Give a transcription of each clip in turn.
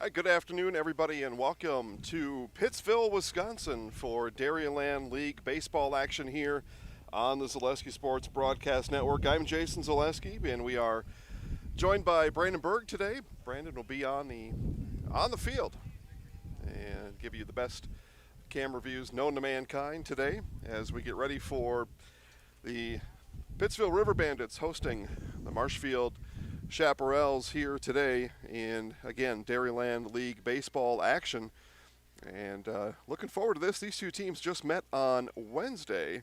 Hi, good afternoon, everybody, and welcome to Pittsville, Wisconsin for Dairyland League Baseball action here on the Zaleski Sports Broadcast Network. I'm Jason Zaleski, and we are joined by Brandon Berg today. Brandon will be on the field and give you the best camera views known to mankind today as we get ready for the Pittsville River Bandits hosting the Marshfield Chaparrals here today in, again, Dairyland League Baseball action. And looking forward to this. These two teams just met on Wednesday,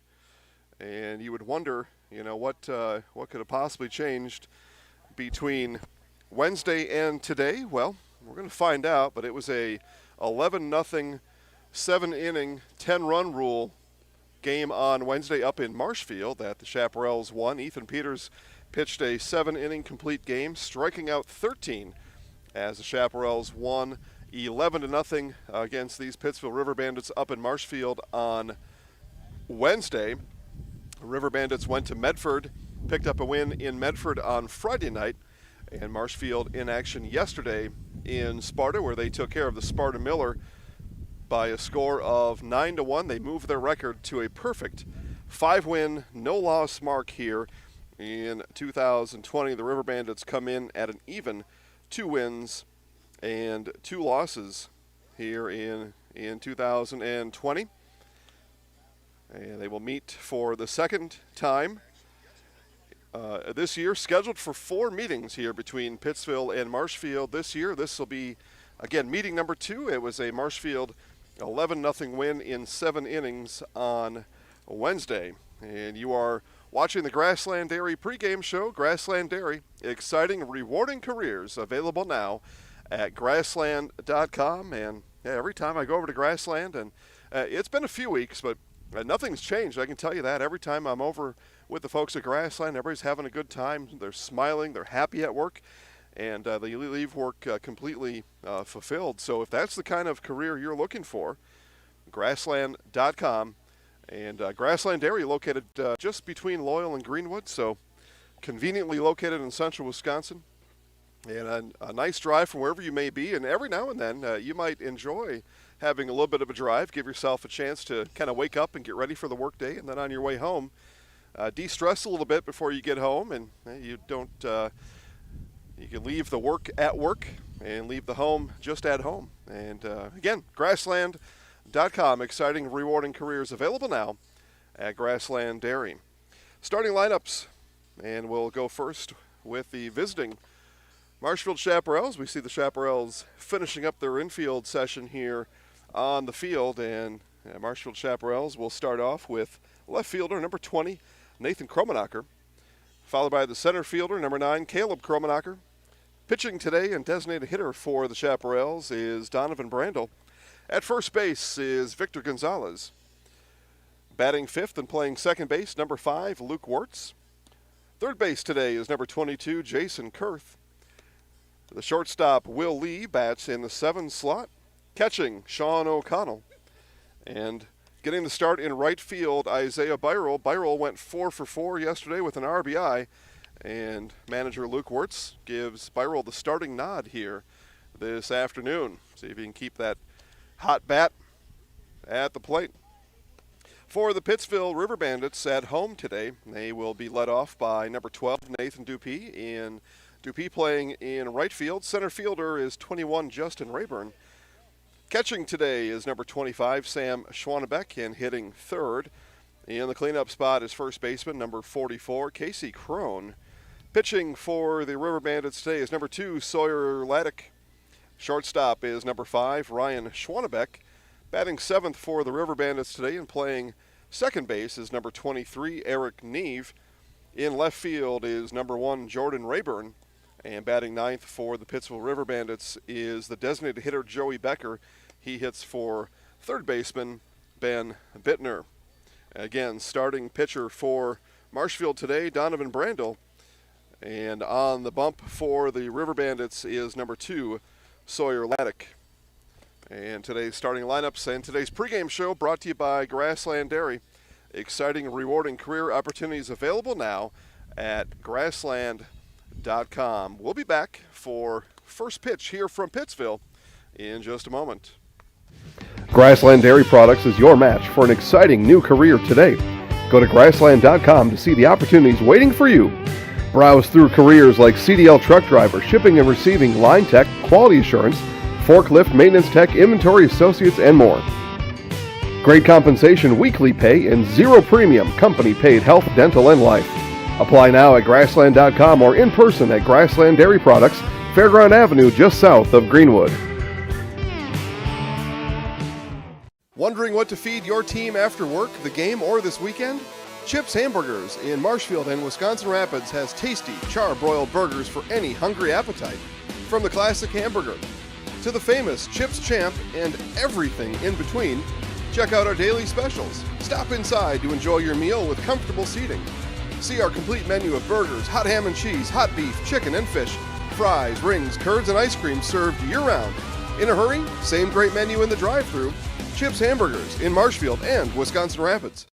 and you would wonder, what could have possibly changed between Wednesday and today. Well, we're going to find out, but it was a 11-0, 7-inning, 10-run rule game on Wednesday up in Marshfield that the Chaparrals won. Ethan Peters pitched a 7-inning complete game, striking out 13 as the Chaparrals won 11-0 against these Pittsville River Bandits up in Marshfield on Wednesday. The River Bandits went to Medford, picked up a win in Medford on Friday night, and Marshfield in action yesterday in Sparta, where they took care of the Sparta Miller by a score of 9-1. They moved their record to a perfect 5-win, no-loss mark here. In 2020, the River Bandits come in at an even 2 wins and 2 losses here in 2020. And they will meet for the second time this year, scheduled for 4 meetings here between Pittsville and Marshfield this year. This will be, again, meeting number 2. It was a Marshfield 11-0 win in 7 innings on Wednesday. And you are watching the Grassland Dairy pregame show. Grassland Dairy, exciting, rewarding careers, available now at grassland.com. And every time I go over to Grassland, and it's been a few weeks, but nothing's changed. I can tell you that. Every time I'm over with the folks at Grassland, everybody's having a good time. They're smiling. They're happy at work. And they leave work completely fulfilled. So if that's the kind of career you're looking for, grassland.com. And Grassland Dairy located just between Loyal and Greenwood, so conveniently located in central Wisconsin. And a nice drive from wherever you may be. And every now and then you might enjoy having a little bit of a drive, give yourself a chance to kind of wake up and get ready for the workday. And then on your way home, de-stress a little bit before you get home. And you can leave the work at work and leave the home just at home. And again, Grassland.com. Exciting, rewarding careers available now at Grassland Dairy. Starting lineups, and we'll go first with the visiting Marshfield Chaparrals. We see the Chaparrals finishing up their infield session here on the field, and Marshfield Chaparrals will start off with left fielder number 20, Nathan Kromenacher, followed by the center fielder number 9, Caleb Kromenacher. Pitching today and designated hitter for the Chaparrals is Donovan Brandel. At first base is Victor Gonzalez. Batting fifth and playing second base, number 5, Luke Wirtz. Third base today is number 22, Jason Kurth. The shortstop, Will Lee, bats in the 7 slot. Catching, Sean O'Connell. And getting the start in right field, Isaiah Byrel. Byrel went 4 for 4 yesterday with an RBI. And manager Luke Wirtz gives Byrel the starting nod here this afternoon. See if he can keep that hot bat at the plate. For the Pittsville River Bandits at home today, they will be led off by number 12, Nathan Dupuy. Dupuy playing in right field. Center fielder is 21, Justin Rayburn. Catching today is number 25, Sam Schwanebeck, and hitting third. In the cleanup spot is first baseman, number 44, Casey Crone. Pitching for the River Bandits today is number 2, Sawyer Laddick. Shortstop is number 5, Ryan Schwanebeck. Batting 7th for the River Bandits today and playing second base is number 23, Eric Neve. In left field is number 1, Jordan Rayburn. And batting 9th for the Pittsville River Bandits is the designated hitter, Joey Becker. He hits for third baseman, Ben Bittner. Again, starting pitcher for Marshfield today, Donovan Brandel. And on the bump for the River Bandits is number 2, Sawyer Laddick. And today's starting lineups and today's pregame show brought to you by Grassland Dairy. Exciting and rewarding career opportunities available now at Grassland.com. We'll be back for first pitch here from Pittsville in just a moment. Grassland Dairy Products is your match for an exciting new career today. Go to grassland.com to see the opportunities waiting for you. Browse through careers like CDL truck driver, shipping and receiving, line tech, quality assurance, forklift, maintenance tech, inventory associates, and more. Great compensation, weekly pay, and zero premium company paid health, dental, and life. Apply now at grassland.com or in person at Grassland Dairy Products, Fairground Avenue, just south of Greenwood. Wondering what to feed your team after work, the game, or this weekend? Chips Hamburgers in Marshfield and Wisconsin Rapids has tasty, char-broiled burgers for any hungry appetite. From the classic hamburger to the famous Chips Champ and everything in between, check out our daily specials. Stop inside to enjoy your meal with comfortable seating. See our complete menu of burgers, hot ham and cheese, hot beef, chicken and fish, fries, rings, curds, and ice cream served year-round. In a hurry? Same great menu in the drive-thru. Chips Hamburgers in Marshfield and Wisconsin Rapids.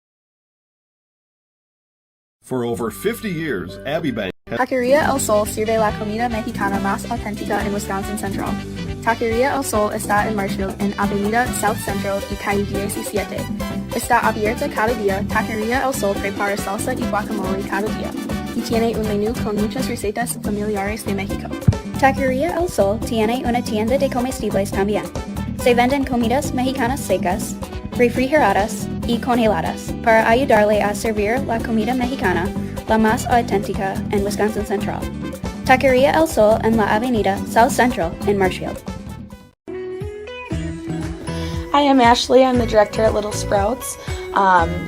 For over 50 years, Abbey Bank Taqueria El Sol sirve la comida mexicana más auténtica en Wisconsin Central. Taqueria El Sol está en Marshfield en Avenida South Central y Calle 17. Está abierta cada día. Taqueria El Sol prepara salsa y guacamole cada día y tiene un menú con muchas recetas familiares de México. Taqueria El Sol tiene una tienda de comestibles también. Se venden comidas mexicanas secas, refrigeradas y congeladas para ayudarle a servir la comida mexicana, la más auténtica en Wisconsin Central. Taqueria El Sol en la Avenida South Central in Marshfield. Hi, I'm Ashley. I'm the director at Little Sprouts.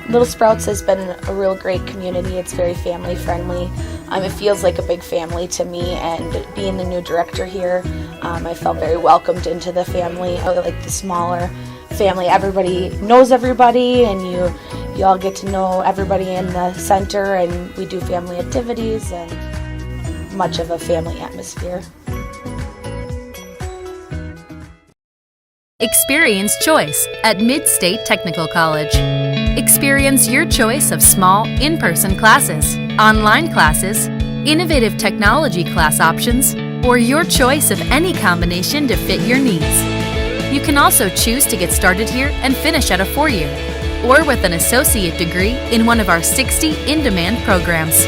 Little Sprouts has been a real great community. It's very family friendly. It feels like a big family to me, and being the new director here, I felt very welcomed into the family. I like the smaller family. Everybody knows everybody, and you all get to know everybody in the center, and we do family activities and much of a family atmosphere. Experience choice at Mid-State Technical College. Experience your choice of small, in-person classes, online classes, innovative technology class options, or your choice of any combination to fit your needs. You can also choose to get started here and finish at a 4-year, or with an associate degree in one of our 60 in-demand programs.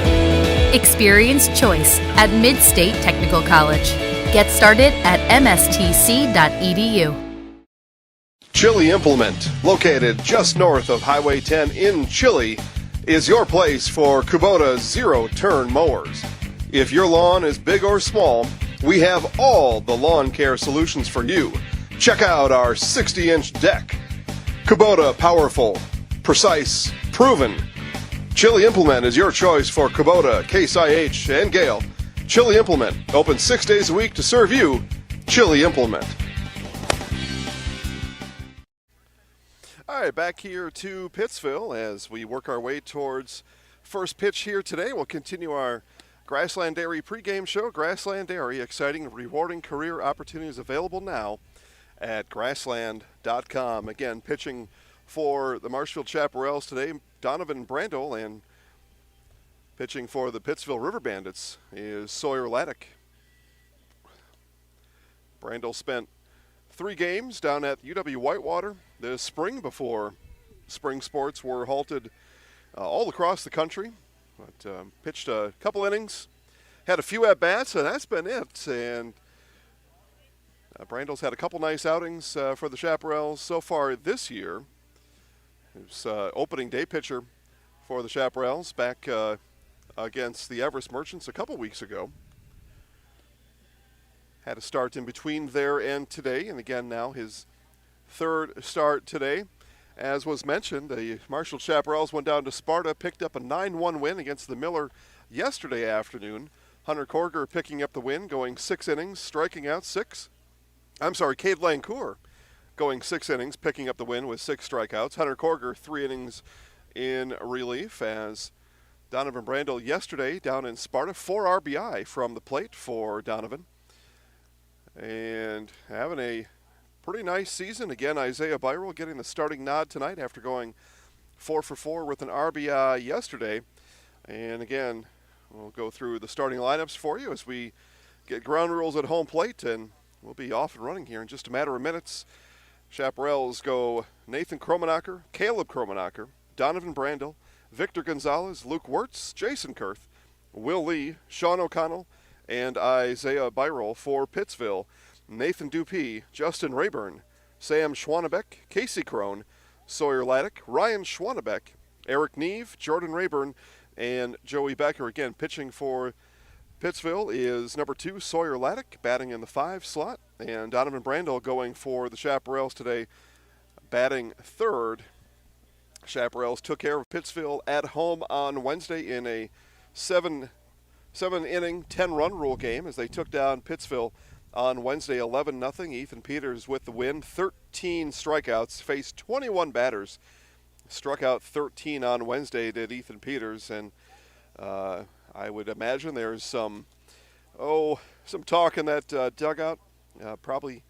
Experience choice at Mid-State Technical College. Get started at mstc.edu. Chili Implement, located just north of Highway 10 in Chili, is your place for Kubota zero-turn mowers. If your lawn is big or small, we have all the lawn care solutions for you. Check out our 60-inch deck. Kubota powerful, precise, proven. Chili Implement is your choice for Kubota, Case IH, and Gale. Chili Implement, open 6 days a week to serve you. Chili Implement. All right, back here to Pittsville as we work our way towards first pitch here today. We'll continue our Grassland Dairy pregame show. Grassland Dairy, exciting and rewarding career opportunities available now at grassland.com. Again, pitching for the Marshfield Chaparrals today, Donovan Brandel, and pitching for the Pittsville River Bandits is Sawyer Laddick. Brandel spent 3 games down at UW Whitewater this spring before spring sports were halted all across the country. But pitched a couple innings, had a few at-bats, and that's been it. And Brandel's had a couple nice outings for the Chaparrals so far this year. He was opening day pitcher for the Chaparrals back against the Everest Merchants a couple weeks ago. Had a start in between there and today, and again now his third start today. As was mentioned, the Marshfield Chaparrals went down to Sparta, picked up a 9-1 win against the Miller yesterday afternoon. Hunter Korger picking up the win, going 6 innings, striking out 6. Cade Lancourt going 6 innings, picking up the win with 6 strikeouts. Hunter Korger 3 innings in relief, as Donovan Brandel yesterday down in Sparta, 4 RBI from the plate for Donovan. And having a pretty nice season. Again, Isaiah Byrel getting the starting nod tonight after going 4 for 4 with an RBI yesterday. And again, we'll go through the starting lineups for you as we get ground rules at home plate and we'll be off and running here in just a matter of minutes. Chaparrals go Nathan Kromenacher, Caleb Kromenacher, Donovan Brandel, Victor Gonzalez, Luke Wirtz, Jason Kurth, Will Lee, Sean O'Connell, and Isaiah Byrol for Pittsville. Nathan Dupuy, Justin Rayburn, Sam Schwanebeck, Casey Crone, Sawyer Laddick, Ryan Schwanebeck, Eric Neve, Jordan Rayburn, and Joey Becker. Again, pitching for Pittsville is number 2, Sawyer Laddick, batting in the 5 slot, and Donovan Brandel going for the Chaparrals today, batting 3rd. Chaparrals took care of Pittsville at home on Wednesday in a 7-inning, 10-run rule game as they took down Pittsville on Wednesday 11-0. Ethan Peters with the win, 13 strikeouts, faced 21 batters, struck out 13 on Wednesday, did Ethan Peters, and I would imagine there's some talk in that dugout, probably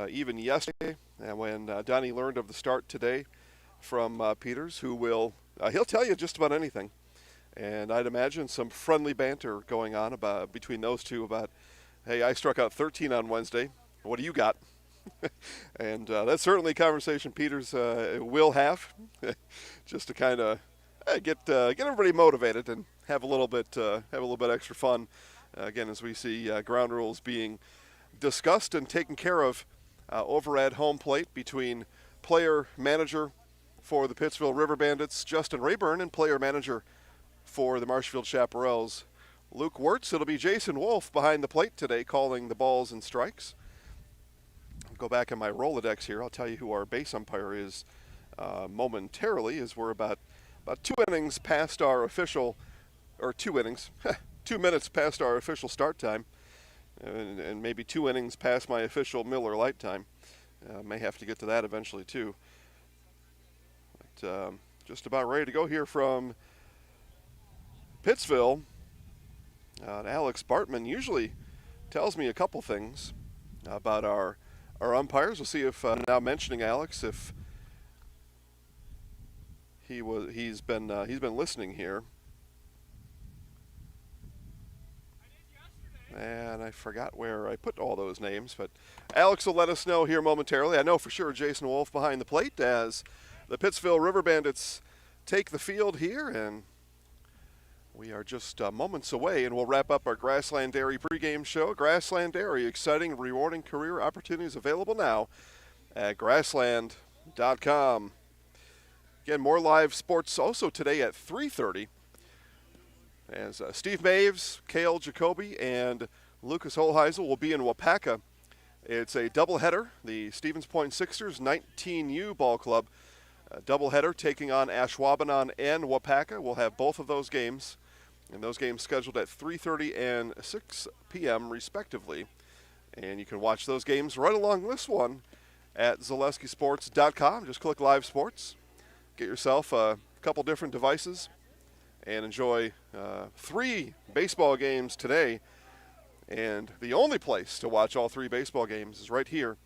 even yesterday, and when Donnie learned of the start today from Peters, who he'll tell you just about anything. And I'd imagine some friendly banter going on between those two about, hey, I struck out 13 on Wednesday. What do you got? And that's certainly a conversation Peters will have, just to kind of get everybody motivated and have a little bit extra fun. Again, as we see ground rules being discussed and taken care of over at home plate between player manager for the Pittsville River Bandits, Justin Rayburn, and player manager for the Marshfield Chaparrals, Luke Wirtz. It'll be Jason Wolf behind the plate today calling the balls and strikes. I'll go back in my Rolodex here. I'll tell you who our base umpire is momentarily, as we're about 2 innings past our official, or 2 innings, 2 minutes past our official start time, and maybe 2 innings past my official Miller Lite time. May have to get to that eventually too. But just about ready to go here from Pittsville. Alex Bartman usually tells me a couple things about our umpires. We'll see if now mentioning Alex, if he's been listening here. And I forgot where I put all those names, but Alex will let us know here momentarily. I know for sure Jason Wolf behind the plate as the Pittsville River Bandits take the field here, and we are just moments away, and we'll wrap up our Grassland Dairy pregame show. Grassland Dairy, exciting, rewarding career opportunities available now at grassland.com. Again, more live sports also today at 3:30 as Steve Maves, Cale Jacoby, and Lucas Holheisel will be in Wapaka. It's a doubleheader. The Stevens Point Sixers 19U ball club doubleheader taking on Ashwaubenon and Wapaka. We'll have both of those games, and those games scheduled at 3:30 and 6 p.m. respectively. And you can watch those games right along this one at ZaleskiSports.com. Just click Live Sports, get yourself a couple different devices, and enjoy 3 baseball games today. And the only place to watch all 3 baseball games is right here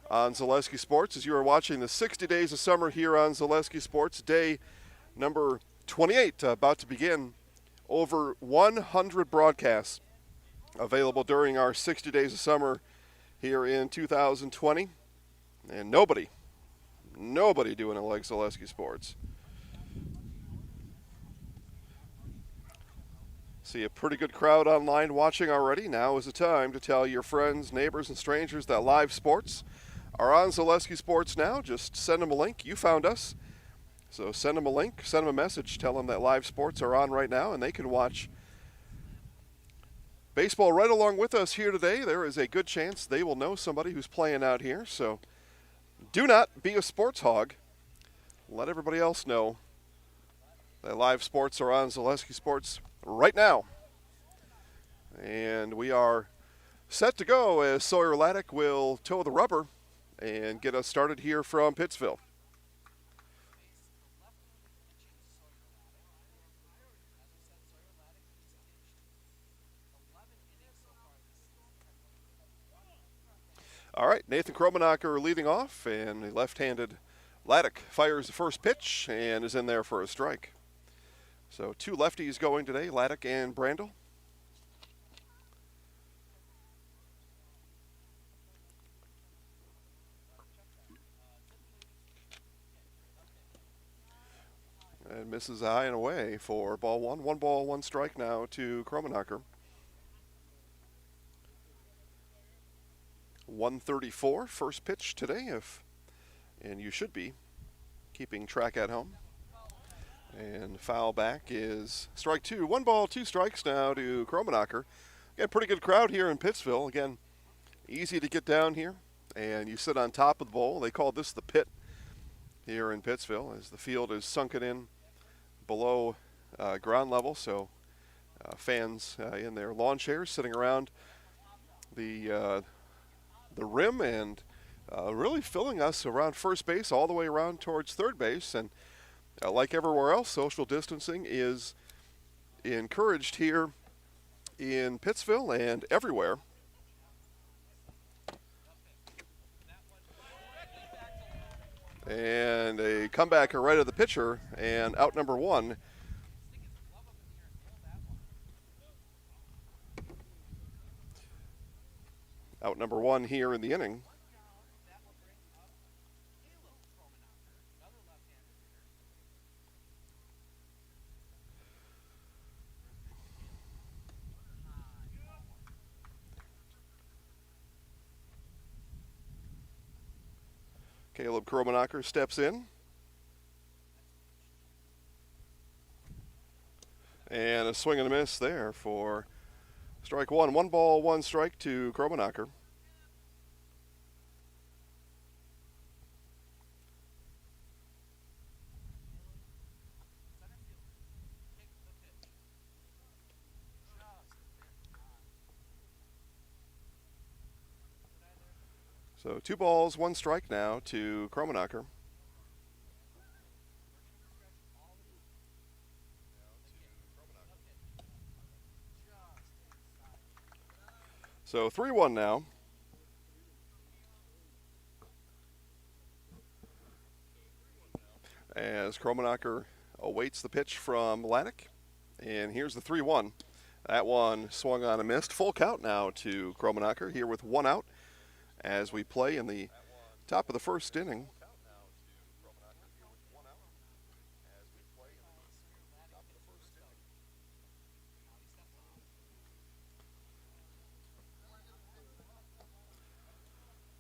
on Zaleski Sports, as you are watching the 60 Days of Summer here on Zaleski Sports, day number 28, about to begin. Over 100 broadcasts available during our 60 Days of Summer here in 2020. And nobody doing it like Zaleski Sports. See a pretty good crowd online watching already. Now is the time to tell your friends, neighbors, and strangers that live sports are on Zaleski Sports now. Just send them a link. You found us. So send them a link, send them a message, tell them that live sports are on right now, and they can watch baseball right along with us here today. There is a good chance they will know somebody who's playing out here. So do not be a sports hog. Let everybody else know that live sports are on Zaleski Sports right now. And we are set to go as Sawyer Laddick will toe the rubber and get us started here from Pittsville. All right, Nathan Kromenacher leading off, and the left-handed Laddick fires the first pitch and is in there for a strike. So 2 lefties going today, Laddick and Brandel. And misses high and away for ball one. 1 ball, 1 strike now to Kromenacher. 134, first pitch today, and you should be keeping track at home. And foul back is strike 2. 1 ball, 2 strikes now to Kromenacher. Again, pretty good crowd here in Pittsville. Again, easy to get down here, and you sit on top of the bowl. They call this the pit here in Pittsville, as the field is sunken in below ground level, so fans in their lawn chairs sitting around the rim, and really filling us around first base all the way around towards third base. And like everywhere else, social distancing is encouraged here in Pittsville and everywhere. And a comeback right of the pitcher, and out number 1. Out number 1 here in the inning. Caleb Kromenacher steps in. And a swing and a miss there for strike 1. 1 ball, 1 strike to Kromenacher. So 2 balls, 1 strike now to Kromenacher. So 3-1 now. As Kromenacher awaits the pitch from Laddick. And here's the 3-1. That one swung on and missed. Full count now to Kromenacher here with 1 out as we play in the top of the first inning.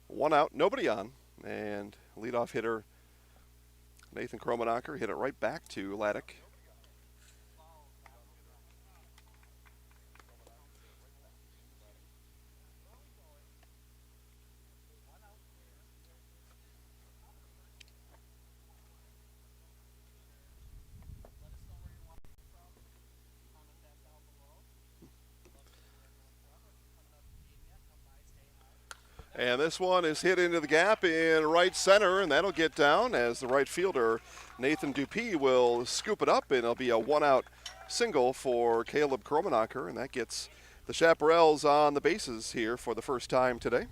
One out, nobody on, and leadoff hitter Nathan Kromenacher hit it right back to Laddick. And this one is hit into the gap in right center, and that'll get down as the right fielder, Nathan Dupuis, will scoop it up, and it'll be a 1-out single for Caleb Kromenacher, and that gets the Chaparrals on the bases here for the first time today.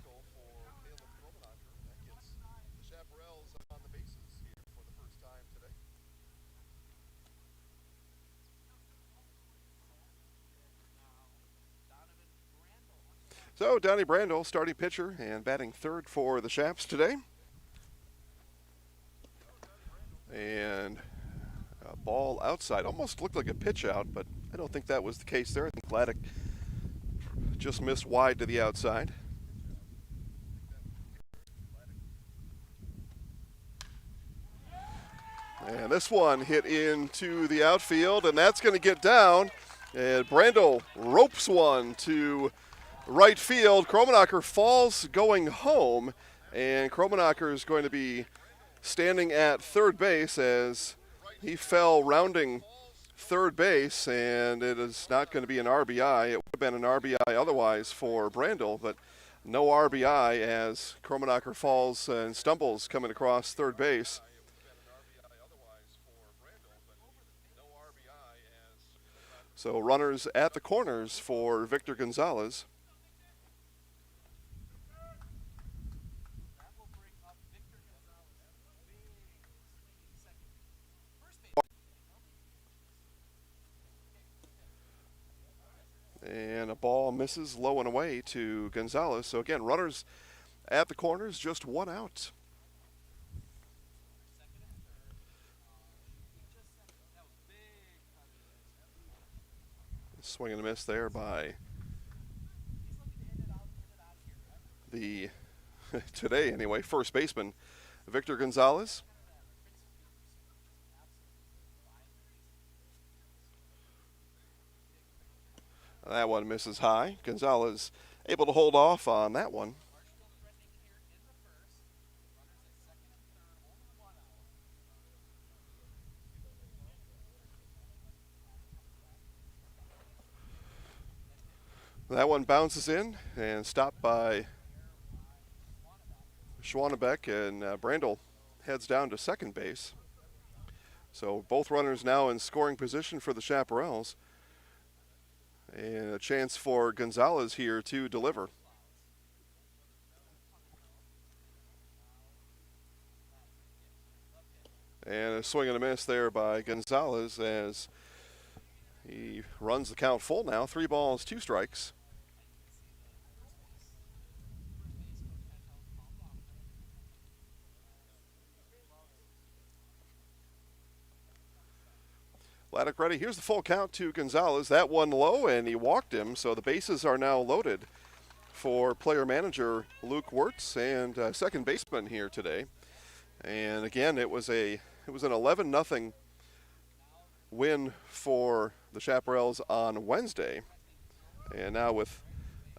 So Donnie Brandel, starting pitcher and batting third for the Chaps today. And a ball outside, almost looked like a pitch out, but I don't think that was the case there. I think Laddick just missed wide to the outside. And this one hit into the outfield, and that's going to get down. And Brandel ropes one to right field. Kromenacher falls going home, and Kromenacher is going to be standing at third base as he fell rounding third base, and it is not going to be an RBI. It would have been an RBI otherwise for Brandel, but no RBI as Kromenacher falls and stumbles coming across third base. So runners at the corners for Victor Gonzalez. And a ball misses low and away to Gonzalez. So again, runners at the corners, just 1 out. swing and a miss there by the, today anyway, first baseman, Victor Gonzalez. That one misses high. Gonzalez able to hold off on that one. That one bounces in and stopped by Schwanebeck, and Brandel heads down to second base. So both runners now in scoring position for the Chaparrals. And a chance for Gonzalez here to deliver. And a swing and a miss there by Gonzalez as he runs the count full now. 3 balls, 2 strikes. Laddick ready. Here's the full count to Gonzalez. That one low, and he walked him, so the bases are now loaded for player manager Luke Wirtz and second baseman here today. And again, it was an 11-0 win for the Chaparrals on Wednesday. And now with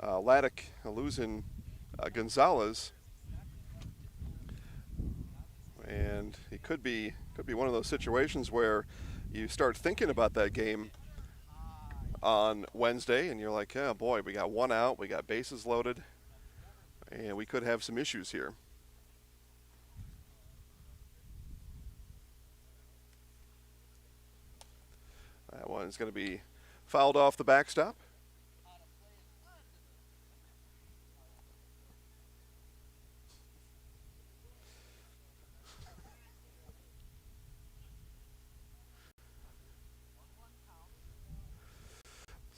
Laddick losing Gonzalez, and it could be one of those situations where you start thinking about that game on Wednesday, and you're like, oh boy, we got 1 out, we got bases loaded, and we could have some issues here. That one's going to be fouled off the backstop.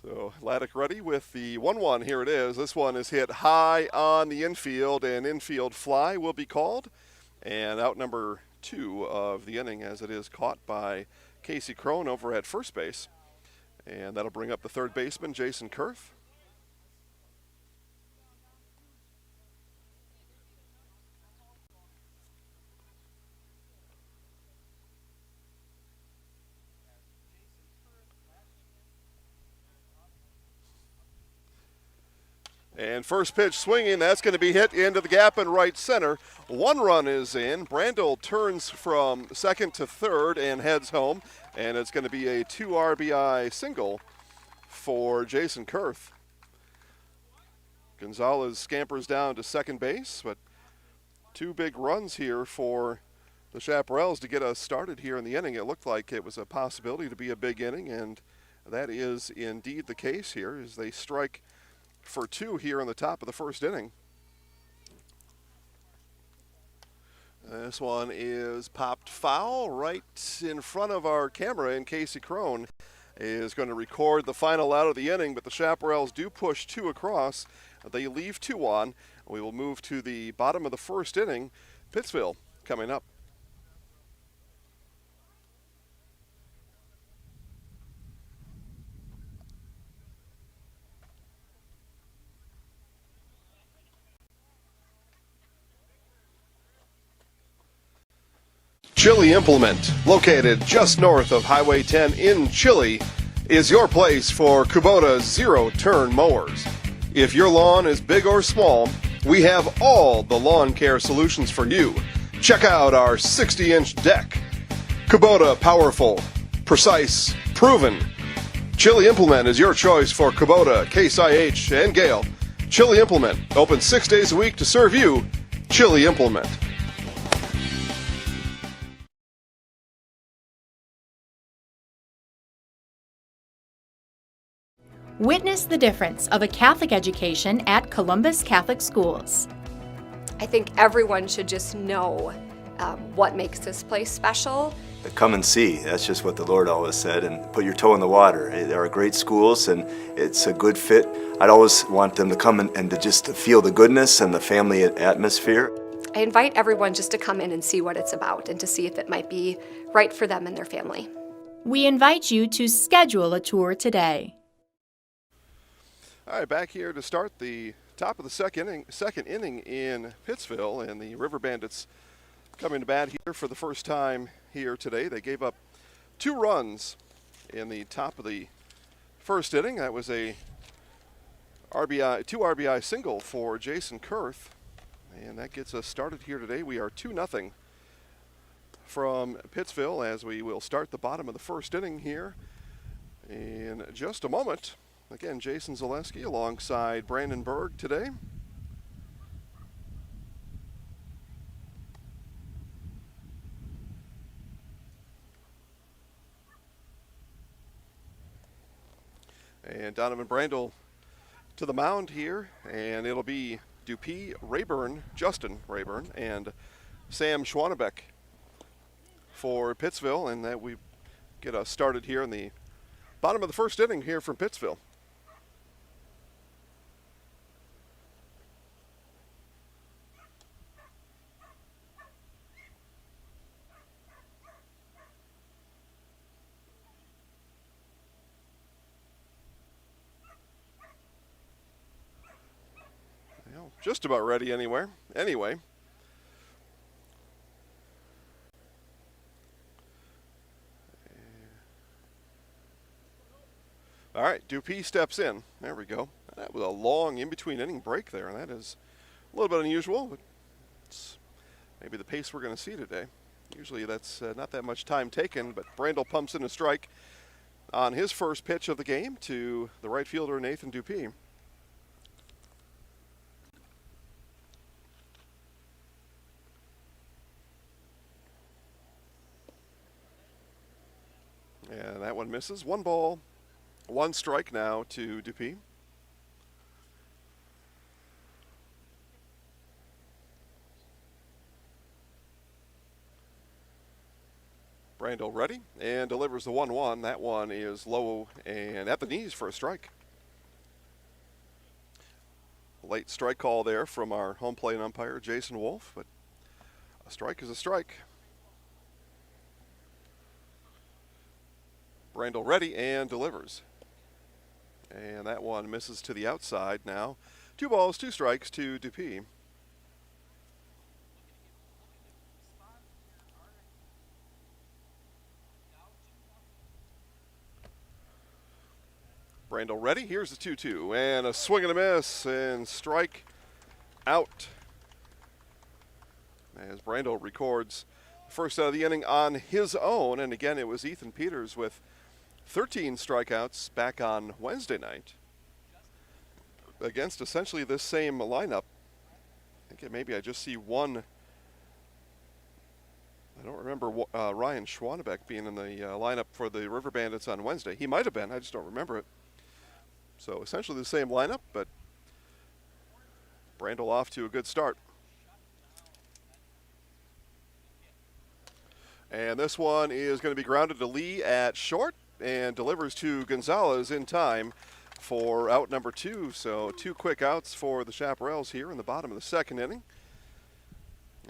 So Laddick ready with the 1-1. Here it is. This one is hit high on the infield, and infield fly will be called. And out number 2 of the inning, as it is caught by Casey Crone over at first base. And that'll bring up the third baseman, Jason Kurth. And first pitch swinging, that's going to be hit into the gap in right center. 1 run is in. Brandel turns from second to third and heads home. And it's going to be a 2 RBI single for Jason Kurth. Gonzalez scampers down to second base, but 2 big runs here for the Chaparrals to get us started here in the inning. It looked like it was a possibility to be a big inning, and that is indeed the case here as they strike for 2 here in the top of the first inning. This one is popped foul right in front of our camera, and Casey Crone is going to record the final out of the inning, but the Chaparrals do push 2 across. They leave 2 on. We will move to the bottom of the first inning. Pittsville coming up. Chili Implement, located just north of Highway 10 in Chili, is your place for Kubota zero-turn mowers. If your lawn is big or small, we have all the lawn care solutions for you. Check out our 60-inch deck. Kubota powerful, precise, proven. Chili Implement is your choice for Kubota, Case IH, and Gale. Chili Implement, open 6 days a week to serve you. Chili Implement. Witness the difference of a Catholic education at Columbus Catholic Schools. I think everyone should just know what makes this place special. Come and see. That's just what the Lord always said, and put your toe in the water. There are great schools, and it's a good fit. I'd always want them to come and to just feel the goodness and the family atmosphere. I invite everyone just to come in and see what it's about and to see if it might be right for them and their family. We invite you to schedule a tour today. All right, back here to start the top of the second inning in Pittsville, and the River Bandits coming to bat here for the first time here today. They gave up 2 runs in the top of the first inning. That was a 2 RBI single for Jason Kurth, and that gets us started here today. We are 2-0 from Pittsville as we will start the bottom of the first inning here in just a moment. Again, Jason Zaleski alongside Brandon Berg today. And Donovan Brandel to the mound here, and it'll be Dupuis, Rayburn, Justin Rayburn, and Sam Schwanebeck for Pittsville, and that we get us started here in the bottom of the first inning here from Pittsville. Just about ready anyway. All right, Dupuis steps in. There we go. That was a long in-between inning break there, and that is a little bit unusual, but it's maybe the pace we're going to see today. Usually that's not that much time taken, but Brandel pumps in a strike on his first pitch of the game to the right fielder, Nathan Dupuis. And that one misses. 1 ball, 1 strike now to Dupuis. Brandel ready and delivers the 1-1. That one is low and at the knees for a strike. Late strike call there from our home plate umpire, Jason Wolf, but a strike is a strike. Brandel ready and delivers. And that one misses to the outside now. 2 balls, 2 strikes to Dupuis. Brandel ready. Here's the 2-2. And a swing and a miss and strike out. As Brandel records the first out of the inning on his own. And again, it was Ethan Peters with 13 strikeouts back on Wednesday night against essentially this same lineup. I think maybe I just see one. I don't remember Ryan Schwanebeck being in the lineup for the River Bandits on Wednesday. He might have been. I just don't remember it. So essentially the same lineup, but Brandel off to a good start. And this one is going to be grounded to Lee at short and delivers to Gonzalez in time for out number 2. So 2 quick outs for the Chaparrals here in the bottom of the second inning.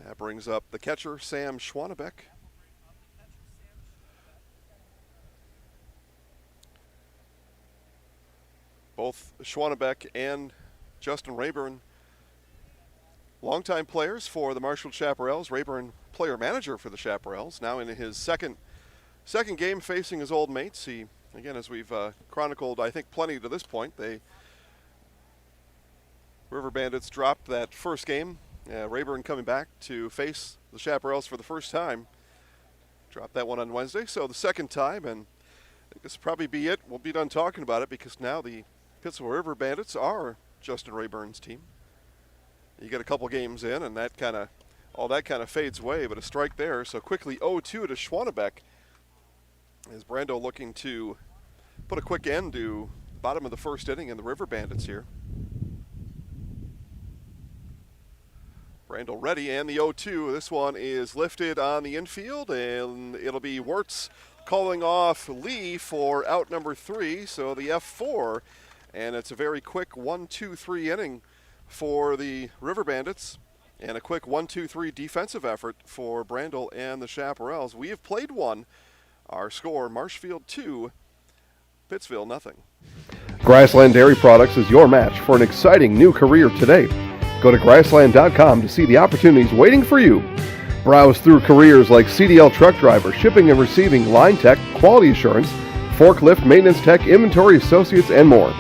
That brings up the catcher, Sam Schwanebeck. Both Schwanebeck and Justin Rayburn, longtime players for the Marshfield Chaparrals. Rayburn, player manager for the Chaparrals, now in his second game facing his old mates. He, again, as we've chronicled, I think, plenty to this point, River Bandits dropped that first game. Rayburn coming back to face the Chaparrals for the first time. Dropped that one on Wednesday, so the second time, and I think this will probably be it. We'll be done talking about it because now the Pittsville River Bandits are Justin Rayburn's team. You get a couple games in, and all that kind of fades away, but a strike there. So quickly 0-2 to Schwanebeck. Is Brandel looking to put a quick end to the bottom of the first inning in the River Bandits here. Brandel ready, and the 0-2. This one is lifted on the infield, and it'll be Wirtz calling off Lee for out number 3, so the F4. And it's a very quick 1-2-3 inning for the River Bandits, and a quick 1-2-3 defensive effort for Brandel and the Chaparrals. We have played one. Our score, Marshfield 2, Pittsville 0. Grassland Dairy Products is your match for an exciting new career today. Go to grassland.com to see the opportunities waiting for you. Browse through careers like CDL truck driver, shipping and receiving, line tech, quality assurance, forklift, maintenance tech, inventory associates, and more.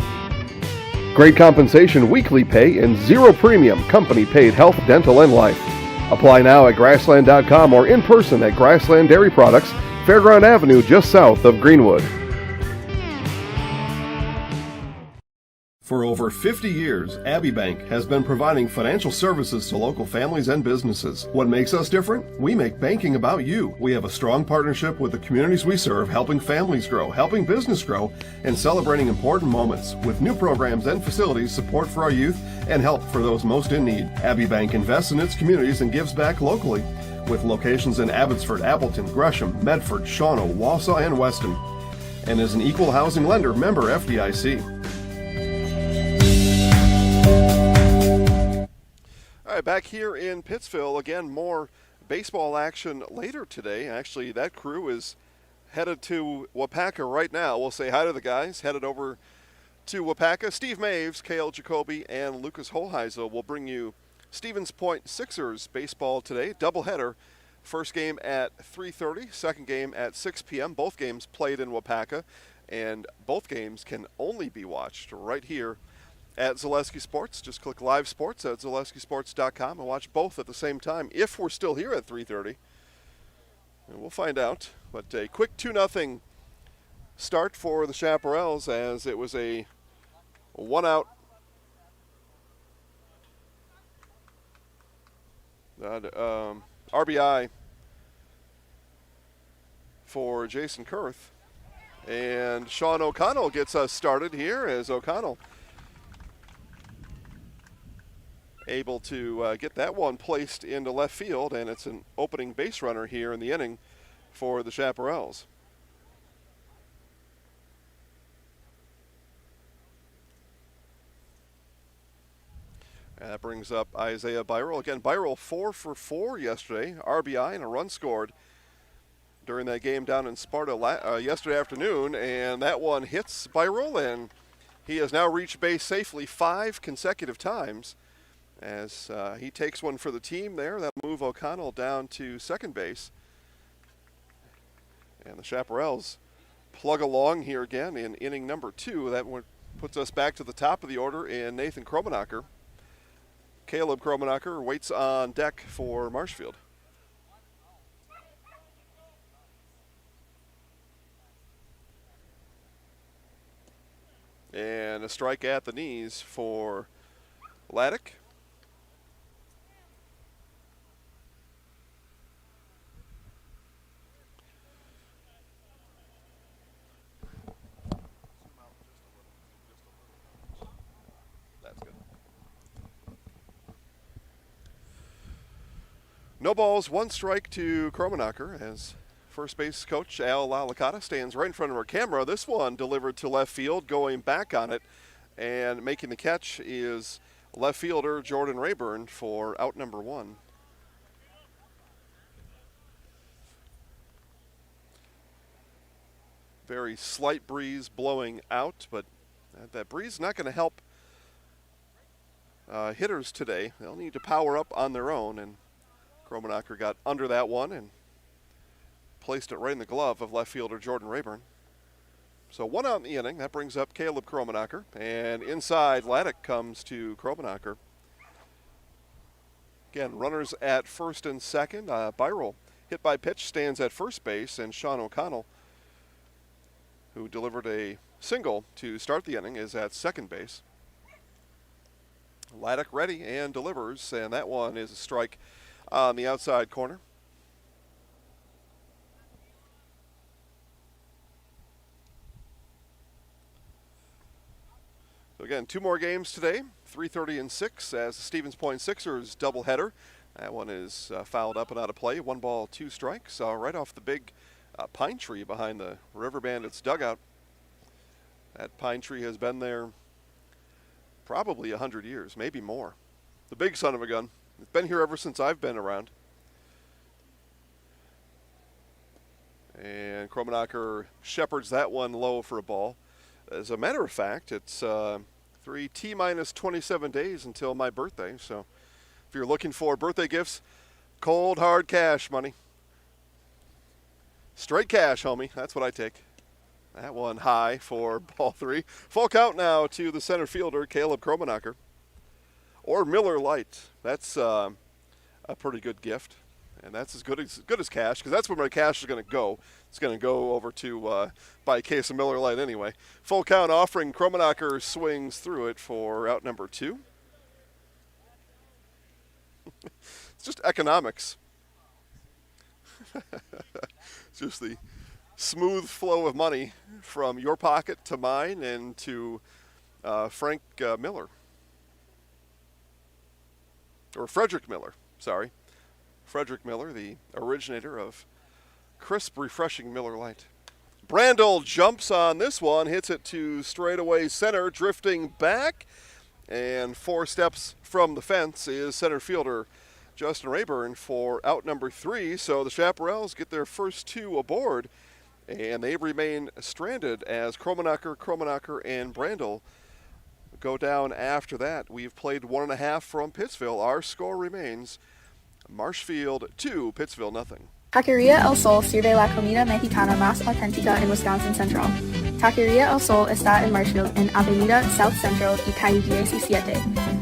Great compensation, weekly pay, and zero premium company-paid health, dental, and life. Apply now at grassland.com or in person at Grassland Dairy Products, Fairground Avenue, just south of Greenwood. For over 50 years, Abbey Bank has been providing financial services to local families and businesses. What makes us different? We make banking about you. We have a strong partnership with the communities we serve, helping families grow, helping business grow, and celebrating important moments with new programs and facilities, support for our youth, and help for those most in need. Abbey Bank invests in its communities and gives back locally, with locations in Abbotsford, Appleton, Gresham, Medford, Shawano, Wausau, and Weston, and is an equal housing lender, member FDIC. All right, back here in Pittsville, again, more baseball action later today. Actually, that crew is headed to Wapaka right now. We'll say hi to the guys, headed over to Wapaka. Steve Maves, Cale Jacoby, and Lucas Holheisel will bring you Stevens Point Sixers baseball today. Doubleheader. First game at 3:30, second game at 6 p.m. Both games played in Wapaka, and both games can only be watched right here at Zaleski Sports. Just click Live Sports at ZaleskiSports.com and watch both at the same time if we're still here at 3:30. And we'll find out. But a quick 2-0 start for the Chaparrals, as it was a one-out RBI for Jason Kurth. And Sean O'Connell gets us started here, as O'Connell able to get that one placed into left field, and it's an opening base runner here in the inning for the Chaparrals. And that brings up Isaiah Byrell. Again, Byrell 4 for 4 yesterday, RBI and a run scored during that game down in Sparta yesterday afternoon, and that one hits Byrell, and he has now reached base safely 5 consecutive times. As he takes one for the team there, that'll move O'Connell down to second base. And the Chaparrals plug along here again in inning number 2. That one puts us back to the top of the order in Nathan Kromenacher. Caleb Kromenacher waits on deck for Marshfield. And a strike at the knees for Laddick. No balls, 1 strike to Kromenacher, as first base coach Al Lalacata stands right in front of our camera. This one delivered to left field, going back on it, and making the catch is left fielder Jordan Rayburn for out number 1. Very slight breeze blowing out, but that breeze is not going to help hitters today. They'll need to power up on their own, and Kromenacher got under that one and placed it right in the glove of left fielder Jordan Rayburn. So 1 out in the inning. That brings up Caleb Kromenacher. And inside, Laddick comes to Kromenacher. Again, runners at first and second. Byrell, hit by pitch, stands at first base. And Sean O'Connell, who delivered a single to start the inning, is at second base. Laddick ready and delivers. And that one is a strike on the outside corner. So again, 2 more games today, 3:30 and 6, as the Stevens Point Sixers doubleheader. That one is fouled up and out of play. 1 ball, 2 strikes, right off the big pine tree behind the River Bandits dugout. That pine tree has been there probably 100 years, maybe more. The big son of a gun. It's been here ever since I've been around. And Kromenacher shepherds that one low for a ball. As a matter of fact, it's 3T-27 days until my birthday. So if you're looking for birthday gifts, cold, hard cash money. Straight cash, homie. That's what I take. That one high for ball 3. Full count now to the center fielder, Caleb Kromenacher. Or Miller Lite. That's a pretty good gift. And that's as good as cash, because that's where my cash is going to go. It's going to go over to buy a case of Miller Lite anyway. Full count offering. Kromenacher swings through it for out number 2. It's just economics. It's just the smooth flow of money from your pocket to mine and to Frank Miller. Or Frederick Miller, sorry. Frederick Miller, the originator of crisp, refreshing Miller Lite. Brandel jumps on this one, hits it to straightaway center, drifting back. And 4 steps from the fence is center fielder Justin Rayburn for out number 3. So the Chaparrals get their first 2 aboard, and they remain stranded as Kromenacher, and Brandel go down after that. We've played 1.5 from Pittsville. Our score remains Marshfield 2, Pittsville 0. Taqueria El Sol sirve la comida mexicana más auténtica en Wisconsin Central. Taqueria El Sol está en Marshfield, en Avenida South Central y calle 17.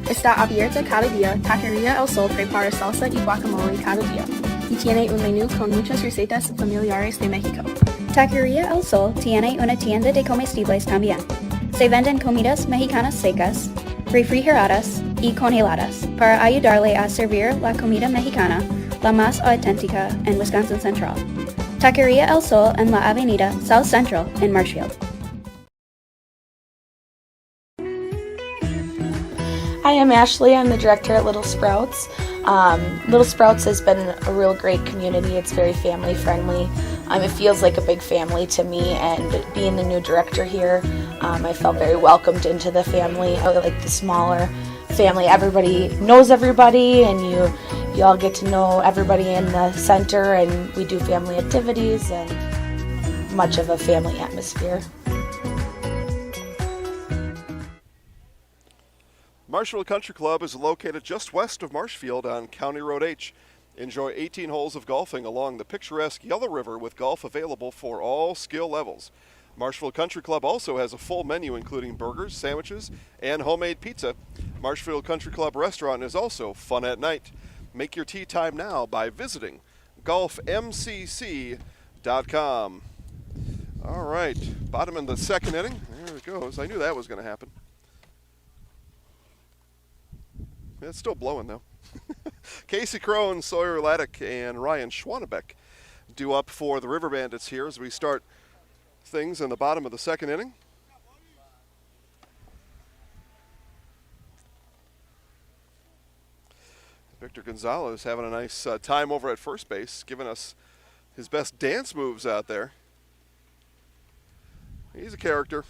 Está abierta cada día. Taqueria El Sol prepara salsa y guacamole cada día. Y tiene un menú con muchas recetas familiares de México. Taqueria El Sol tiene una tienda de comestibles también. Se venden comidas mexicanas secas, refrigeradas y congeladas para ayudarle a servir la comida mexicana, la más auténtica en Wisconsin Central. Taqueria El Sol en la Avenida South Central en Marshfield. Hi, I'm Ashley. I'm the director at Little Sprouts. Little Sprouts has been a real great community. It's very family friendly. It feels like a big family to me, and being the new director here, I felt very welcomed into the family. I like the smaller family. Everybody knows everybody, and you all get to know everybody in the center, and we do family activities and much of a family atmosphere. Marshfield Country Club is located just west of Marshfield on County Road H. Enjoy 18 holes of golfing along the picturesque Yellow River with golf available for all skill levels. Marshfield Country Club also has a full menu including burgers, sandwiches, and homemade pizza. Marshfield Country Club restaurant is also fun at night. Make your tee time now by visiting golfmcc.com. All right, bottom of the second inning. There it goes. I knew that was going to happen. It's still blowing, though. Casey Crone, Sawyer Laddick, and Ryan Schwanebeck due up for the River Bandits here as we start things in the bottom of the second inning. Victor Gonzalez having a nice time over at first base, giving us his best dance moves out there. He's a character.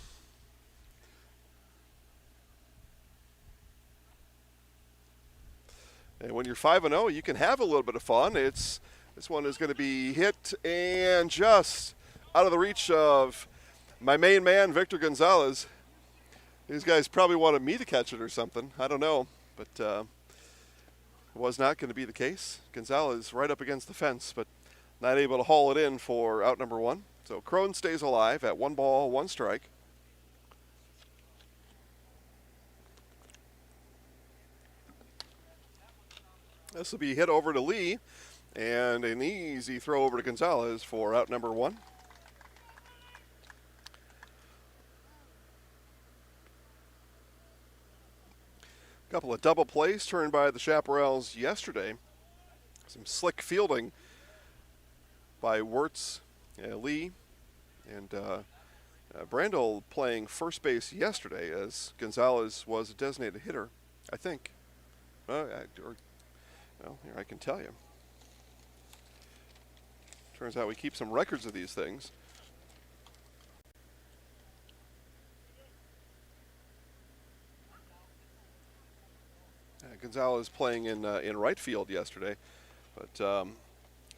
And when you're 5-0, you can have a little bit of fun. This one is going to be hit and just out of the reach of my main man, Victor Gonzalez. These guys probably wanted me to catch it or something. I don't know, but it was not going to be the case. Gonzalez right up against the fence, but not able to haul it in for out number 1. So Crone stays alive at 1 ball, 1 strike. This will be hit over to Lee, and an easy throw over to Gonzalez for out number 1. A couple of double plays turned by the Chaparrals yesterday. Some slick fielding by Wirtz, Lee, and Brandel playing first base yesterday as Gonzalez was a designated hitter, I think. Well, here I can tell you. Turns out we keep some records of these things. Gonzalez playing in right field yesterday. But,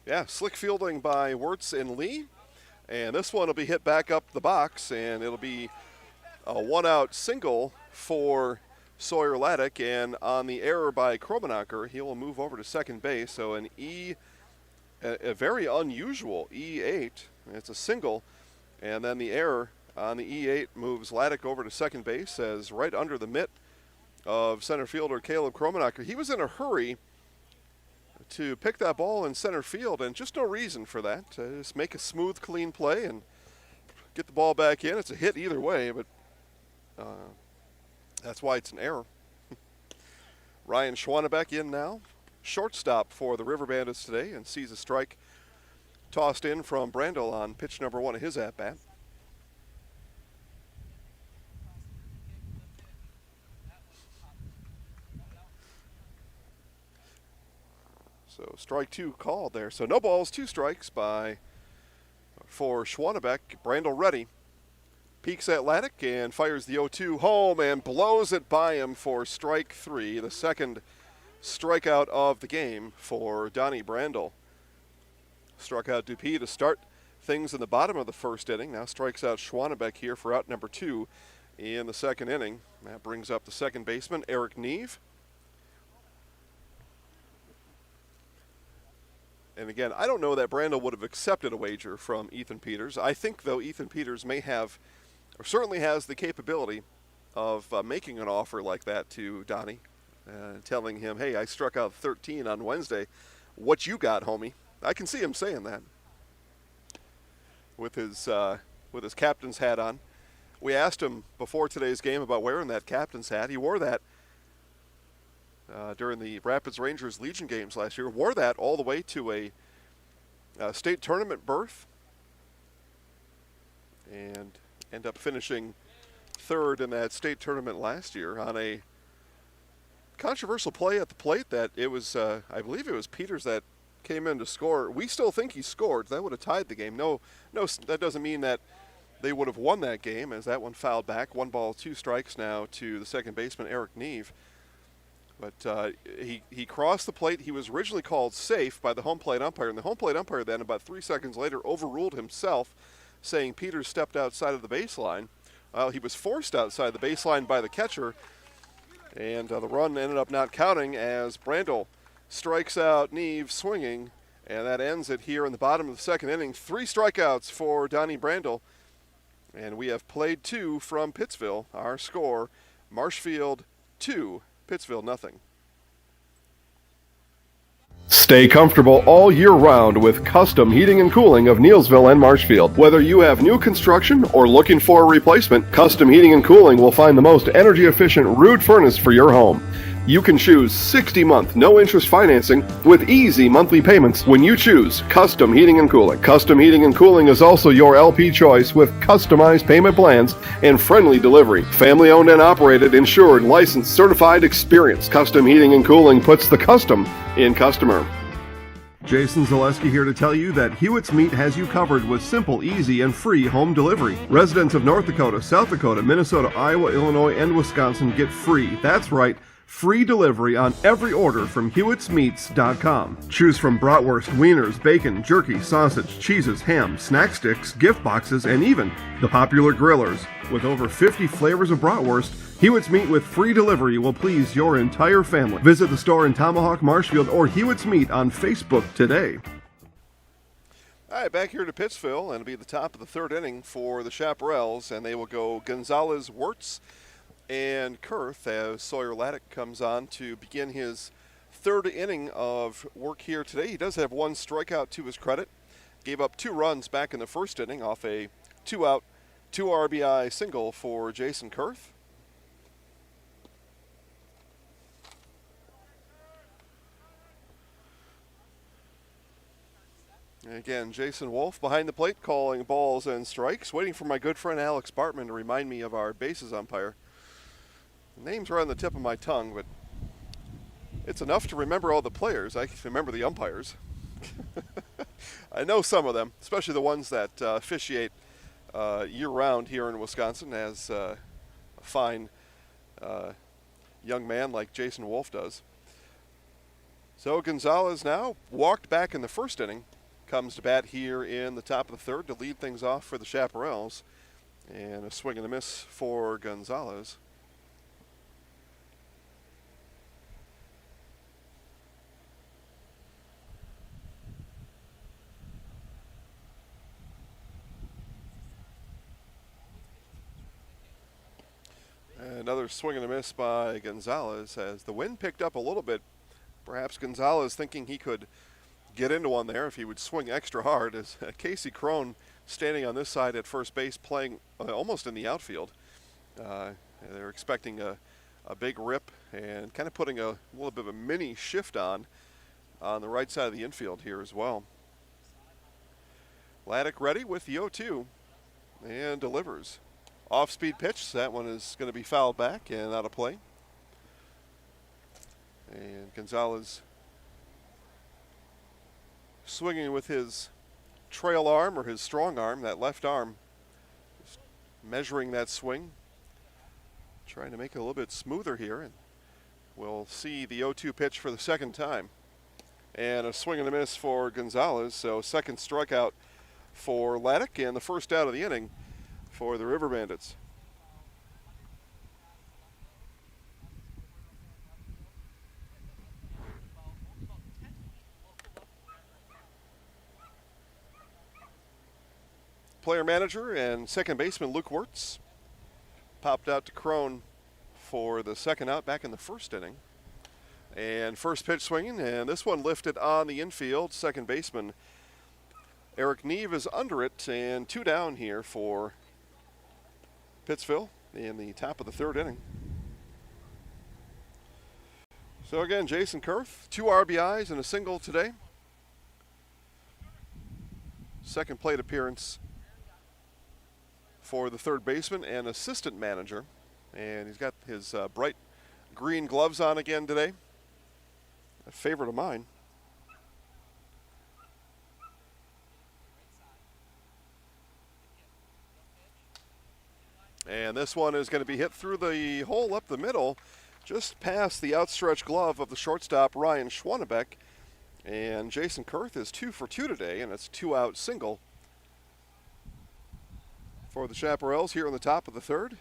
yeah, slick fielding by Wirtz and Lee. And this one will be hit back up the box, and it'll be A one-out single for Sawyer Laddick, and on the error by Kromenacher, he will move over to second base. So a very unusual E8. It's a single, and then the error on the E8 moves Laddick over to second base as right under the mitt of center fielder Caleb Kromenacher. He was in a hurry to pick that ball in center field, and just no reason for that. Just make a smooth, clean play and get the ball back in. It's a hit either way, but that's why it's an error. Ryan Schwanebeck in now, shortstop for the River Bandits today, and sees a strike tossed in from Brandel on pitch number 1 of his at-bat. So strike 2 called there. So no balls, 2 strikes for Schwanebeck. Brandel ready. Peeks at Laddick and fires the 0-2 home and blows it by him for strike 3, the second strikeout of the game for Donnie Brandel. Struck out Dupuis to start things in the bottom of the first inning. Now strikes out Schwanebeck here for out number 2 in the second inning. That brings up the second baseman, Eric Neve. And again, I don't know that Brandel would have accepted a wager from Ethan Peters. I think, though, Ethan Peters may have, or certainly has the capability of making an offer like that to Donnie, telling him, hey, I struck out 13 on Wednesday. What you got, homie? I can see him saying that with his captain's hat on. We asked him before today's game about wearing that captain's hat. He wore that during the Rapids Rangers Legion games last year. Wore that all the way to a state tournament berth and end up finishing third in that state tournament last year on a controversial play at the plate that it was, I believe it was Peters that came in to score. We still think he scored. That would have tied the game. No, that doesn't mean that they would have won that game, as that one fouled back. 1 ball, 2 strikes now to the second baseman, Eric Neve. But he crossed the plate. He was originally called safe by the home plate umpire, and the home plate umpire then, about 3 seconds later, overruled himself, saying Peters stepped outside of the baseline. He was forced outside the baseline by the catcher, and the run ended up not counting as Brandel strikes out Neve swinging, and that ends it here in the bottom of the second inning. 3 strikeouts for Donnie Brandel, and we have played 2 from Pittsville. Our score, Marshfield 2, Pittsville nothing. Stay comfortable all year round with custom heating and cooling of Neelsville and Marshfield. Whether you have new construction or looking for a replacement, Custom Heating and Cooling will find the most energy efficient rood furnace for your home. You can choose 60-month no-interest financing with easy monthly payments when you choose Custom Heating and Cooling. Custom Heating and Cooling is also your LP choice with customized payment plans and friendly delivery. Family-owned and operated, insured, licensed, certified, experienced. Custom Heating and Cooling puts the custom in customer. Jason Zaleski here to tell you that Hewitt's Meat has you covered with simple, easy, and free home delivery. Residents of North Dakota, South Dakota, Minnesota, Iowa, Illinois, and Wisconsin get free. That's right, free delivery on every order from Hewitt'sMeats.com. Choose from bratwurst, wieners, bacon, jerky, sausage, cheeses, ham, snack sticks, gift boxes, and even the popular grillers. With over 50 flavors of bratwurst, Hewitt's Meat with free delivery will please your entire family. Visit the store in Tomahawk, Marshfield, or Hewitt's Meat on Facebook today. All right, back here to Pittsville, and it'll be the top of the third inning for the Chaparrals, and they will go Gonzalez, Wirtz, and Kurth as Sawyer Laddick comes on to begin his third inning of work here today. He does have 1 strikeout to his credit. Gave up 2 runs back in the first inning off a 2-out, 2 RBI single for Jason Kurth. And again, Jason Wolf behind the plate calling balls and strikes, waiting for my good friend Alex Bartman to remind me of our bases umpire. The names are on the tip of my tongue, but it's enough to remember all the players. I can remember the umpires. I know some of them, especially the ones that officiate year-round here in Wisconsin, as a fine young man like Jason Wolf does. So Gonzalez now walked back in the first inning, comes to bat here in the top of the third to lead things off for the Chaparrals. And a swing and a miss for Gonzalez. Another swing and a miss by Gonzalez as the wind picked up a little bit. Perhaps Gonzalez thinking he could get into one there if he would swing extra hard, as Casey Crone standing on this side at first base playing almost in the outfield. They're expecting a big rip and kind of putting a little bit of a mini shift on the right side of the infield here as well. Laddick ready with the 0-2 and delivers. Off-speed pitch, that one is going to be fouled back and out of play. And Gonzalez swinging with his trail arm or his strong arm, that left arm, just measuring that swing, trying to make it a little bit smoother here. And we'll see the 0-2 pitch for the second time. And a swing and a miss for Gonzalez, so second strikeout for Laddick and the first out of the inning for the River Bandits. Player manager and second baseman Luke Wirtz popped out to Crone for the second out back in the first inning. And first pitch swinging, and this one lifted on the infield. Second baseman Eric Neve is under it, and 2 down here for Pittsville in the top of the third inning. So again, Jason Kurth, 2 RBIs and a single today. Second plate appearance for the third baseman and assistant manager. And he's got his bright green gloves on again today. A favorite of mine. And this one is going to be hit through the hole up the middle, just past the outstretched glove of the shortstop, Ryan Schwanebeck. And Jason Kurth is 2 for 2 today, and it's a 2-out single for the Chaparrals here on the top of the third.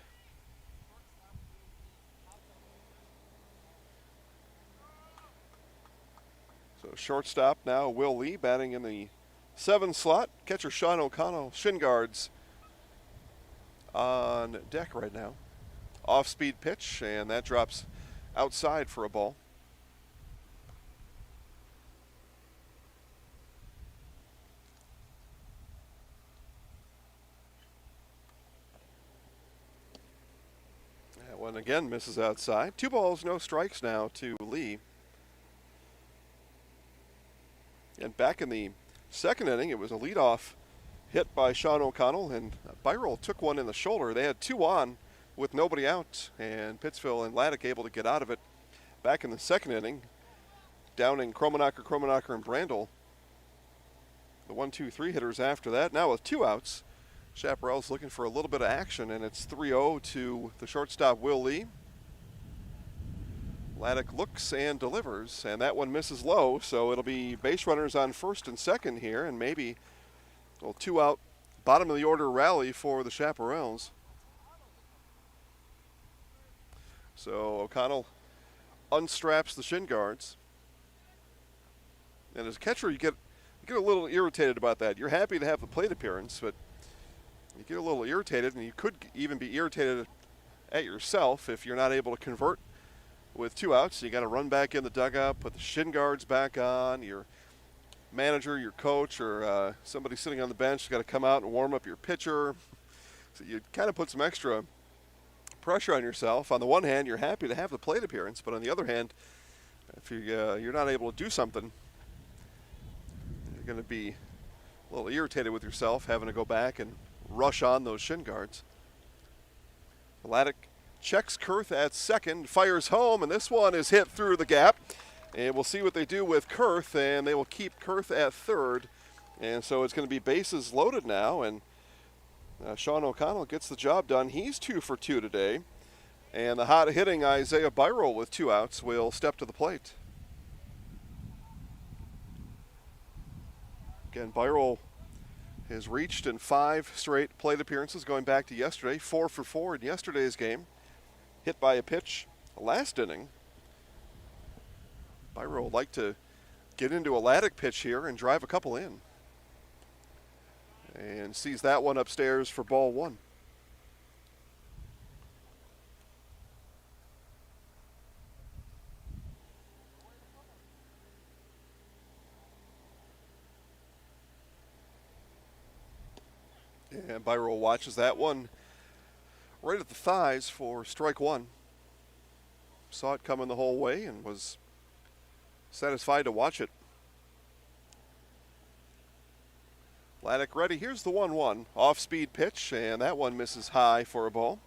So shortstop now Will Lee batting in the 7 slot. Catcher Sean O'Connell, shin guards on deck right now. Off-speed pitch, and that drops outside for a ball. That one again misses outside. 2 balls, no strikes now to Lee. And back in the second inning, it was a leadoff hit by Sean O'Connell, and Byrell took one in the shoulder. They had 2 on with nobody out, and Pittsville and Laddick able to get out of it. Back in the second inning, Downing, Kromenacher, and Brandel, the 1-2-3 hitters after that. Now with 2 outs, Chaparrals looking for a little bit of action, and it's 3-0 to the shortstop, Will Lee. Laddick looks and delivers, and that one misses low, so it'll be base runners on first and second here, and maybe a 2-out bottom of the order rally for the Chaparrals. So O'Connell unstraps the shin guards. And as a catcher, you get a little irritated about that. You're happy to have the plate appearance, but you get a little irritated, and you could even be irritated at yourself if you're not able to convert with 2 outs. You got to run back in the dugout, put the shin guards back on. Your manager, your coach, or somebody sitting on the bench has got to come out and warm up your pitcher. So you kind of put some extra pressure on yourself. On the one hand, you're happy to have the plate appearance, but on the other hand, if you're not able to do something, you're going to be a little irritated with yourself having to go back and rush on those shin guards. Laddick checks Kurth at second, fires home, and this one is hit through the gap. And we'll see what they do with Kurth, and they will keep Kurth at third. And so it's going to be bases loaded now, and Sean O'Connell gets the job done. He's 2 for 2 today. And the hot-hitting Isaiah Byrell with 2 outs will step to the plate. Again, Byrell has reached in 5 straight plate appearances going back to yesterday. 4 for 4 in yesterday's game. Hit by a pitch last inning. Byro would like to get into a Laddick pitch here and drive a couple in. And sees that one upstairs for ball 1. And Byro watches that one right at the thighs for strike 1. Saw it coming the whole way and was satisfied to watch it. Laddick ready. Here's the 1-1. Off-speed pitch, and that one misses high for a ball.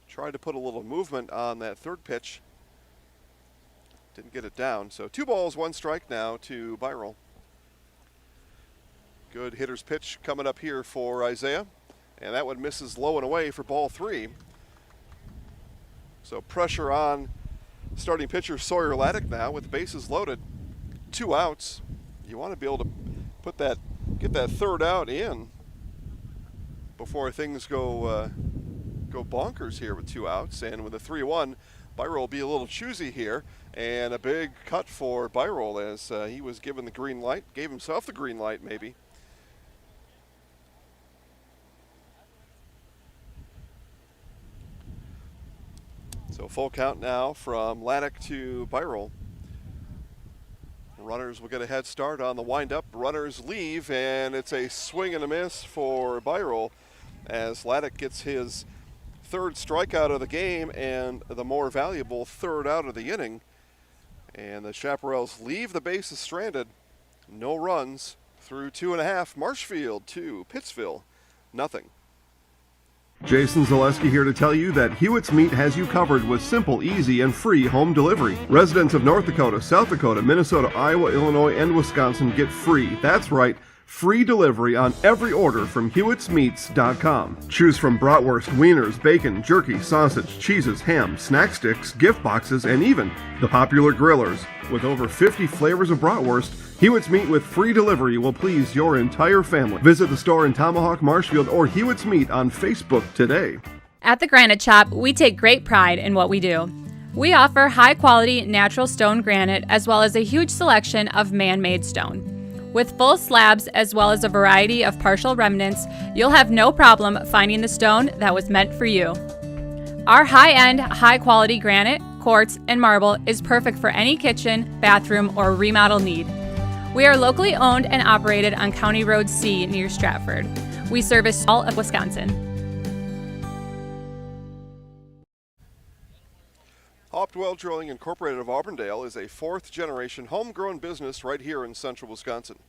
Tried to put a little movement on that third pitch. Didn't get it down. So 2 balls, 1 strike now to Byro. Good hitter's pitch coming up here for Isaiah. And that one misses low and away for ball 3. So pressure on starting pitcher Sawyer Laddick now with the bases loaded. 2 outs. You want to be able to get that third out in before things go bonkers here with 2 outs. And with a 3-1, Byro will be a little choosy here. And a big cut for Byro as he was given the green light, gave himself the green light maybe. So full count now from Laddick to Byro. Runners will get a head start on the windup. Runners leave, and it's a swing and a miss for Byro as Laddick gets his 3rd strikeout of the game and the more valuable 3rd out of the inning. And the Chaparrals leave the bases stranded. No runs through 2.5. Marshfield 2, Pittsville nothing. Jason Zaleski here to tell you that Hewitt's Meat has you covered with simple, easy, and free home delivery. Residents of North Dakota, South Dakota, Minnesota, Iowa, Illinois, and Wisconsin get free. That's right, free delivery on every order from Hewitt'sMeats.com. Choose from bratwurst, wieners, bacon, jerky, sausage, cheeses, ham, snack sticks, gift boxes, and even the popular grillers. With over 50 flavors of bratwurst, Hewitt's Meat with free delivery will please your entire family. Visit the store in Tomahawk, Marshfield, or Hewitt's Meat on Facebook today. At the Granite Shop, we take great pride in what we do. We offer high-quality natural stone granite as well as a huge selection of man-made stone. With full slabs as well as a variety of partial remnants, you'll have no problem finding the stone that was meant for you. Our high-end, high-quality granite, quartz, and marble is perfect for any kitchen, bathroom, or remodel need. We are locally owned and operated on County Road C near Stratford. We service all of Wisconsin. Hopwell Drilling Incorporated of Auburndale is a 4th-generation homegrown business right here in central Wisconsin.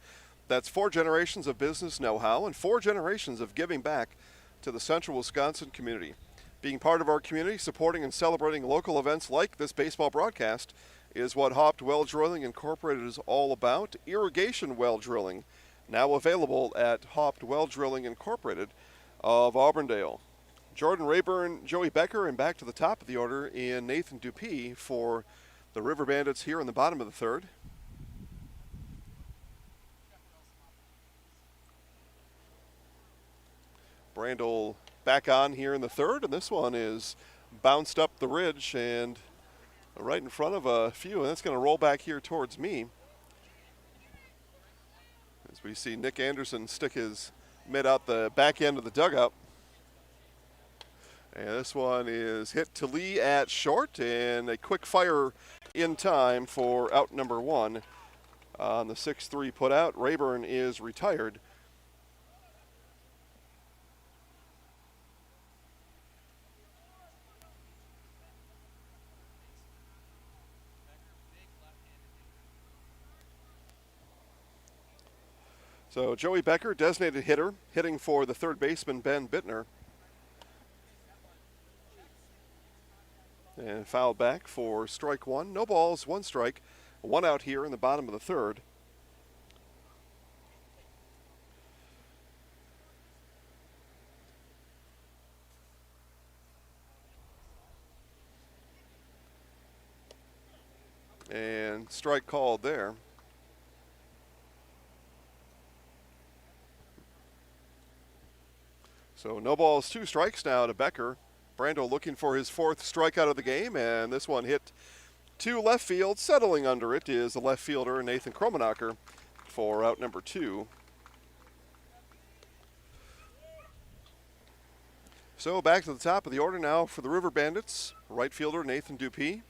That's 4 generations of business know-how and 4 generations of giving back to the central Wisconsin community. Being part of our community, supporting and celebrating local events like this baseball broadcast is what Hopped Well Drilling Incorporated is all about. Irrigation well drilling, now available at Hopped Well Drilling Incorporated of Auburndale. Jordan Rayburn, Joey Becker, and back to the top of the order in Nathan Dupuis for the River Bandits here in the bottom of the 3rd. Brandel back on here in the 3rd, and this one is bounced up the ridge and right in front of a few, and that's going to roll back here towards me. As we see Nick Anderson stick his mitt out the back end of the dugout. And this one is hit to Lee at short, and a quick fire in time for out number 1 on the 6-3 put out. Rayburn is retired. So Joey Becker, designated hitter, hitting for the 3rd baseman Ben Bittner. And fouled back for strike 1. No balls, 1 strike. 1 out here in the bottom of the 3rd. And strike called there. So no balls, 2 strikes now to Becker. Brando looking for his 4th strikeout of the game, and this one hit to left field. Settling under it is the left fielder, Nathan Kromenacher, for out number 2. So back to the top of the order now for the River Bandits. Right fielder Nathan Dupuis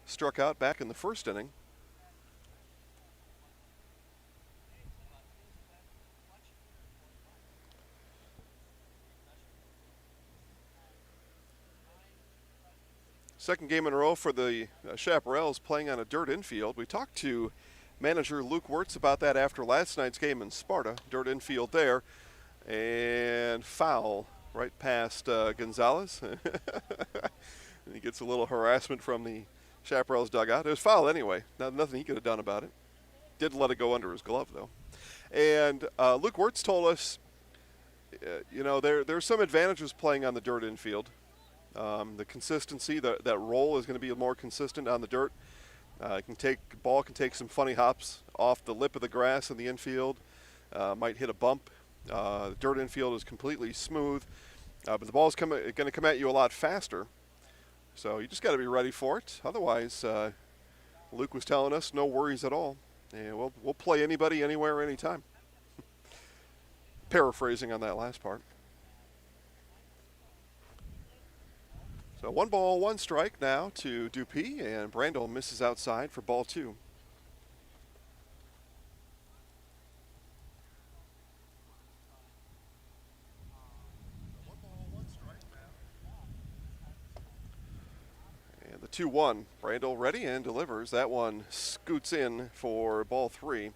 struck out back in the 1st inning. Second game in a row for the Chaparrals playing on a dirt infield. We talked to manager Luke Wirtz about that after last night's game in Sparta. Dirt infield there. And foul right past Gonzalez. And he gets a little harassment from the Chaparrals dugout. It was foul anyway. Nothing he could have done about it. Did let it go under his glove, though. And Luke Wirtz told us, there's some advantages playing on the dirt infield. The consistency, that roll is going to be more consistent on the dirt. Ball can take some funny hops off the lip of the grass in the infield. Might hit a bump. The dirt infield is completely smooth, but the ball is going to come at you a lot faster. So you just got to be ready for it. Otherwise, Luke was telling us no worries at all. And we'll play anybody, anywhere, anytime. Paraphrasing on that last part. So 1 ball, 1 strike now to Dupuis, and Brandel misses outside for ball 2. And the 2-1, Brandel ready and delivers. That one scoots in for ball 3.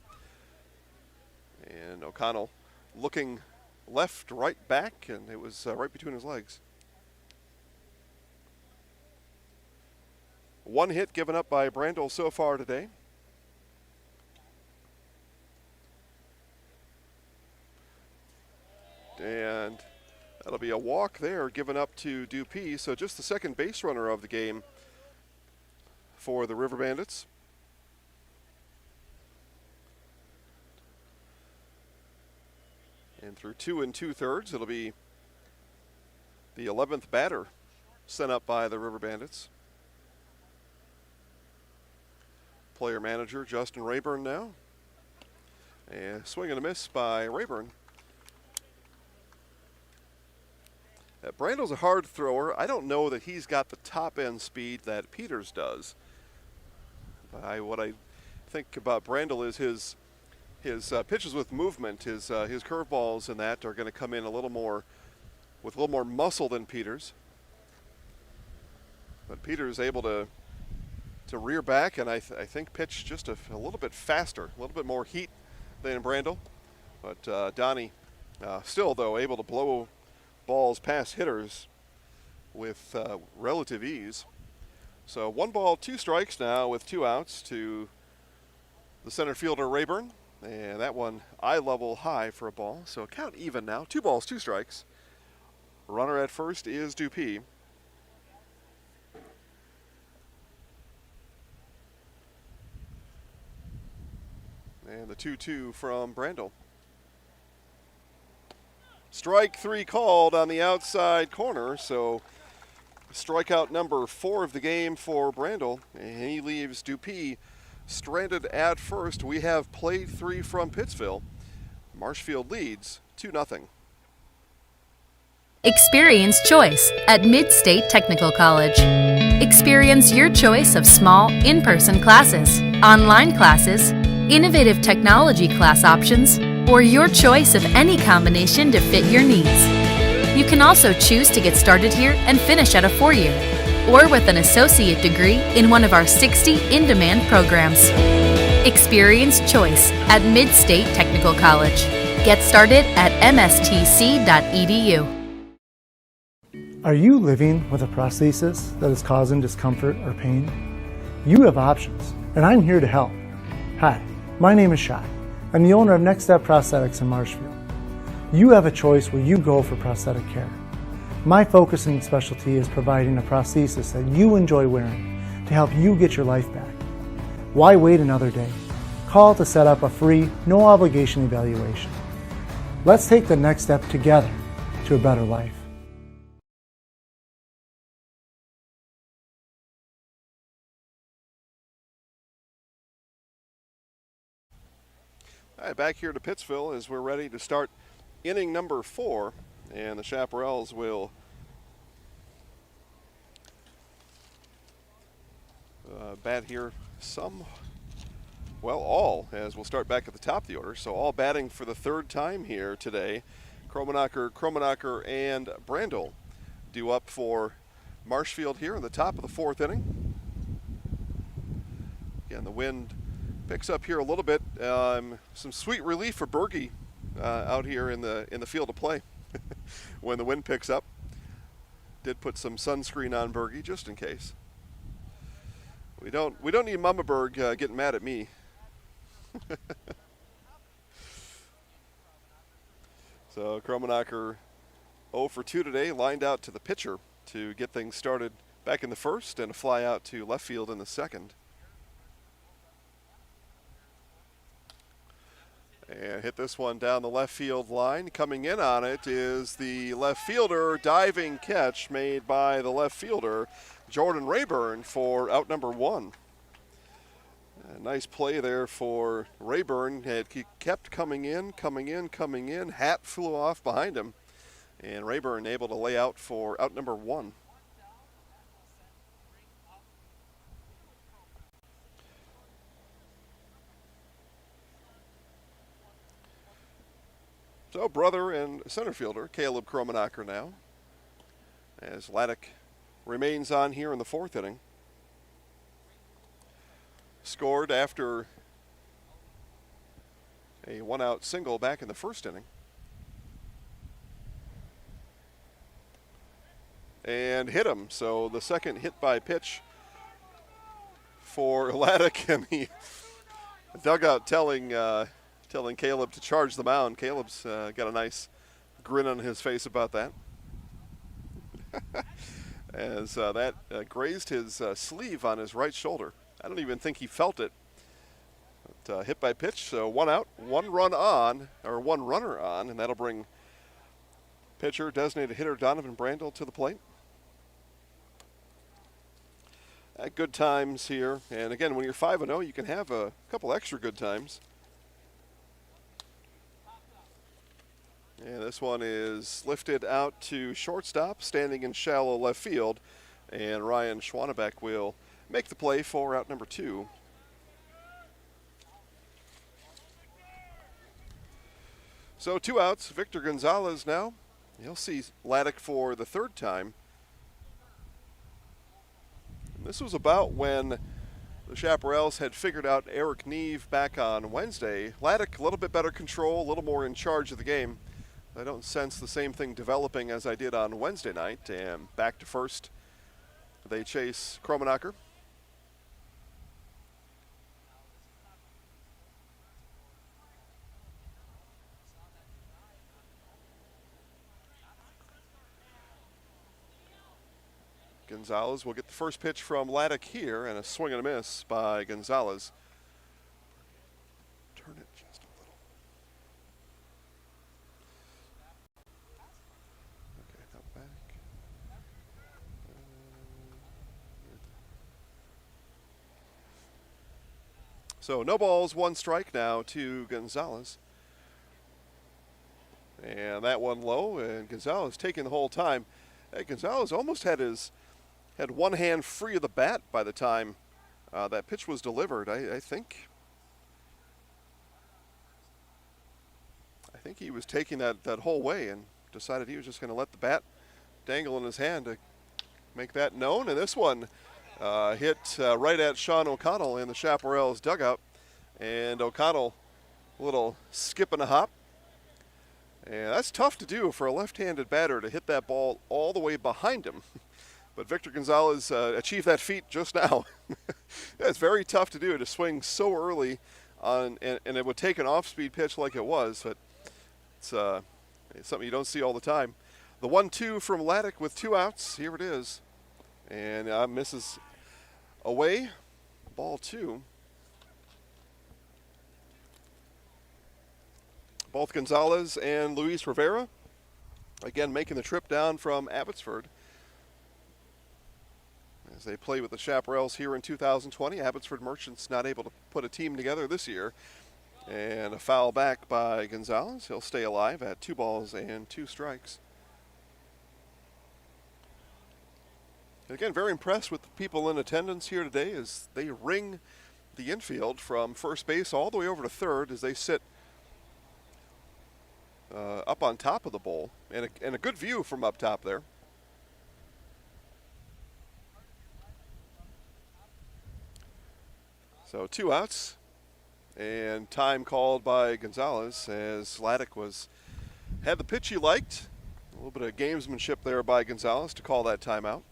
And O'Connell looking left, right, back, and it was right between his legs. 1 hit given up by Brandel so far today. And that'll be a walk there given up to Dupuis. So just the second base runner of the game for the River Bandits. And through 2 2/3, it'll be the 11th batter sent up by the River Bandits. Player manager Justin Rayburn now. And swing and a miss by Rayburn. Brandel's a hard thrower. I don't know that he's got the top end speed that Peters does. What I think about Brandel is his pitches with movement, his curveballs and that are going to come in with a little more muscle than Peters. But Peters is able to rear back, and I think pitch just a little bit faster, a little bit more heat than Brandel. But Donnie still, though, able to blow balls past hitters with relative ease. So 1 ball, 2 strikes now with 2 outs to the center fielder Rayburn. And that one eye level high for a ball. So count even now. 2 balls, 2 strikes. Runner at first is Dupuis. And the 2-2 from Brandel. Strike 3 called on the outside corner, so strikeout number 4 of the game for Brandel, and he leaves Dupuis stranded at first. We have played 3 from Pittsville. Marshfield leads 2-0. Experience choice at Mid-State Technical College. Experience your choice of small, in-person classes, online classes, innovative technology class options, or your choice of any combination to fit your needs. You can also choose to get started here and finish at a 4-year, or with an associate degree in one of our 60 in-demand programs. Experience choice at Mid-State Technical College. Get started at mstc.edu. Are you living with a prosthesis that is causing discomfort or pain? You have options, and I'm here to help. Hi, my name is Shai. I'm the owner of Next Step Prosthetics in Marshfield. You have a choice where you go for prosthetic care. My focus and specialty is providing a prosthesis that you enjoy wearing to help you get your life back. Why wait another day? Call to set up a free, no obligation evaluation. Let's take the next step together to a better life. All right, back here to Pittsville as we're ready to start inning number 4, and the Chaparrals will bat here all, as we'll start back at the top of the order. So all batting for the third time here today. Kromenacher, and Brandel due up for Marshfield here in the top of the 4th inning. Again, the wind picks up here a little bit. Some sweet relief for Berge out here in the field of play when the wind picks up. Did put some sunscreen on Berge just in case. We don't need Mama Berg getting mad at me. So Kromenacher 0 for 2 today, lined out to the pitcher to get things started back in the first, and a fly out to left field in the second. And hit this one down the left field line. Coming in on it is the left fielder. Diving catch made by the left fielder, Jordan Rayburn, for out number 1. A nice play there for Rayburn. He kept coming in. Hat flew off behind him, and Rayburn able to lay out for out number 1. So brother and center fielder Caleb Kromenacher now, as Laddick remains on here in the 4th inning. Scored after a 1-out single back in the 1st inning. And hit him. So the second hit by pitch for Laddick, and the dugout telling Caleb to charge the mound. Caleb's got a nice grin on his face about that. As that grazed his sleeve on his right shoulder. I don't even think he felt it. But, hit by pitch, so 1 out, 1 runner on, and that'll bring pitcher, designated hitter Donovan Brandel to the plate. At good times here, and again, when you're 5-0, you can have a couple extra good times. And this one is lifted out to shortstop, standing in shallow left field, and Ryan Schwanebeck will make the play for out number 2. So 2 outs, Victor Gonzalez now. He'll see Laddick for the 3rd time. And this was about when the Chaparrals had figured out Eric Neve back on Wednesday. Laddick a little bit better control, a little more in charge of the game. I don't sense the same thing developing as I did on Wednesday night. And back to first, they chase Kromenacher. Gonzalez will get the first pitch from Laddick here, and a swing and a miss by Gonzalez. Turn it just a little. Okay, now back. So no balls, 1 strike now to Gonzalez. And that one low, and Gonzalez taking the whole time. Hey, Gonzalez almost had one hand free of the bat by the time that pitch was delivered. I think he was taking that whole way and decided he was just going to let the bat dangle in his hand to make that known. And this one hit right at Sean O'Connell in the Chaparrals dugout. And O'Connell, a little skip and a hop. And that's tough to do for a left-handed batter, to hit that ball all the way behind him. But Victor Gonzalez achieved that feat just now. It's very tough to do, to swing so early on, and it would take an off-speed pitch like it was, but it's something you don't see all the time. The 1-2 from Laddick with 2 outs. Here it is. And misses away. Ball 2. Both Gonzalez and Luis Rivera again making the trip down from Abbotsford as they play with the Chaparrals here in 2020. Abbotsford Merchants not able to put a team together this year. And a foul back by Gonzalez. He'll stay alive at 2 balls and 2 strikes. Again, very impressed with the people in attendance here today as they ring the infield from first base all the way over to third as they sit up on top of the bowl. And a good view from up top there. So 2 outs, and time called by Gonzalez as Laddick had the pitch he liked. A little bit of gamesmanship there by Gonzalez to call that timeout.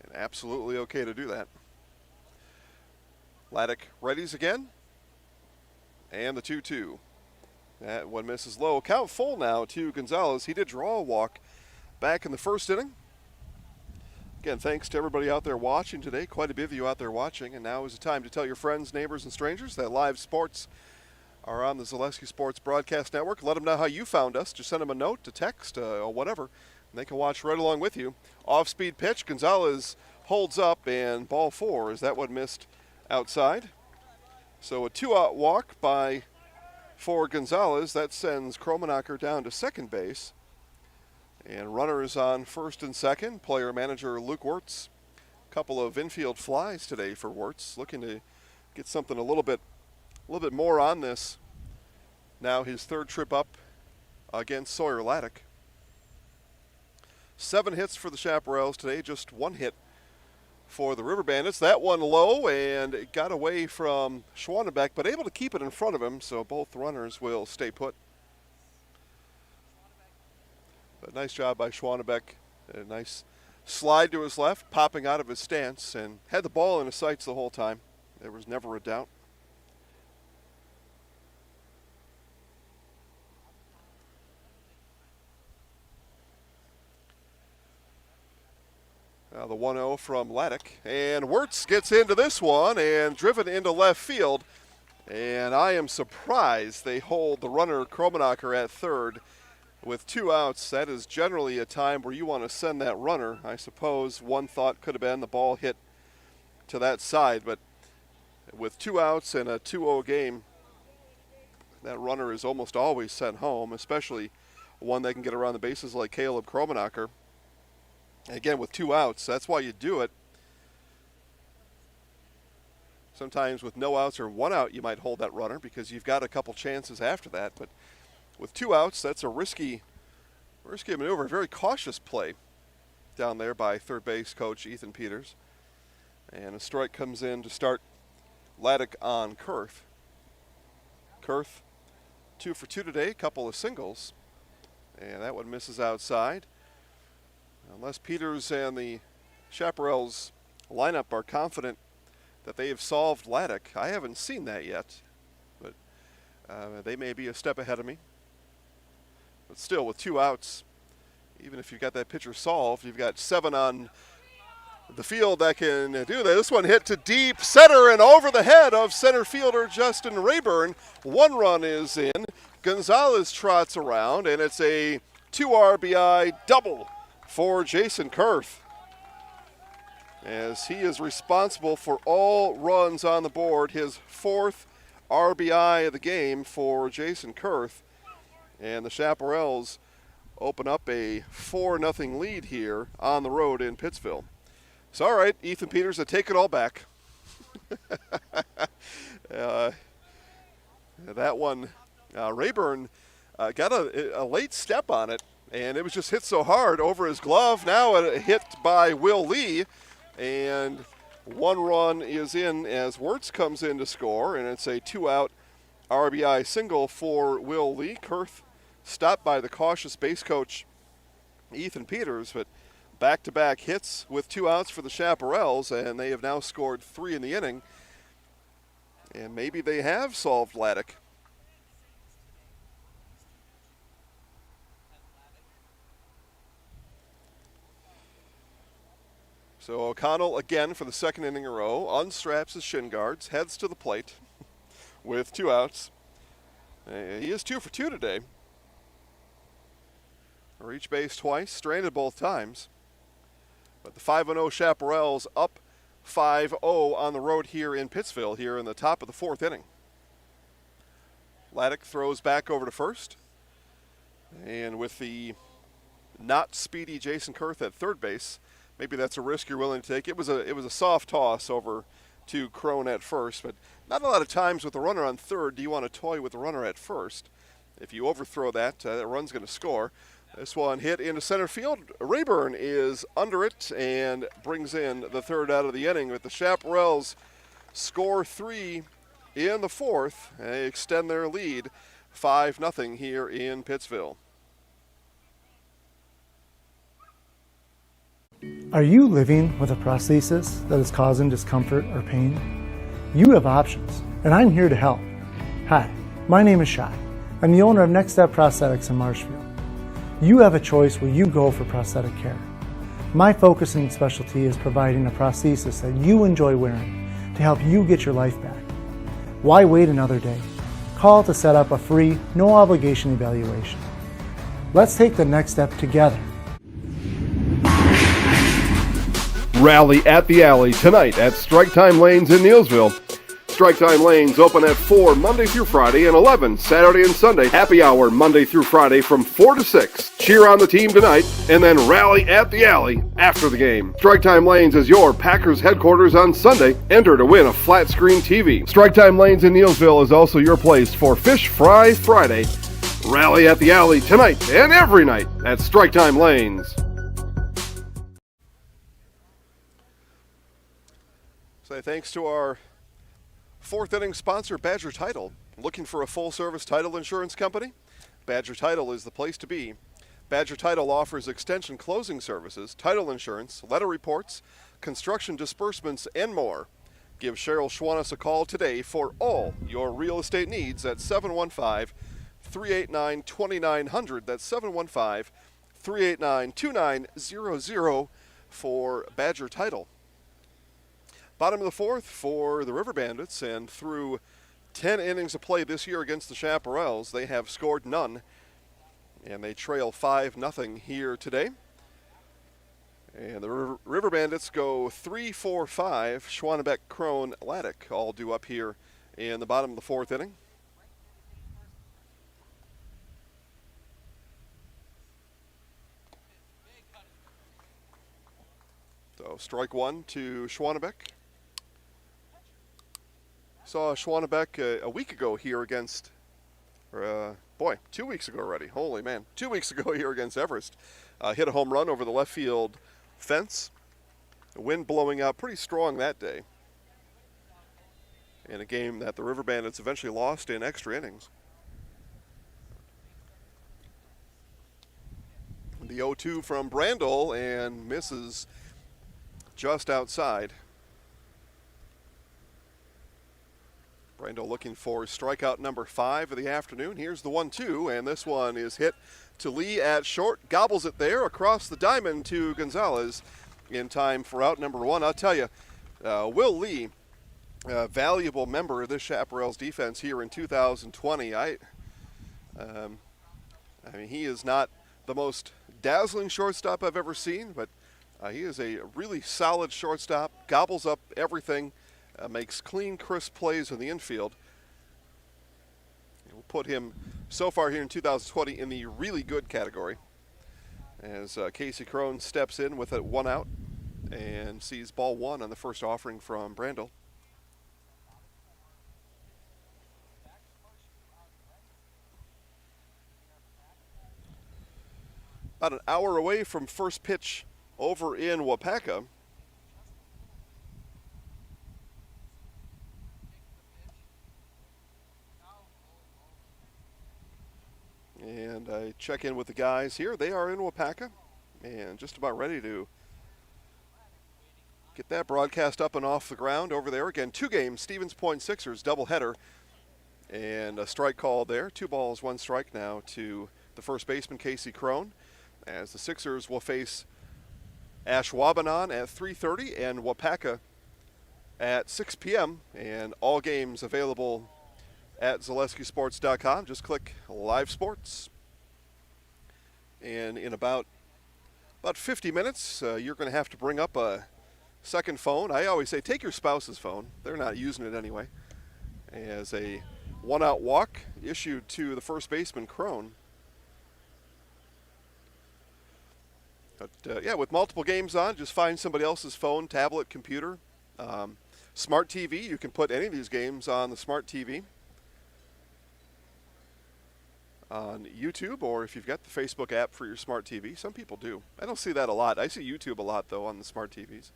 And absolutely okay to do that. Laddick readies again, and the 2-2. That one misses low. Count full now to Gonzalez. He did draw a walk back in the first inning. Again, thanks to everybody out there watching today. Quite a bit of you out there watching. And now is the time to tell your friends, neighbors, and strangers that live sports are on the Zaleski Sports Broadcast Network. Let them know how you found us. Just send them a note, a text, or whatever, and they can watch right along with you. Off-speed pitch. Gonzalez holds up, and ball 4. Is that what missed outside? So a 2-out walk for Gonzalez. That sends Kromenacher down to second base. And runners on first and second. Player manager Luke Wirtz. A couple of infield flies today for Wirtz, looking to get something a little bit more on this. Now his third trip up against Sawyer Laddick. 7 hits for the Chaparrals today, just 1 hit for the River Bandits. That one low, and it got away from Schwanenbeck, but able to keep it in front of him, so both runners will stay put. But nice job by Schwanenbeck. A nice slide to his left, popping out of his stance, and had the ball in his sights the whole time. There was never a doubt. Now the 1-0 from Laddick. And Wirtz gets into this one and driven into left field. And I am surprised they hold the runner Kromenacher at third with 2 outs. That is generally a time where you want to send that runner. I suppose one thought could have been the ball hit to that side, but with 2 outs and a 2-0 game, that runner is almost always sent home, especially one that can get around the bases like Caleb Kromenacher. Again, with 2 outs, that's why you do it. Sometimes with no outs or 1 out, you might hold that runner because you've got a couple chances after that, but with 2 outs, that's a risky maneuver, very cautious play down there by third base coach Ethan Peters. And a strike comes in to start Laddick on Kurth. Kurth 2 for 2 today, a couple of singles. And that one misses outside. Unless Peters and the Chaparrals lineup are confident that they have solved Laddick, I haven't seen that yet. But they may be a step ahead of me. But still, with 2 outs, even if you've got that pitcher solved, you've got 7 on the field that can do that. This one hit to deep center and over the head of center fielder Justin Rayburn. 1 run is in. Gonzalez trots around, and it's a 2 RBI double for Jason Kurth, as he is responsible for all runs on the board. His 4th RBI of the game for Jason Kurth. And the Chaparrals open up a 4-0 lead here on the road in Pittsville. So, all right, Ethan Peters, I take it all back. That one, Rayburn got a late step on it, and it was just hit so hard over his glove. Now a hit by Will Lee, and 1 run is in as Wirtz comes in to score, and it's a 2-out RBI single for Will Lee. Kurth stopped by the cautious base coach Ethan Peters, but back-to-back hits with 2 outs for the Chaparrals, and they have now scored 3 in the inning. And maybe they have solved Laddick. So O'Connell again for the 2nd inning in a row, unstraps his shin guards, heads to the plate with 2 outs. He is 2 for 2 today. Reach base twice, stranded both times. But the 5-0 Chaparrals up 5-0 on the road here in Pittsville here in the top of the fourth inning. Laddick throws back over to first. And with the not speedy Jason Kurth at third base, maybe that's a risk you're willing to take. It was a soft toss over to Crone at first, but not a lot of times with the runner on third do you want to toy with the runner at first. If you overthrow that, that run's going to score. This one hit into center field. Rayburn is under it and brings in the third out of the inning. With the Chaparrals score 3 in the fourth, they extend their lead 5-0 here in Pittsville. Are you living with a prosthesis that is causing discomfort or pain? You have options, and I'm here to help. Hi, my name is Shai. I'm the owner of Next Step Prosthetics in Marshfield. You have a choice where you go for prosthetic care. My focus and specialty is providing a prosthesis that you enjoy wearing to help you get your life back. Why wait another day? Call to set up a free, no obligation evaluation. Let's take the next step together. Rally at the Alley tonight at Strike Time Lanes in Neilsville. Strike Time Lanes open at 4 Monday through Friday and 11 Saturday and Sunday. Happy hour Monday through Friday from 4 to 6. Cheer on the team tonight and then rally at the Alley after the game. Strike Time Lanes is your Packers headquarters on Sunday. Enter to win a flat screen TV. Strike Time Lanes in Neilsville is also your place for Fish Fry Friday. Rally at the Alley tonight and every night at Strike Time Lanes. Say thanks to our fourth inning sponsor, Badger Title. Looking for a full-service title insurance company? Badger Title is the place to be. Badger Title offers extension closing services, title insurance, letter reports, construction disbursements, and more. Give Cheryl Schwannis a call today for all your real estate needs at 715-389-2900. That's 715-389-2900 for Badger Title. Bottom of the fourth for the River Bandits, and through 10 innings of play this year against the Chaparrals, they have scored none, and they trail 5-0 here today. And the River Bandits go 3-4-5. Schwannebeck, Crone, Laddick all due up here in the bottom of the fourth inning. So strike one to Schwannebeck. Saw Schwannebeck a week ago here against, 2 weeks ago already. Holy man, 2 weeks ago here against Everest. Hit a home run over the left field fence. The wind blowing out pretty strong that day. In a game that the River Bandits eventually lost in extra innings. The 0-2 from Brandel and misses just outside. Brando looking for strikeout number 5 of the afternoon. Here's the 1-2, and this one is hit to Lee at short. Gobbles it there across the diamond to Gonzalez in time for out number 1. I'll tell you, Will Lee, a valuable member of this Chaparrals defense here in 2020. I mean, he is not the most dazzling shortstop I've ever seen, but he is a really solid shortstop, gobbles up everything. Makes clean, crisp plays in the infield. We'll put him so far here in 2020 in the really good category as Casey Crone steps in with a 1 out and sees ball 1 on the first offering from Brandel. About an hour away from first pitch over in Wapaka. And I check in with the guys here. They are in Wapaka and just about ready to get that broadcast up and off the ground over there. Again, 2 games, Stevens Point Sixers doubleheader, and a strike call there. 2 balls, 1 strike now to the first baseman, Casey Crone, as the Sixers will face Ashwaubenon at 3:30 and Wapaka at 6 p.m. And all games available at ZaleskiSports.com. Just click Live Sports. And in about 50 minutes, you're going to have to bring up a second phone. I always say take your spouse's phone. They're not using it anyway. As a one-out walk issued to the first baseman, Crone. But, yeah, with multiple games on, just find somebody else's phone, tablet, computer. Smart TV, you can put any of these games on the smart TV. On YouTube, or if you've got the Facebook app for your smart TV. Some people do. I don't see that a lot. I see YouTube a lot, though, on the smart TVs.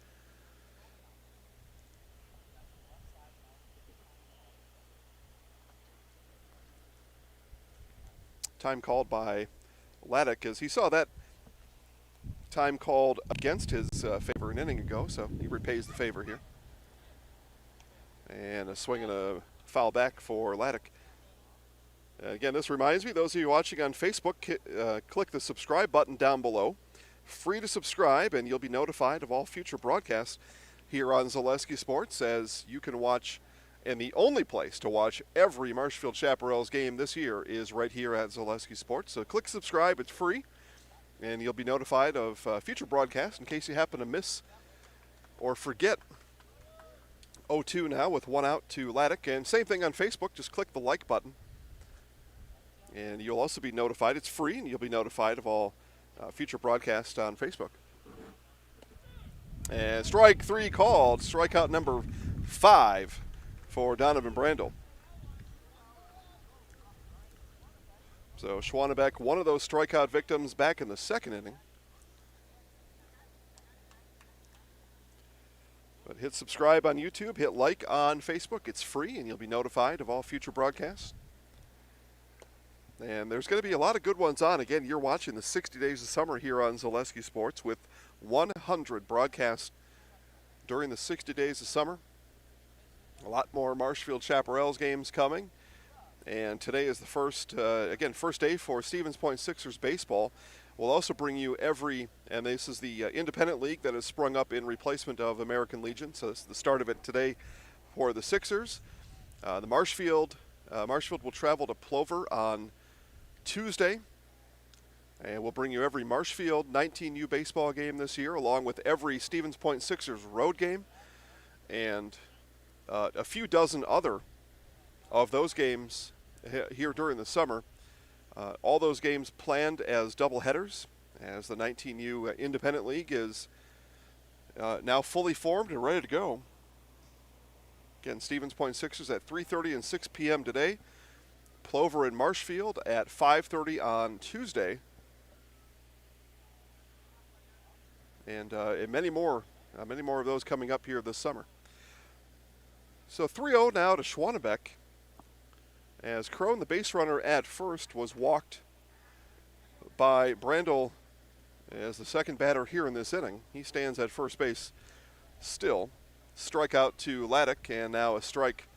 Time called by Laddick, as he saw that time called against his favor an inning ago, so he repays the favor here. And a swing and a foul back for Laddick. Again, this reminds me, those of you watching on Facebook, click the subscribe button down below. Free to subscribe, and you'll be notified of all future broadcasts here on Zaleski Sports, as you can watch, and the only place to watch every Marshfield Chaparrals game this year is right here at Zaleski Sports. So click subscribe, it's free, and you'll be notified of future broadcasts in case you happen to miss or forget. 0-2 now with one out to Laddick, and same thing on Facebook, just click the like button. And you'll also be notified. It's free, and you'll be notified of all future broadcasts on Facebook. And strike 3 called. Strikeout number 5 for Donovan Brandel. So Schwannebeck, one of those strikeout victims, back in the second inning. But hit subscribe on YouTube, hit like on Facebook. It's free, and you'll be notified of all future broadcasts. And there's going to be a lot of good ones on. Again, you're watching the 60 Days of Summer here on Zaleski Sports with 100 broadcasts during the 60 Days of Summer. A lot more Marshfield Chaparrals games coming. And today is the first day for Stevens Point Sixers baseball. We'll also bring you and this is the independent league that has sprung up in replacement of American Legion. So it's the start of it today for the Sixers. The Marshfield will travel to Plover on Tuesday, and we'll bring you every Marshfield 19U baseball game this year, along with every Stevens Point Sixers road game, and a few dozen other of those games here during the summer. All those games planned as doubleheaders, as the 19U Independent League is now fully formed and ready to go. Again, Stevens Point Sixers at 3:30 and 6 p.m. today. Plover and Marshfield at 5:30 on Tuesday. And many more of those coming up here this summer. So 3-0 now to Schwannebeck, as Crone, the base runner at first, was walked by Brandel as the second batter here in this inning. He stands at first base still. Strikeout to Laddick, and now a strike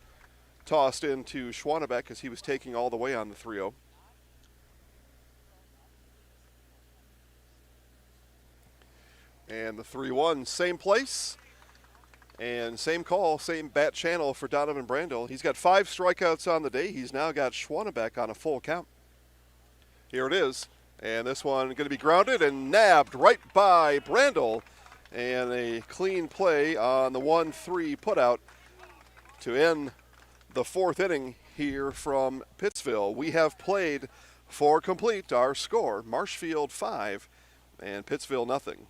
tossed into Schwannebeck as he was taking all the way on the 3-0. And the 3-1, same place, and same call, same bat channel for Donovan Brandel. He's got 5 strikeouts on the day. He's now got Schwannebeck on a full count. Here it is, and this one going to be grounded and nabbed right by Brandel, and a clean play on the 1-3 putout to end the 4th inning here from Pittsville. We have played 4 complete. Our score, Marshfield 5 and Pittsville nothing.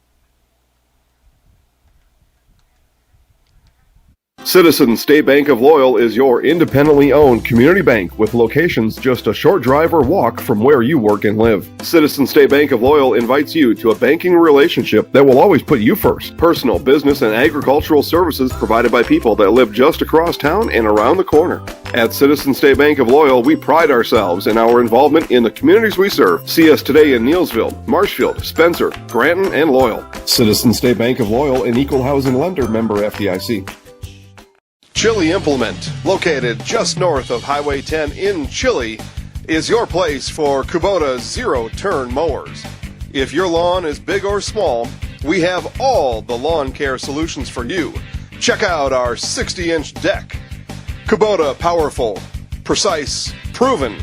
Citizens State Bank of Loyal is your independently owned community bank with locations just a short drive or walk from where you work and live. Citizens State Bank of Loyal invites you to a banking relationship that will always put you first. Personal, business, and agricultural services provided by people that live just across town and around the corner. At Citizens State Bank of Loyal, we pride ourselves in our involvement in the communities we serve. See us today in Neilsville, Marshfield, Spencer, Granton, and Loyal. Citizens State Bank of Loyal, an equal housing lender, member FDIC. Chili Implement, located just north of Highway 10 in Chili, is your place for Kubota zero-turn mowers. If your lawn is big or small, we have all the lawn care solutions for you. Check out our 60-inch deck. Kubota, powerful, precise, proven.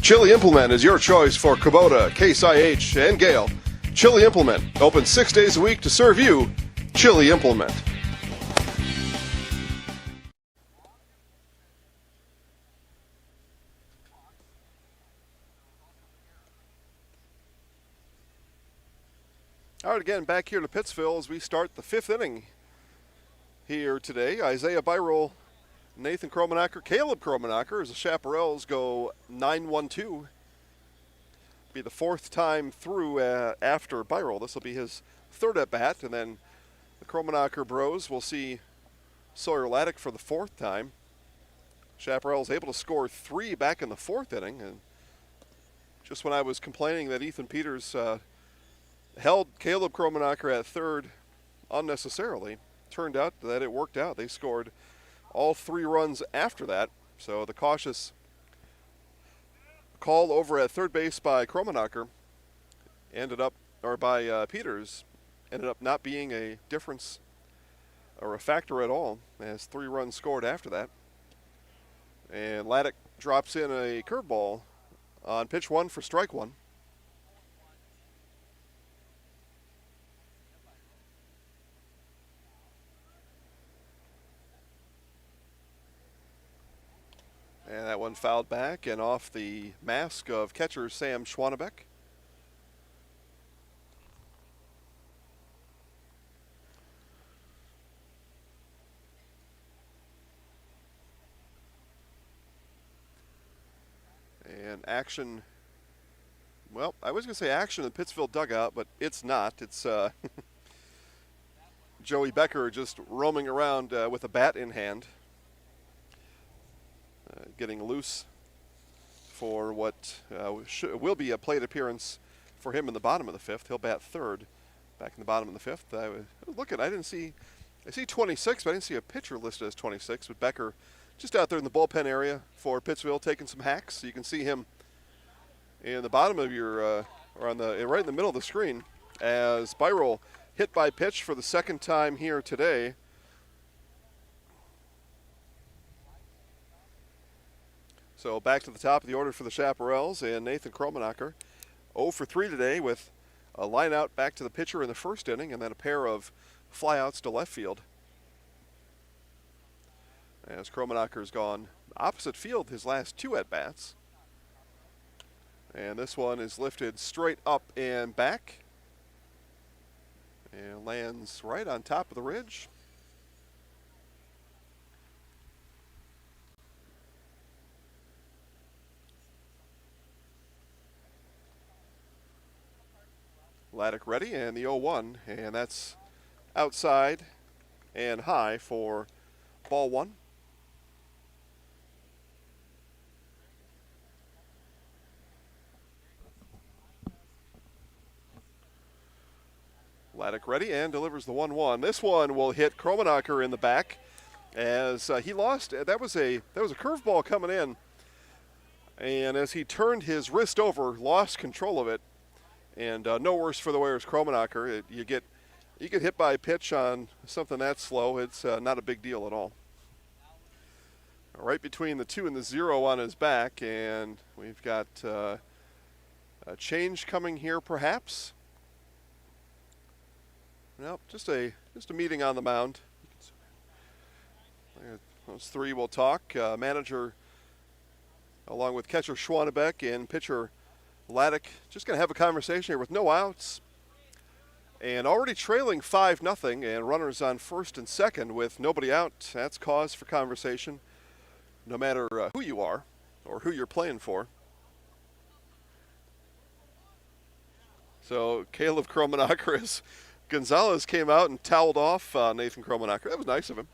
Chili Implement is your choice for Kubota, Case IH, and Gale. Chili Implement, open 6 days a week to serve you. Chili Implement. All right, again, back here to Pittsville as we start the 5th inning here today. Isaiah Byrol, Nathan Kromenacher, Caleb Kromenacher as the Chaparrals go 9-1-2. Be the 4th time through after Byrol. This will be his 3rd at bat, and then the Kromenacher Bros will see Sawyer Laddick for the 4th time. Chaparrals able to score 3 back in the 4th inning, and just when I was complaining that Ethan Peters held Caleb Kromenacher at 3rd unnecessarily, turned out that it worked out. They scored all 3 runs after that, so the cautious call over at third base by Kromenacher by Peters ended up not being a difference or a factor at all, as 3 runs scored after that. And Laddick drops in a curveball on pitch 1 for strike 1. And that one fouled back and off the mask of catcher Sam Schwanebeck. And action, well, I was going to say action in the Pittsville dugout, but it's not. It's Joey Becker just roaming around with a bat in hand. Getting loose for what will be a plate appearance for him in the bottom of the 5th. He'll bat 3rd back in the bottom of the 5th. I was looking, I see 26, but I didn't see a pitcher listed as 26, with Becker just out there in the bullpen area for Pittsville taking some hacks. You can see him in the bottom of your, or on the right in the middle of the screen, as Byrol hit by pitch for the 2nd time here today. So back to the top of the order for the Chaparrals, and Nathan Kromenacher 0 for 3 today with a line out back to the pitcher in the 1st inning and then a pair of flyouts to left field. As Kromenacher's gone opposite field his last 2 at-bats. And this one is lifted straight up and back and lands right on top of the ridge. Laddick ready, and the 0-1, and that's outside and high for ball 1. Laddick ready and delivers the 1-1. This one will hit Kromenacher in the back as he lost. That was a curveball coming in, and as he turned his wrist over, lost control of it. And no worse for the wear as Kromenacher. You get hit by a pitch on something that slow. It's not a big deal at all. Right between the 2 and the 0 on his back, and we've got a change coming here, perhaps. Nope, just a meeting on the mound. Those 3 will talk. Manager, along with catcher Schwanebeck and pitcher Laddick, just going to have a conversation here with no outs and already trailing 5-0, and runners on 1st and 2nd with nobody out. That's cause for conversation, no matter who you are or who you're playing for. So Caleb Kromenacher, as Gonzalez came out and toweled off Nathan Kromenacher. That was nice of him.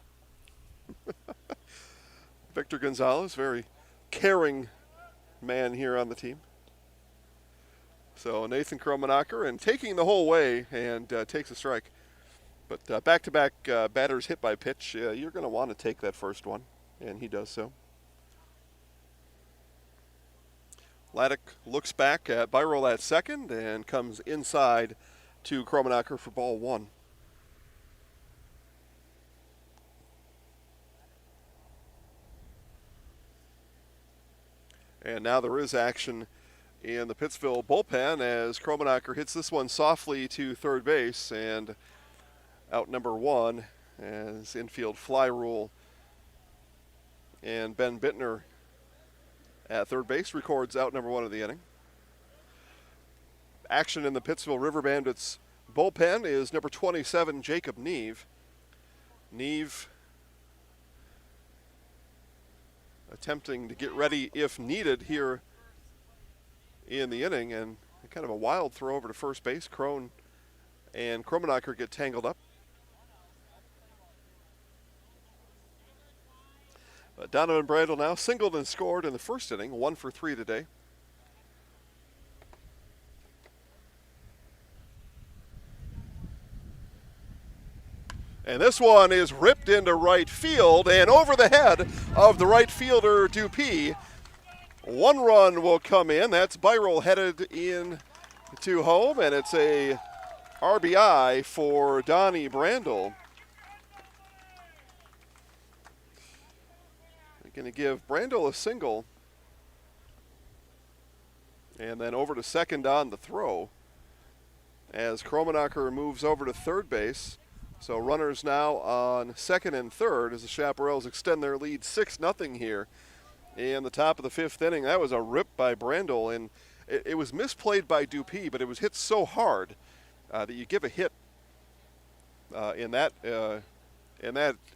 Victor Gonzalez, very caring man here on the team. So Nathan Kromenacher, and taking the whole way, and takes a strike. But back-to-back batters hit by pitch, you're going to want to take that first one, and he does so. Laddick looks back at Byrol at 2nd and comes inside to Kromenacher for ball 1. And now there is action in the Pittsville bullpen as Kromenacher hits this one softly to third base, and out number one as infield fly rule. And Ben Bittner at third base records out number one of the inning. Action in the Pittsville River Bandits bullpen is number 27, Jacob Neve. Neve attempting to get ready if needed here in the inning, and kind of a wild throw over to first base. Crone and Kromenacher get tangled up. But Donovan Brandel now singled and scored in the first inning, 1 for 3 today. And this one is ripped into right field and over the head of the right fielder Dupuis. One run will come in. That's Byrel headed in to home, and it's a RBI for Donnie Brandel. They're going to give Brandel a single. And then over to second on the throw as Kromenacher moves over to third base. So runners now on second and third as the Chaparrals extend their lead 6-0 here in the top of the fifth inning. That was a rip by Brandel, and it was misplayed by Dupuis, but it was hit so hard that you give a hit in that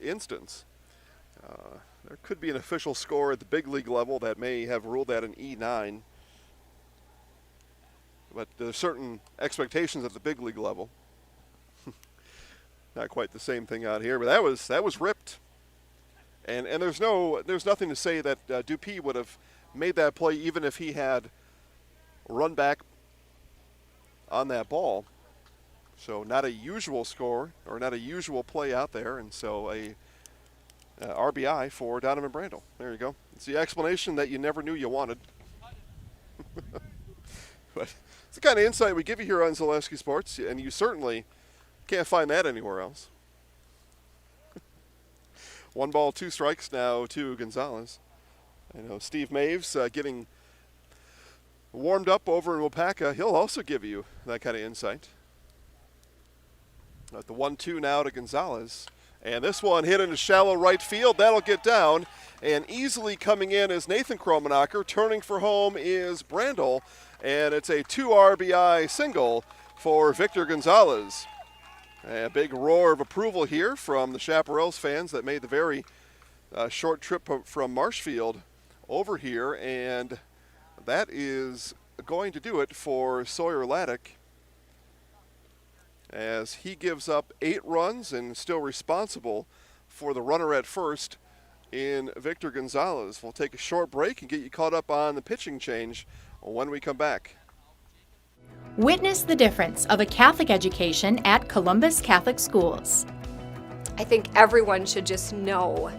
instance. There could be an official score at the big league level that may have ruled that an E9, but there's certain expectations at the big league level. Not quite the same thing out here, but that was ripped, and there's nothing to say that Dupuis would have made that play even if he had run back on that ball. So not a usual score or not a usual play out there, and so a RBI for Donovan Brandel. There you go. It's the explanation that you never knew you wanted. But it's the kind of insight we give you here on Zaleski Sports, and you certainly can't find that anywhere else. 1 ball, 2 strikes now to Gonzalez. I know Steve Maves getting warmed up over in Wapaka. He'll also give you that kind of insight. The 1-2 now to Gonzalez. And this one hit into shallow right field. That'll get down. And easily coming in is Nathan Kromenacher. Turning for home is Brandel. And it's a 2 RBI single for Victor Gonzalez. A big roar of approval here from the Chaparrals fans that made the very short trip from Marshfield over here, and that is going to do it for Sawyer Laddick as he gives up 8 runs and still responsible for the runner at first in Victor Gonzalez. We'll take a short break and get you caught up on the pitching change when we come back. Witness the difference of a Catholic education at Columbus Catholic Schools. I think everyone should just know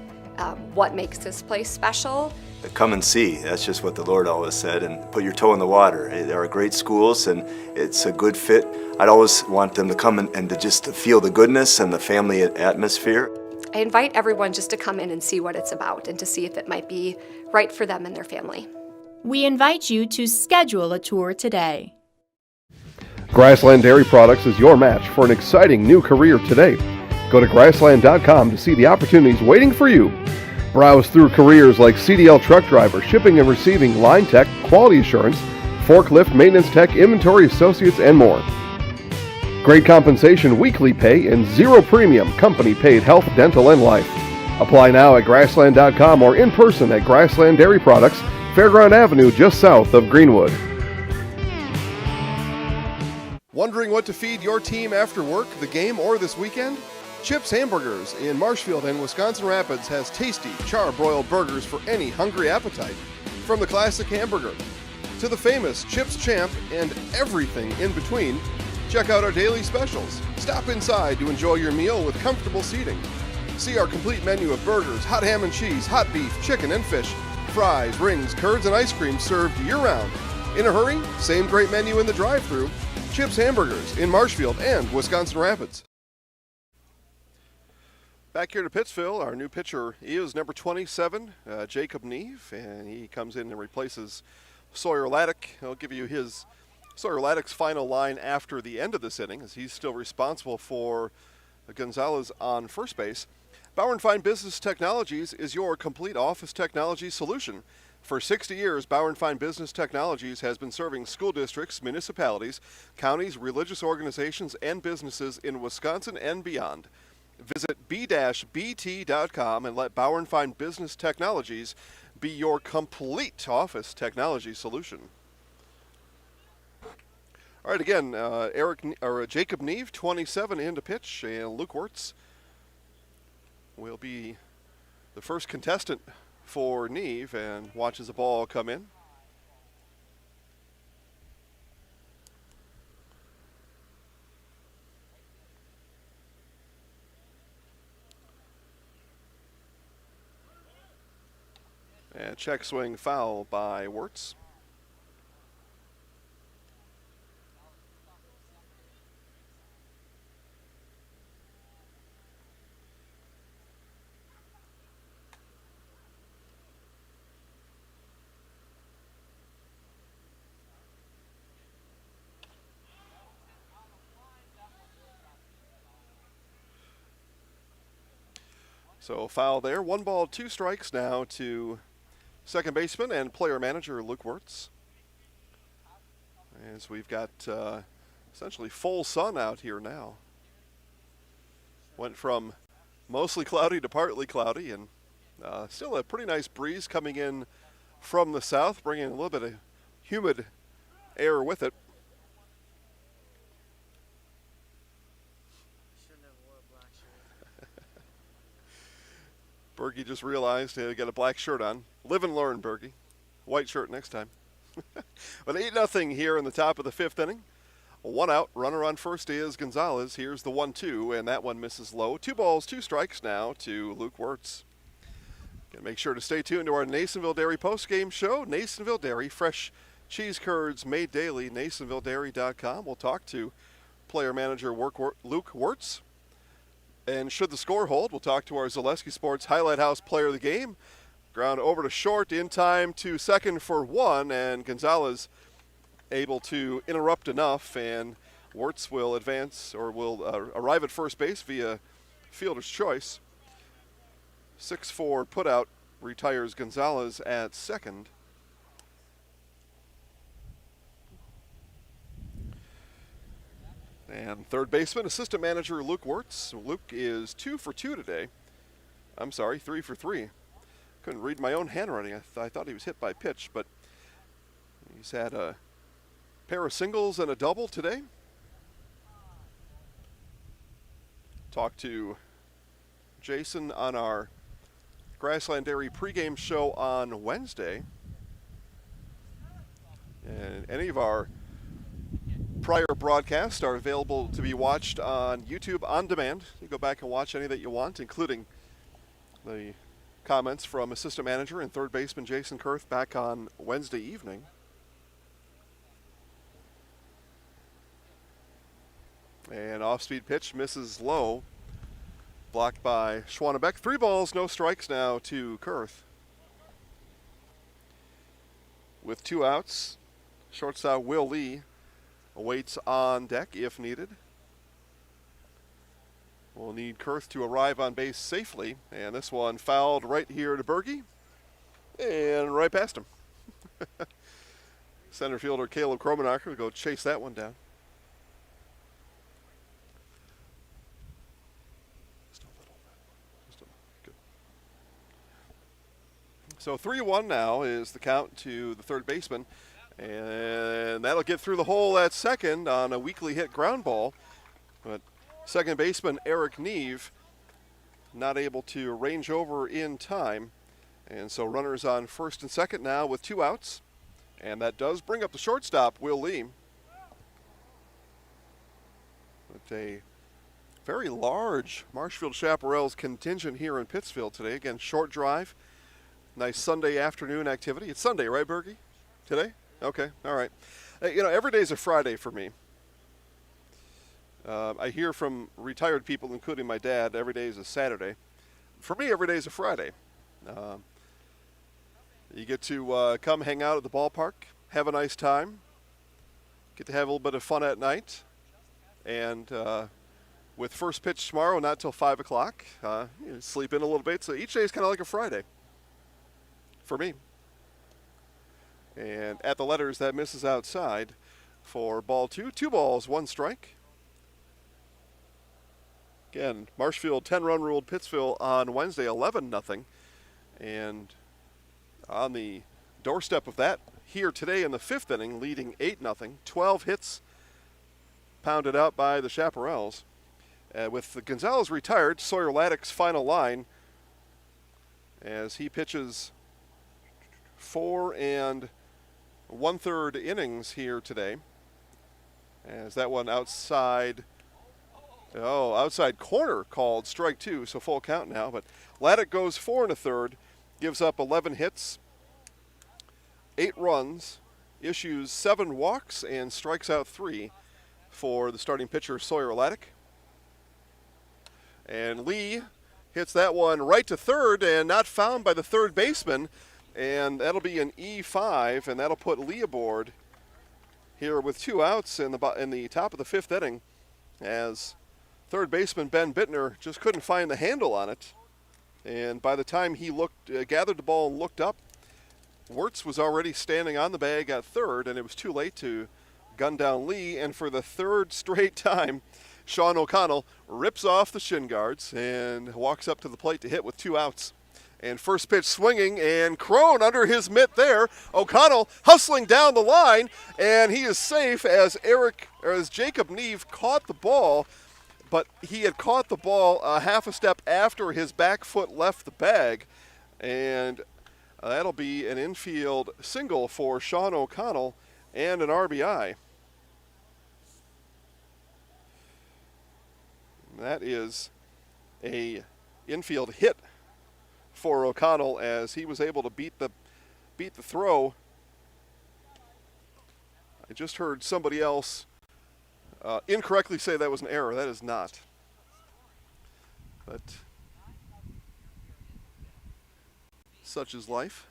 what makes this place special. Come and see. That's just what the Lord always said, and put your toe in the water. There are great schools, and it's a good fit. I'd always want them to come and to just feel the goodness and the family atmosphere. I invite everyone just to come in and see what it's about and to see if it might be right for them and their family. We invite you to schedule a tour today. Grassland Dairy Products is your match for an exciting new career today. Go to grassland.com to see the opportunities waiting for you. Browse through careers like CDL truck driver, shipping and receiving, line tech, quality assurance, forklift, maintenance tech, inventory associates, and more. Great compensation, weekly pay, and 0 premium company paid health, dental, and life. Apply now at grassland.com or in person at Grassland Dairy Products, Fairground Avenue, just south of Greenwood. Wondering what to feed your team after work, the game, or this weekend? Chips Hamburgers in Marshfield and Wisconsin Rapids has tasty, char-broiled burgers for any hungry appetite. From the classic hamburger to the famous Chips Champ and everything in between, check out our daily specials. Stop inside to enjoy your meal with comfortable seating. See our complete menu of burgers, hot ham and cheese, hot beef, chicken and fish, fries, rings, curds, and ice cream served year-round. In a hurry? Same great menu in the drive-thru. Chips Hamburgers in Marshfield and Wisconsin Rapids. Back here to Pittsville, our new pitcher is number 27, Jacob Neve, and he comes in and replaces Sawyer Laddick. He'll give you his Sawyer Laddick's final line after the end of this inning, as he's still responsible for Gonzalez on first base. Bauer & Fine Business Technologies is your complete office technology solution. For 60 years, Bauer & Fine Business Technologies has been serving school districts, municipalities, counties, religious organizations, and businesses in Wisconsin and beyond. Visit b-bt.com and let Bauer & Fine Business Technologies be your complete office technology solution. All right, again, Jacob Neve, 27, in to pitch, and Luke Wirtz will be the first contestant for Neve and watches the ball come in. And check swing foul by Wirtz. So foul there. 1 ball, 2 strikes now to second baseman and player manager Luke Wirtz. As we've got essentially full sun out here now. Went from mostly cloudy to partly cloudy, and still a pretty nice breeze coming in from the south, bringing a little bit of humid air with it. Bergie just realized he got a black shirt on. Live and learn, Bergie. White shirt next time. But 8-0 here in the top of the 5th inning. 1 out. Runner on first is Gonzalez. Here's the 1-2, and that one misses low. 2 balls, 2 strikes now to Luke Wirtz. Make sure to stay tuned to our Nasonville Dairy postgame show. Nasonville Dairy, fresh cheese curds made daily. NasonvilleDairy.com. We'll talk to player manager Luke Wirtz. And should the score hold, we'll talk to our Zaleski Sports Highlight House player of the game. Ground over to short, in time to second for 1, and Gonzalez able to interrupt enough, and Wirtz will advance, or will arrive at first base via fielder's choice. 6-4 putout retires Gonzalez at second. And third baseman, assistant manager Luke Wirtz. Luke is 2 for 2 today. I'm sorry, 3 for 3. Couldn't read my own handwriting. I thought he was hit by pitch, but he's had a pair of singles and a double today. Talked to Jason on our Grassland Dairy pregame show on Wednesday. And any of our prior broadcasts are available to be watched on YouTube on demand. You go back and watch any that you want, including the comments from assistant manager and third baseman Jason Kurth back on Wednesday evening. And off-speed pitch misses low, blocked by Schwannebeck. 3 balls, no strikes now to Kurth. With 2 outs, shortstop Will Lee awaits on deck if needed. We'll need Kurth to arrive on base safely, and this one fouled right here to Bergie, and right past him. Center fielder Caleb Kromenacher will go chase that one down. Good. So 3-1 now is the count to the third baseman. And that'll get through the hole at second on a weakly hit ground ball. But second baseman Eric Neve not able to range over in time. And so runners on first and second now with 2 outs. And that does bring up the shortstop, Will Lee. With a very large Marshfield Chaparrals contingent here in Pittsville today. Again, short drive. Nice Sunday afternoon activity. It's Sunday, right, Bergie? Today? Okay, all right. You know, every day's a Friday for me. I hear from retired people, including my dad, every day is a Saturday. For me, every day is a Friday. You get to come hang out at the ballpark, have a nice time, get to have a little bit of fun at night, and with first pitch tomorrow, not till 5 o'clock, sleep in a little bit. So each day is kind of like a Friday for me. And at the letters, that misses outside for ball 2. 2 balls, 1 strike. Again, Marshfield 10-run ruled Pittsville on Wednesday, 11-0. And on the doorstep of that, here today in the 5th inning, leading 8-0. 12 hits pounded out by the Chaparrals. With Gonzalez retired, Sawyer Laddick's final line as he pitches 4 1/3 innings here today. As that one outside corner called strike 2, so full count now. But Laddick goes 4 1/3, gives up 11 hits, 8 runs, issues 7 walks, and strikes out 3 for the starting pitcher Sawyer Laddick. And Lee hits that one right to third and not found by the third baseman. And that'll be an E5, and that'll put Lee aboard here with 2 outs in the top of the 5th inning, as third baseman Ben Bittner just couldn't find the handle on it. And by the time he gathered the ball and looked up, Wirtz was already standing on the bag at third, and it was too late to gun down Lee. And for the 3rd straight time, Sean O'Connell rips off the shin guards and walks up to the plate to hit with 2 outs. And first pitch swinging, and Crone under his mitt there. O'Connell hustling down the line, and he is safe as Jacob Neve caught the ball, but he had caught the ball half a step after his back foot left the bag. And that'll be an infield single for Sean O'Connell and an RBI. That is a infield hit for O'Connell, as he was able to beat the throw. I just heard somebody else incorrectly say that was an error. That is not. But such is life.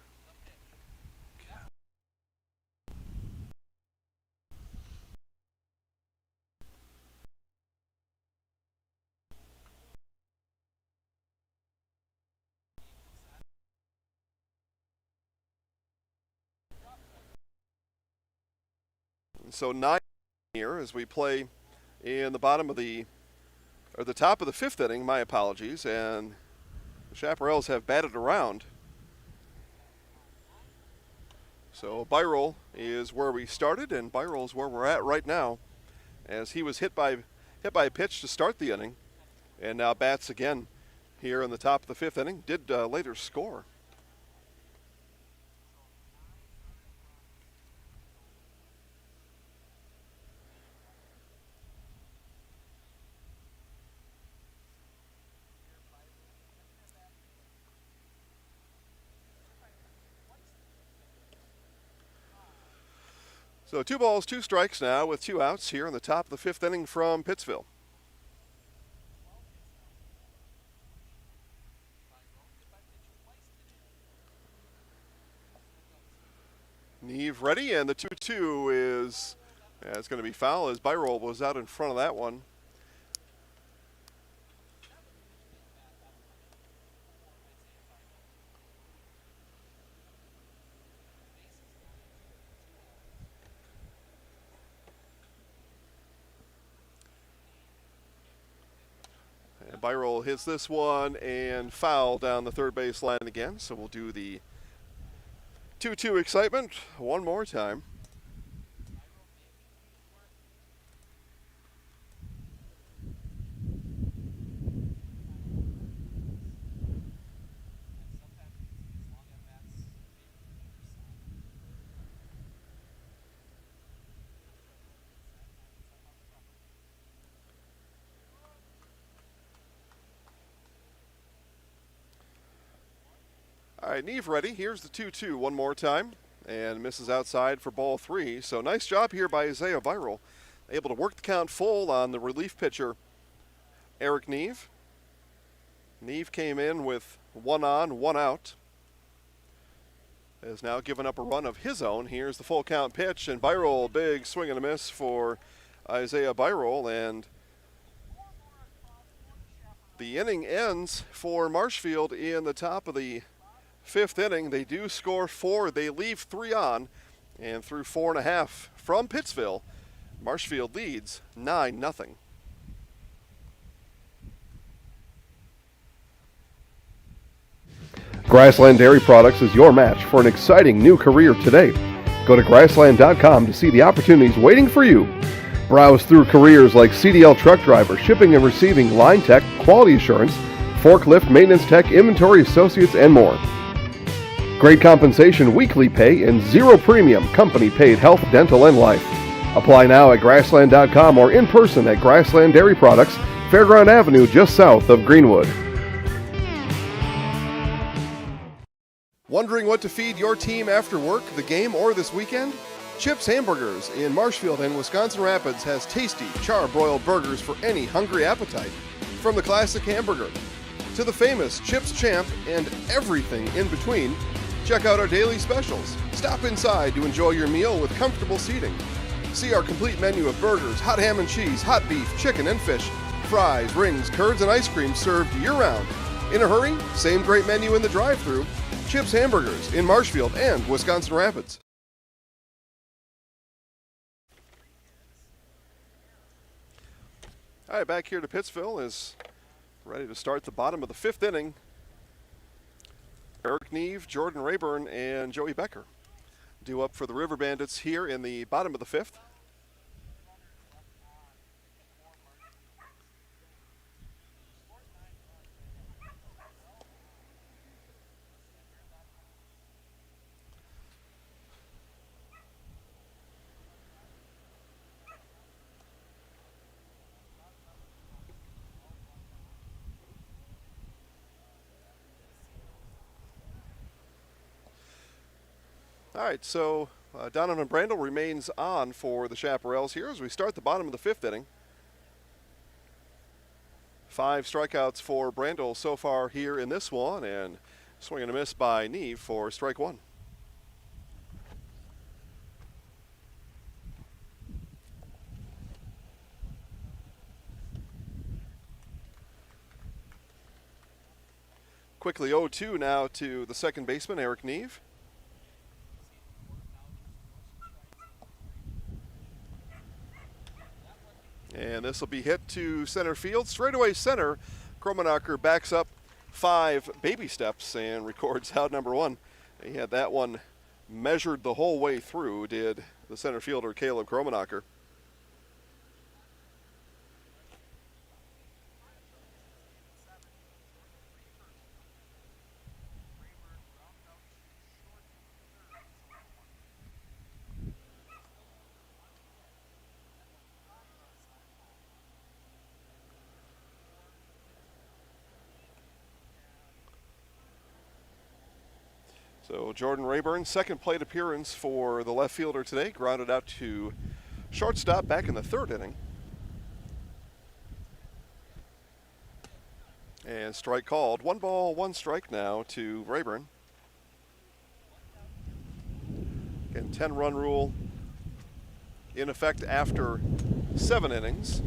So 9 here as we play in the top of the 5th inning, my apologies, and the Chaparrals have batted around. So Byrol is where we started, and Byrol is where we're at right now, as he was hit by a pitch to start the inning, and now bats again here in the top of the 5th inning. Did later score. So 2 balls, 2 strikes now with 2 outs here in the top of the 5th inning from Pittsville. Neve ready, and the 2-2 is it's going to be foul, as Byrol was out in front of that one. Byrol hits this one and foul down the third base line again. So we'll do the 2-2 excitement one more time. All right, Neve ready. Here's the 2-2 one more time, and misses outside for ball 3. So nice job here by Isaiah Byrol able to work the count full on the relief pitcher, Eric Neve. Neve came in with 1 on, 1 out. Has now given up a run of his own. Here's the full count pitch, and Byrol, big swing and a miss for Isaiah Byrol, and the inning ends for Marshfield in the top of the 5th inning. They do score 4. They leave 3 on, and through 4.5 from Pittsville, Marshfield leads 9-0. Grassland Dairy Products is your match for an exciting new career today. Go to grassland.com to see the opportunities waiting for you. Browse through careers like CDL truck driver, shipping and receiving, line tech, quality assurance, forklift, maintenance tech, inventory associates, and more. Great compensation, weekly pay, and zero premium company paid health, dental, and life. Apply now at grassland.com or in person at Grassland Dairy Products, Fairground Avenue, just south of Greenwood. Wondering what to feed your team after work, the game, or this weekend? Chips Hamburgers in Marshfield and Wisconsin Rapids has tasty, char-broiled burgers for any hungry appetite. From the classic hamburger to the famous Chips Champ and everything in between, check out our daily specials. Stop inside to enjoy your meal with comfortable seating. See our complete menu of burgers, hot ham and cheese, hot beef, chicken and fish, fries, rings, curds, and ice cream served year-round. In a hurry? Same great menu in the drive-thru. Chips Hamburgers in Marshfield and Wisconsin Rapids. All right, back here to Pittsville is ready to start the bottom of the 5th inning. Eric Neve, Jordan Rayburn, and Joey Becker due up for the River Bandits here in the bottom of the 5th. All right, so Donovan Brandel remains on for the Chaparrals here as we start the bottom of the 5th inning. 5 strikeouts for Brandel so far here in this one, and swing and a miss by Neve for strike 1. Quickly 0-2 now to the second baseman, Eric Neve. And this will be hit to center field. Straightaway center. Kromenacher backs up 5 baby steps and records out number 1. He had that one measured the whole way through, did the center fielder Caleb Kromenacher. So Jordan Rayburn, second plate appearance for the left fielder today, grounded out to shortstop back in the 3rd inning. And strike called. 1 ball, 1 strike now to Rayburn. Again, 10-run rule in effect after 7 innings.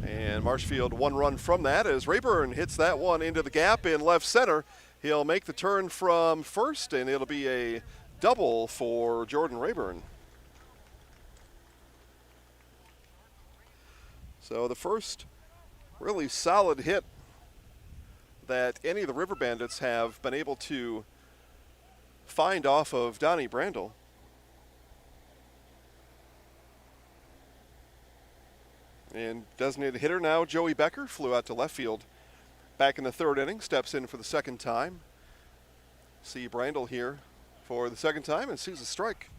And Marshfield 1 run from that as Rayburn hits that one into the gap in left center. He'll make the turn from first, and it'll be a double for Jordan Rayburn. So the first really solid hit that any of the River Bandits have been able to find off of Donnie Brandel. And designated hitter now, Joey Becker, flew out to left field. Back in the 3rd inning, steps in for the 2nd time. See Brandel here for the 2nd time and sees a strike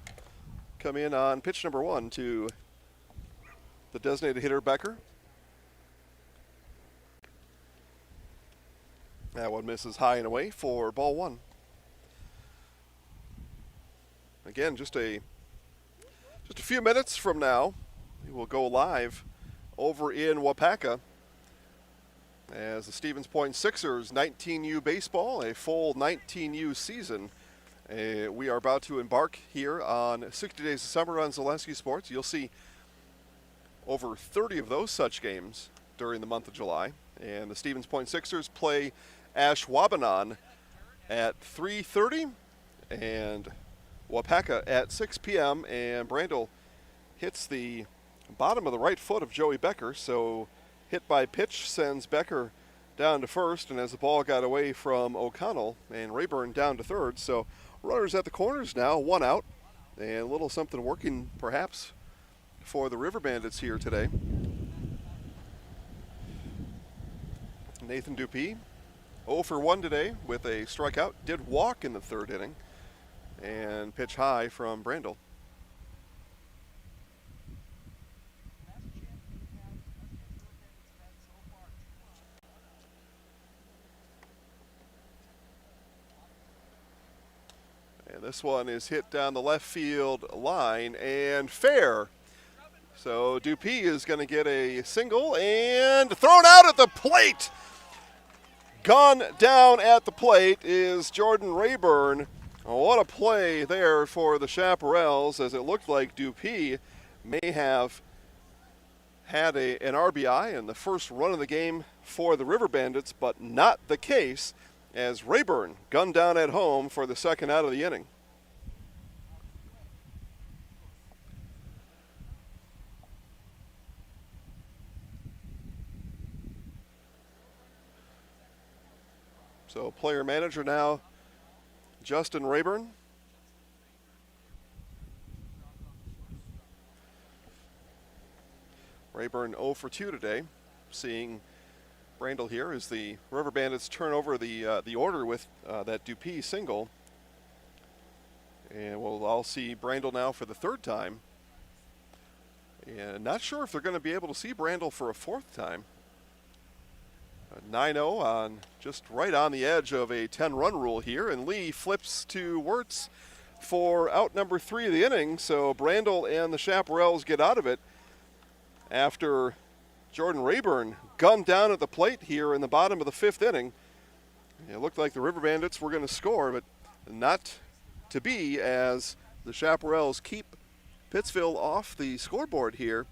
come in on pitch number 1 to the designated hitter Becker. That one misses high and away for ball 1. Again, just a few minutes from now, we will go live over in Wapaka as the Stevens Point Sixers 19U baseball, a full 19U season. We are about to embark here on 60 Days of Summer on Zaleski Sports. You'll see over 30 of those such games during the month of July. And the Stevens Point Sixers play Ashwaubenon at 3:30 and Wapaka at 6 p.m. And Brandel hits the bottom of the right foot of Joey Becker, so hit by pitch sends Becker down to first, and as the ball got away from O'Connell and Rayburn down to third, so runners at the corners now, one out, and a little something working perhaps for the River Bandits here today. Nathan Dupuis, 0 for 1 today with a strikeout, did walk in the third inning, and pitch high from Brandel. And this one is hit down the left field line and fair. So Dupuis is going to get a single and thrown out at the plate. Gone down at the plate is Jordan Rayburn. Oh, what a play there for the Chaparrals, as it looked like Dupuis may have had an RBI in the first run of the game for the River Bandits, but not the case, as Rayburn gunned down at home for the second out of the inning. So player manager now, Justin Rayburn. Rayburn 0 for 2 today. Seeing Brandel here as the River Bandits turn over the order with that Dupuis single. And we'll all see Brandel now for the third time. And not sure if they're going to be able to see Brandel for a fourth time. 9-0 on just right on the edge of a 10-run rule here, and Lee flips to Wirtz for out number 3 of the inning, so Brandel and the Chaparrals get out of it after Jordan Rayburn gunned down at the plate here in the bottom of the 5th inning. It looked like the River Bandits were going to score, but not to be, as the Chaparrals keep Pittsville off the scoreboard here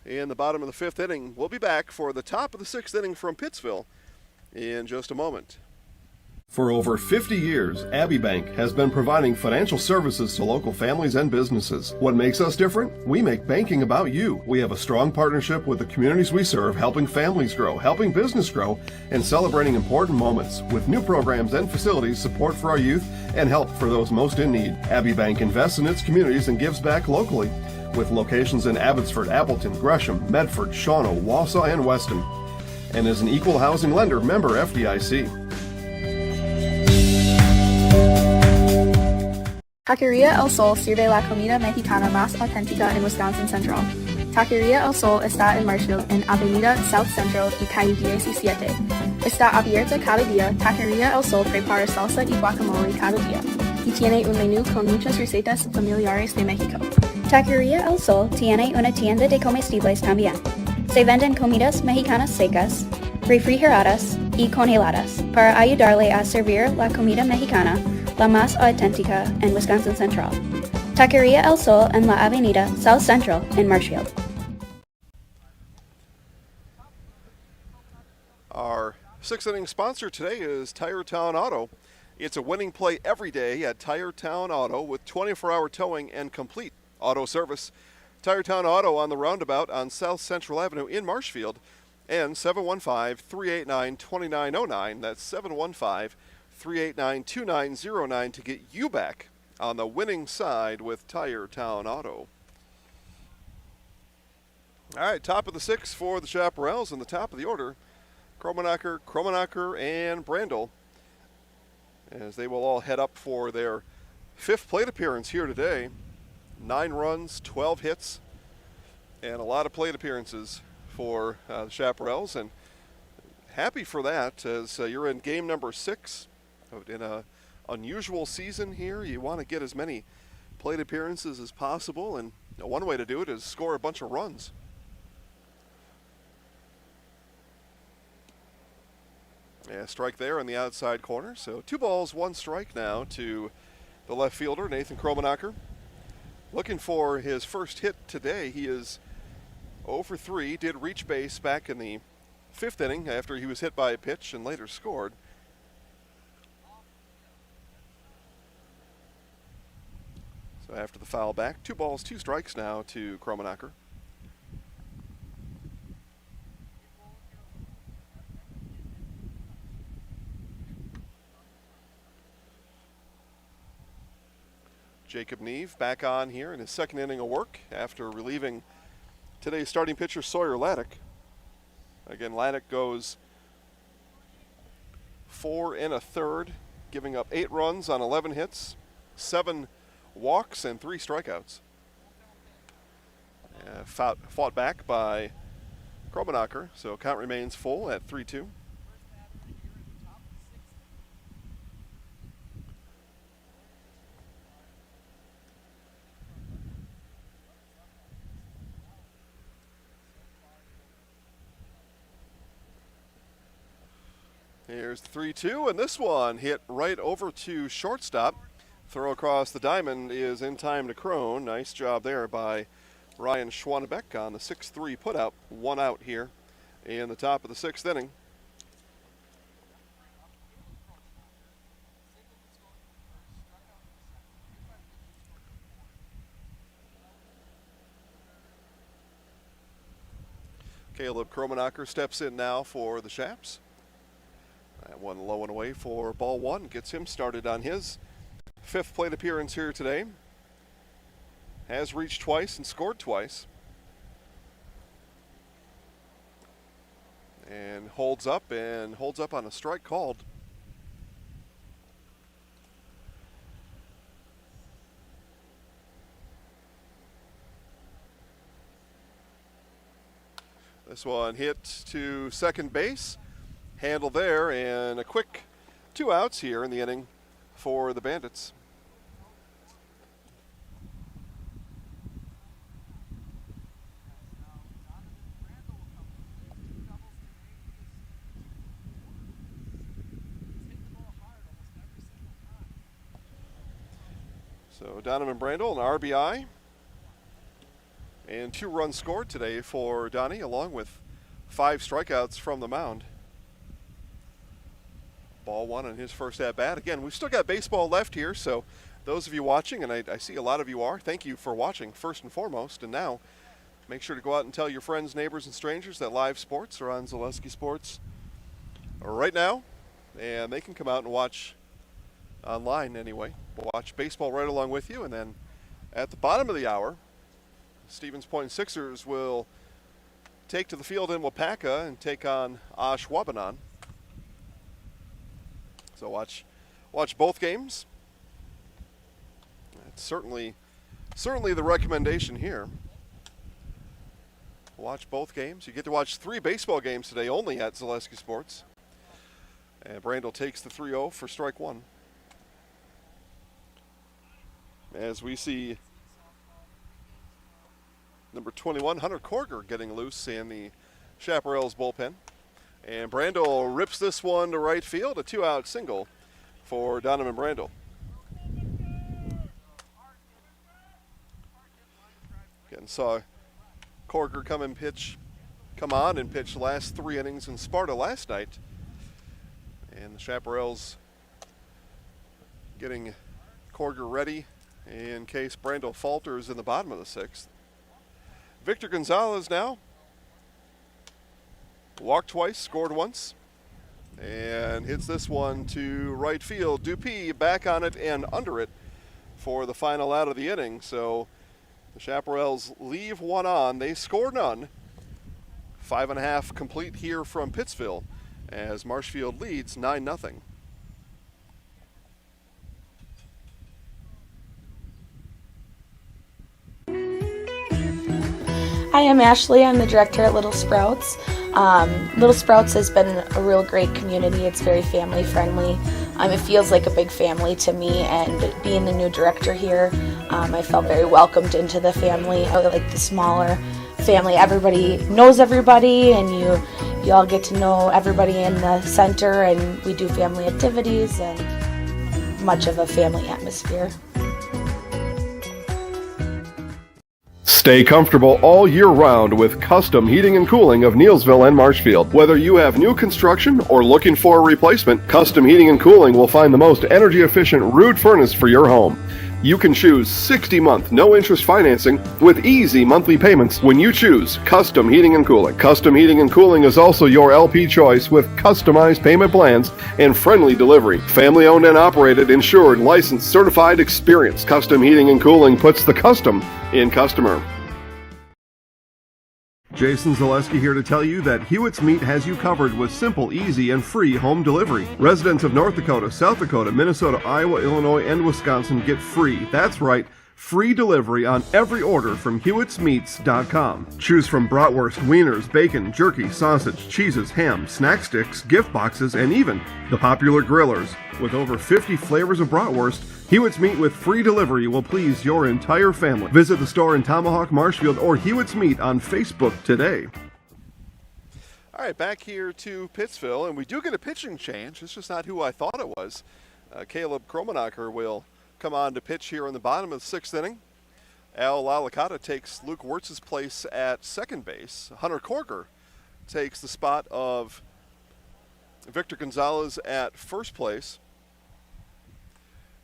in the bottom of the 5th inning. We'll be back for the top of the 6th inning from Pittsville in just a moment. For over 50 years, Abbey Bank has been providing financial services to local families and businesses. What makes us different? We make banking about you. We have a strong partnership with the communities we serve, helping families grow, helping business grow, and celebrating important moments with new programs and facilities, support for our youth, and help for those most in need. Abbey Bank invests in its communities and gives back locally, with locations in Abbotsford, Appleton, Gresham, Medford, Shawano, Wausau, and Weston, and is an equal housing lender, member FDIC. Taqueria El Sol sirve la comida mexicana más auténtica en Wisconsin Central. Taqueria El Sol está en Marshfield, en Avenida South Central y calle 17. Está abierta cada día. Taqueria El Sol prepara salsa y guacamole cada día y tiene un menú con muchas recetas familiares de México. Taqueria El Sol tiene una tienda de comestibles también. Se venden comidas mexicanas secas, refrigeradas y congeladas para ayudarle a servir la comida mexicana la más auténtica en Wisconsin Central. Taqueria El Sol en la Avenida South Central in Marshfield. Our 6th inning sponsor today is Tire Town Auto. It's a winning play every day at Tire Town Auto with 24-hour towing and complete auto service. Tire Town Auto on the roundabout on South Central Avenue in Marshfield, and 715-389-2909. That's 715-389-2909 to get you back on the winning side with Tire Town Auto. All right, top of the 6th for the Chaparrals, and the top of the order, Kromenacher, and Brandel, as they will all head up for their 5th plate appearance here today. 9 runs, 12 hits, and a lot of plate appearances for the Chaparrals, and happy for that, as you're in game number 6 in an unusual season here. You want to get as many plate appearances as possible, and Now, one way to do it is score a bunch of runs. Yeah, strike there in the outside corner. So 2 balls, 1 strike now to the left fielder, Nathan Kromenacher. Looking for his first hit today. He is 0 for 3, did reach base back in the 5th inning after he was hit by a pitch and later scored. So after the foul back, 2 balls, 2 strikes now to Kromenacher. Jacob Neve back on here in his 2nd inning of work after relieving today's starting pitcher Sawyer Laddick. Again, Laddick goes 4 1/3, giving up 8 runs on 11 hits, 7 walks, and 3 strikeouts. Fought back by Kromenacher, so count remains full at 3-2. Here's the 3-2, and this one hit right over to shortstop. Throw across the diamond is in time to Crone. Nice job there by Ryan Schwanebeck on the 6-3 putout. 1 out here in the top of the 6th inning. Caleb Kromenacher steps in now for the Chaps. That one low and away for ball 1. Gets him started on his 5th plate appearance here today. Has reached twice and scored twice. And holds up on a strike called. This one hit to second base. Handle there, and a quick 2 outs here in the inning for the Bandits. So Donovan Brandel, an RBI, and 2 runs scored today for Donnie, along with 5 strikeouts from the mound. Ball 1 on his first at-bat. Again, we've still got baseball left here, so those of you watching, and I see a lot of you are, thank you for watching first and foremost. And now, make sure to go out and tell your friends, neighbors, and strangers that live sports are on Zaleski Sports right now, and they can come out and watch online anyway. We'll watch baseball right along with you, and then at the bottom of the hour, Stevens Point Sixers will take to the field in Wapaka and take on Ashwaubenon. So watch both games. That's certainly the recommendation here. Watch both games. You get to watch 3 baseball games today only at Zaleski Sports. And Brandel takes the 3-0 for strike 1. As we see number 21, Hunter Korger, getting loose in the Chaparrals bullpen. And Brandel rips this one to right field, a 2-out single for Donovan Brandel. Again, saw Korger come on and pitch the last 3 innings in Sparta last night. And the Chaparrals getting Korger ready in case Brandel falters in the bottom of the 6th. Victor Gonzalez now. Walked twice, scored once, and hits this one to right field. Dupuis back on it and under it for the final out of the inning. So the Chaparrals leave 1 on. They score none. 5.5 complete here from Pittsville as Marshfield leads 9-0. Hi, I'm Ashley. I'm the director at Little Sprouts. Little Sprouts has been a real great community. It's very family friendly. It feels like a big family to me, and being the new director here, I felt very welcomed into the family. I like the smaller family. Everybody knows everybody, and you all get to know everybody in the center, and we do family activities and much of a family atmosphere. Stay comfortable all year round with custom heating and cooling of Neillsville and Marshfield. Whether you have new construction or looking for a replacement, Custom Heating and Cooling will find the most energy efficient rood furnace for your home. You can choose 60-month no-interest financing with easy monthly payments when you choose Custom Heating and Cooling. Custom Heating and Cooling is also your LP choice with customized payment plans and friendly delivery. Family-owned and operated, insured, licensed, certified, experienced. Custom Heating and Cooling puts the custom in customer. Jason Zaleski here to tell you that Hewitt's Meat has you covered with simple, easy, and free home delivery. Residents of North Dakota, South Dakota, Minnesota, Iowa, Illinois, and Wisconsin get free, that's right, free delivery on every order from Hewitt'sMeats.com. Choose from bratwurst, wieners, bacon, jerky, sausage, cheeses, ham, snack sticks, gift boxes, and even the popular grillers. With over 50 flavors of bratwurst, Hewitt's Meat with free delivery will please your entire family. Visit the store in Tomahawk, Marshfield, or Hewitt's Meat on Facebook today. All right, back here to Pittsville, and we do get a pitching change. It's just not who I thought it was. Caleb Kromenacher will come on to pitch here in the bottom of the sixth inning. Al Lalakata takes Luke Wirtz's place at second base. Hunter Korger takes the spot of Victor Gonzalez at first place.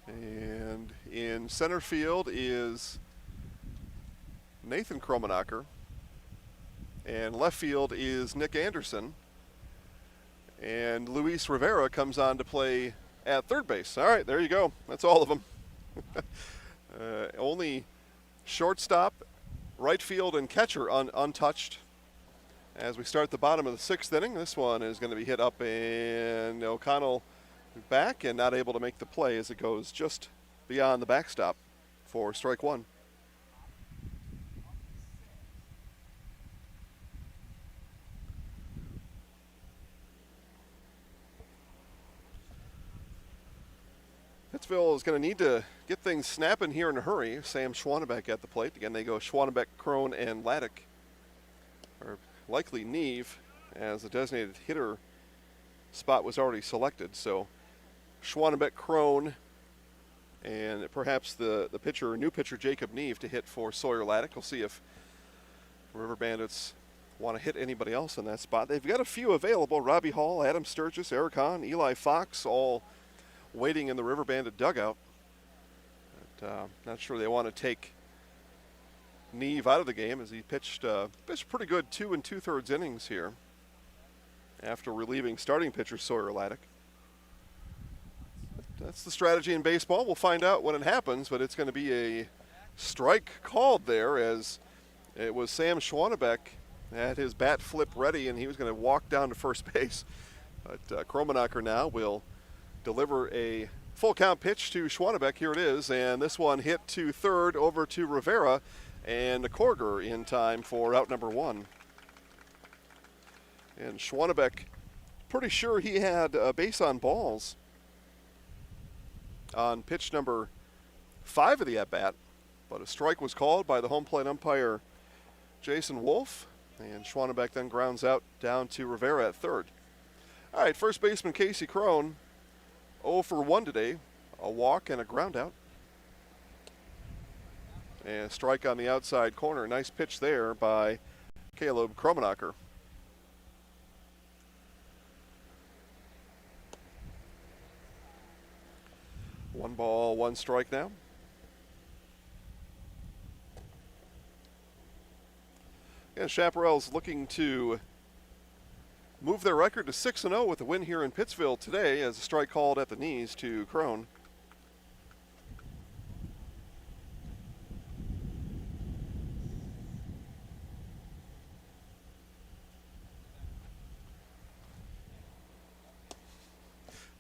And in center field is Nathan Kromenacher. And left field is Nick Anderson. And Luis Rivera comes on to play at third base. All right, there you go. That's all of them. Only shortstop, right field, and catcher untouched. As we start the bottom of the sixth inning, this one is going to be hit up, and O'Connell back and not able to make the play as it goes just beyond the backstop for strike one. Pittsville is going to need to get things snapping here in a hurry. Sam Schwanebeck at the plate. Again, they go Schwanebeck, Crone, and Laddick. Or likely Neve, as the designated hitter spot was already selected. So Schwanebeck, Crone, and perhaps the pitcher, new pitcher Jacob Neve to hit for Sawyer Laddick. We'll see if River Bandits want to hit anybody else in that spot. They've got a few available. Robbie Hall, Adam Sturgis, Eric Hahn, Eli Fox, all waiting in the River Bandit dugout. But, not sure they want to take Neve out of the game as he pitched pretty good 2 2/3 innings here after relieving starting pitcher Sawyer Laddick. That's the strategy in baseball. We'll find out when it happens, but it's going to be a strike called there as it was Sam Schwanebeck had his bat flip ready and he was going to walk down to first base. But Kromenacher now will deliver a full count pitch to Schwanebeck. Here it is, and this one hit to third over to Rivera, and Korger in time for out number one. And Schwanebeck, pretty sure he had a base on balls on pitch number 5 of the at-bat, but a strike was called by the home plate umpire Jason Wolf, and Schwanebeck then grounds out down to Rivera at third. All right, first baseman Casey Crone, 0 for 1 today, a walk and a ground out. And a strike on the outside corner. Nice pitch there by Caleb Kromenacher. One ball, one strike now. Yeah, Chaparrals looking to move their record to 6-0 with a win here in Pittsville today as a strike called at the knees to Crone.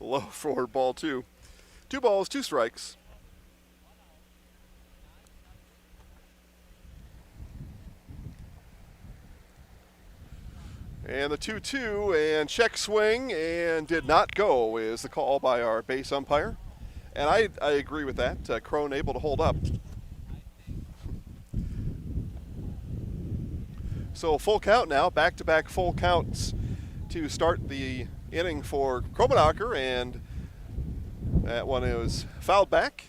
Low for ball 2. 2 balls, 2 strikes. And the 2-2 and check swing and did not go is the call by our base umpire. And I agree with that. Crone able to hold up. So full count now, back-to-back full counts to start the inning for Kromenacher, and that one is fouled back.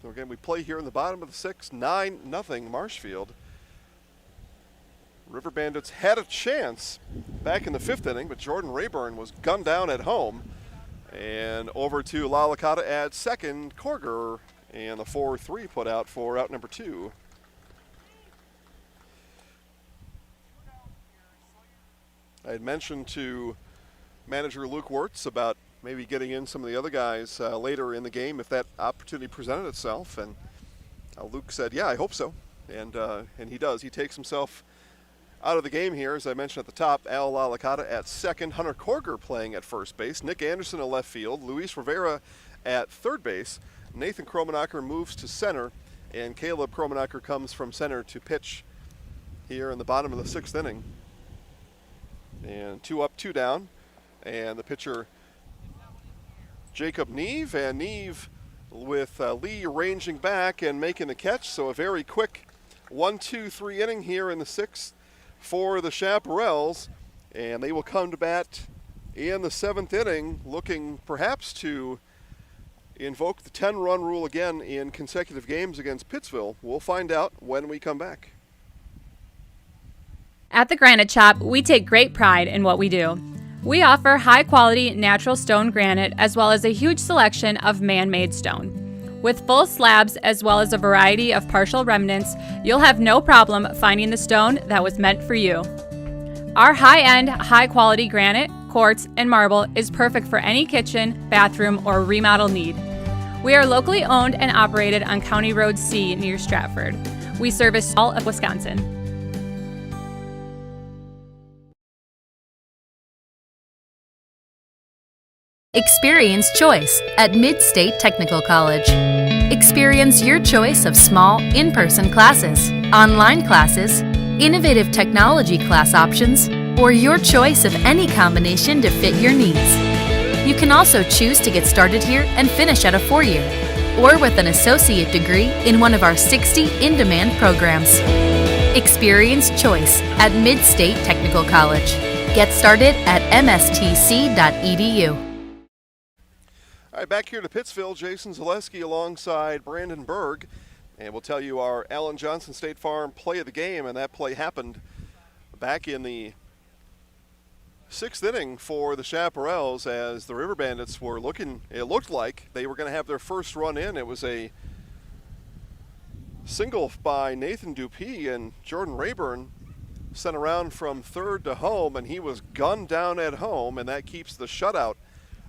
So again, we play here in the bottom of the sixth, 9-0 Marshfield. River Bandits had a chance back in the fifth inning, but Jordan Rayburn was gunned down at home. And over to Lalakata at second, Korger, and the 4-3 put out for out number 2. I had mentioned to manager Luke Wirtz about maybe getting in some of the other guys later in the game if that opportunity presented itself, and Luke said, yeah, I hope so, and he does. He takes himself out of the game here, as I mentioned at the top. Al Lalakata at second, Hunter Korger playing at first base, Nick Anderson at left field, Luis Rivera at third base, Nathan Kromenacher moves to center, and Caleb Kromenacher comes from center to pitch here in the bottom of the sixth inning. And 2 up, 2 down, and the pitcher Jacob Neve, and Neve with Lee ranging back and making the catch. So a very quick 1-2-3 inning here in the sixth for the Chaparrals, and they will come to bat in the seventh inning, looking perhaps to invoke the 10-run rule again in consecutive games against Pittsville. We'll find out when we come back. At the Granite Shop, we take great pride in what we do. We offer high-quality natural stone granite as well as a huge selection of man-made stone. With full slabs as well as a variety of partial remnants, you'll have no problem finding the stone that was meant for you. Our high-end, high-quality granite, quartz, and marble is perfect for any kitchen, bathroom, or remodel need. We are locally owned and operated on County Road C near Stratford. We service all of Wisconsin. Experience choice at Mid-State Technical College. Experience your choice of small, in-person classes, online classes, innovative technology class options, or your choice of any combination to fit your needs. You can also choose to get started here and finish at a 4-year, or with an associate degree in one of our 60 in-demand programs. Experience choice at Mid-State Technical College. Get started at mstc.edu. All right, back here to Pittsville, Jason Zaleski alongside Brandon Berg, and we'll tell you our Allen Johnson State Farm play of the game, and that play happened back in the sixth inning for the Chaparrals as the River Bandits were it looked like they were going to have their first run in. It was a single by Nathan Dupuis, and Jordan Rayburn sent around from third to home, and he was gunned down at home, and that keeps the shutout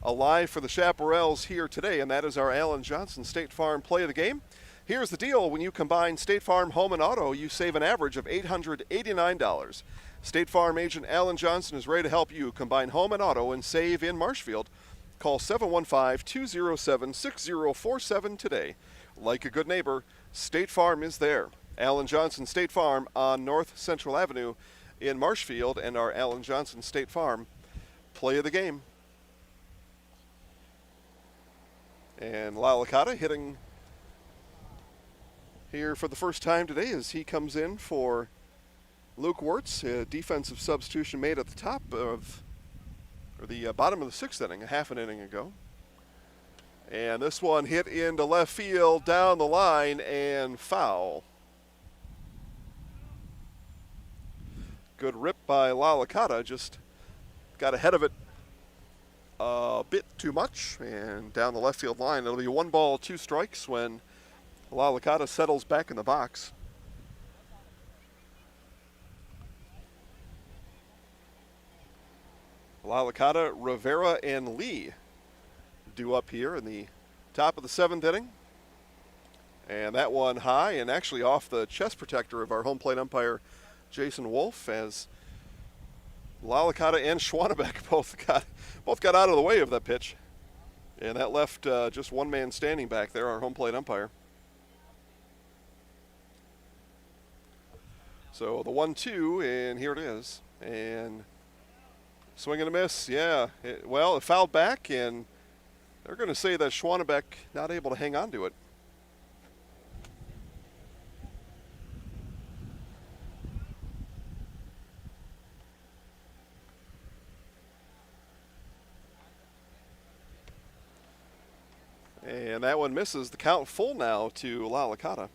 alive for the Chaparrals here today, and that is our Allen Johnson State Farm play of the game. Here's the deal. When you combine State Farm Home and Auto, you save an average of $889. State Farm agent Allen Johnson is ready to help you combine home and auto and save in Marshfield. Call 715-207-6047 today. Like a good neighbor, State Farm is there. Allen Johnson State Farm on North Central Avenue in Marshfield, and our Allen Johnson State Farm play of the game. And Lalakata hitting here for the first time today as he comes in for Luke Wirtz. A defensive substitution made at the top of, or the bottom of the sixth inning, a half an inning ago. And this one hit into left field down the line and foul. Good rip by Lalakata, just got ahead of it a bit too much, and down the left field line. It'll be 1 ball, 2 strikes when Lalakata settles back in the box. Lalakata, Rivera, and Lee due up here in the top of the seventh inning. And that one high and actually off the chest protector of our home plate umpire, Jason Wolf, as Lalakata and Schwanebeck both got out of the way of that pitch. And that left just one man standing back there, our home plate umpire. So the 1-2, and here it is. And swing and a miss, yeah. It fouled back, and they're going to say that Schwanebeck not able to hang on to it. And that one misses. The count full now to La Licata.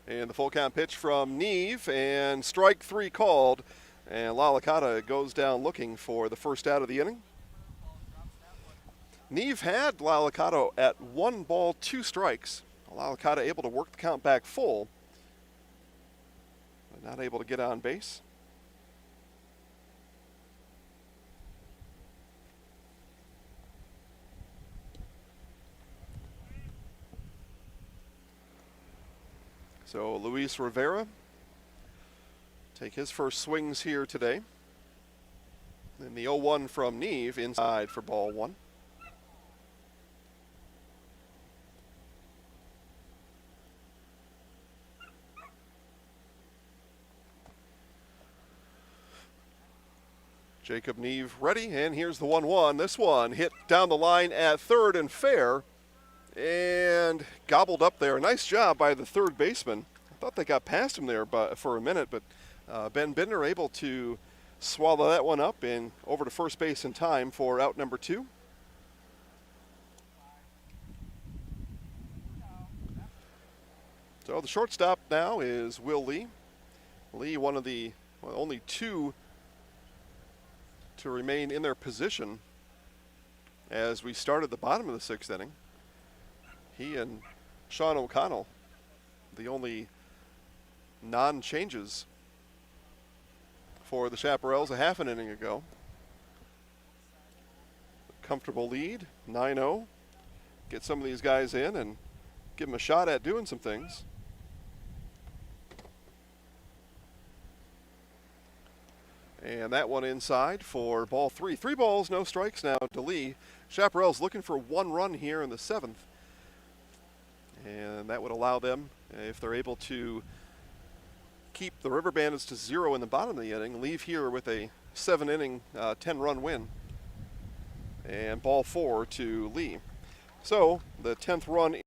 And the full count pitch from Neve, and strike 3 called. And La Licata goes down looking for the first out of the inning. Neve had La Licata at 1 ball, 2 strikes. La Licata able to work the count back full, but not able to get on base. So Luis Rivera take his first swings here today. Then the 0-1 from Neve inside for ball 1. Jacob Neve ready, and here's the 1-1. This one hit down the line at third and fair, and gobbled up there. Nice job by the third baseman. I thought they got past him there for a minute, but Ben Bidner able to swallow that one up and over to first base in time for out number 2. So the shortstop now is Will Lee. Lee, one of the only 2 to remain in their position as we started the bottom of the 6th inning. He and Sean O'Connell, the only non-changes for the Chaparrals a half an inning ago. Comfortable lead, 9-0. Get some of these guys in and give them a shot at doing some things. And that one inside for ball 3. 3 balls, no strikes now to Lee. Chaparrals looking for 1 run here in the 7th. And that would allow them, if they're able to keep the River Bandits to 0 in the bottom of the inning, leave here with a 7-inning, 10-run win. And ball 4 to Lee. So the 10th run.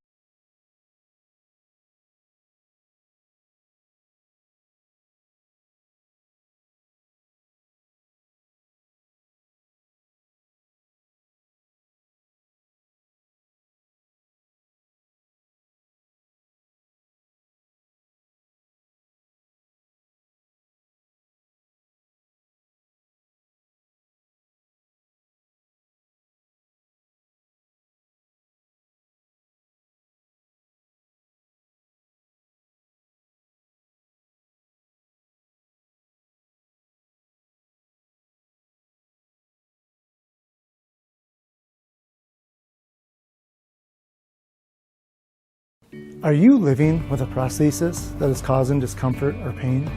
Are you living with a prosthesis that is causing discomfort or pain?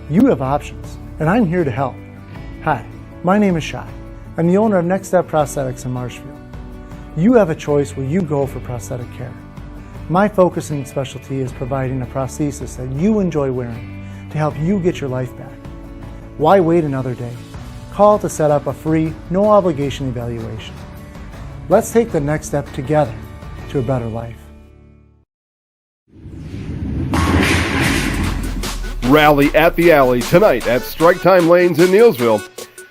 You have options, and I'm here to help. Hi, my name is Shai. I'm the owner of Next Step Prosthetics in Marshfield. You have a choice where you go for prosthetic care. My focus and specialty is providing a prosthesis that you enjoy wearing to help you get your life back. Why wait another day? Call to set up a free, no obligation evaluation. Let's take the next step together to a better life. Rally at the Alley tonight at Strike Time Lanes in Neillsville.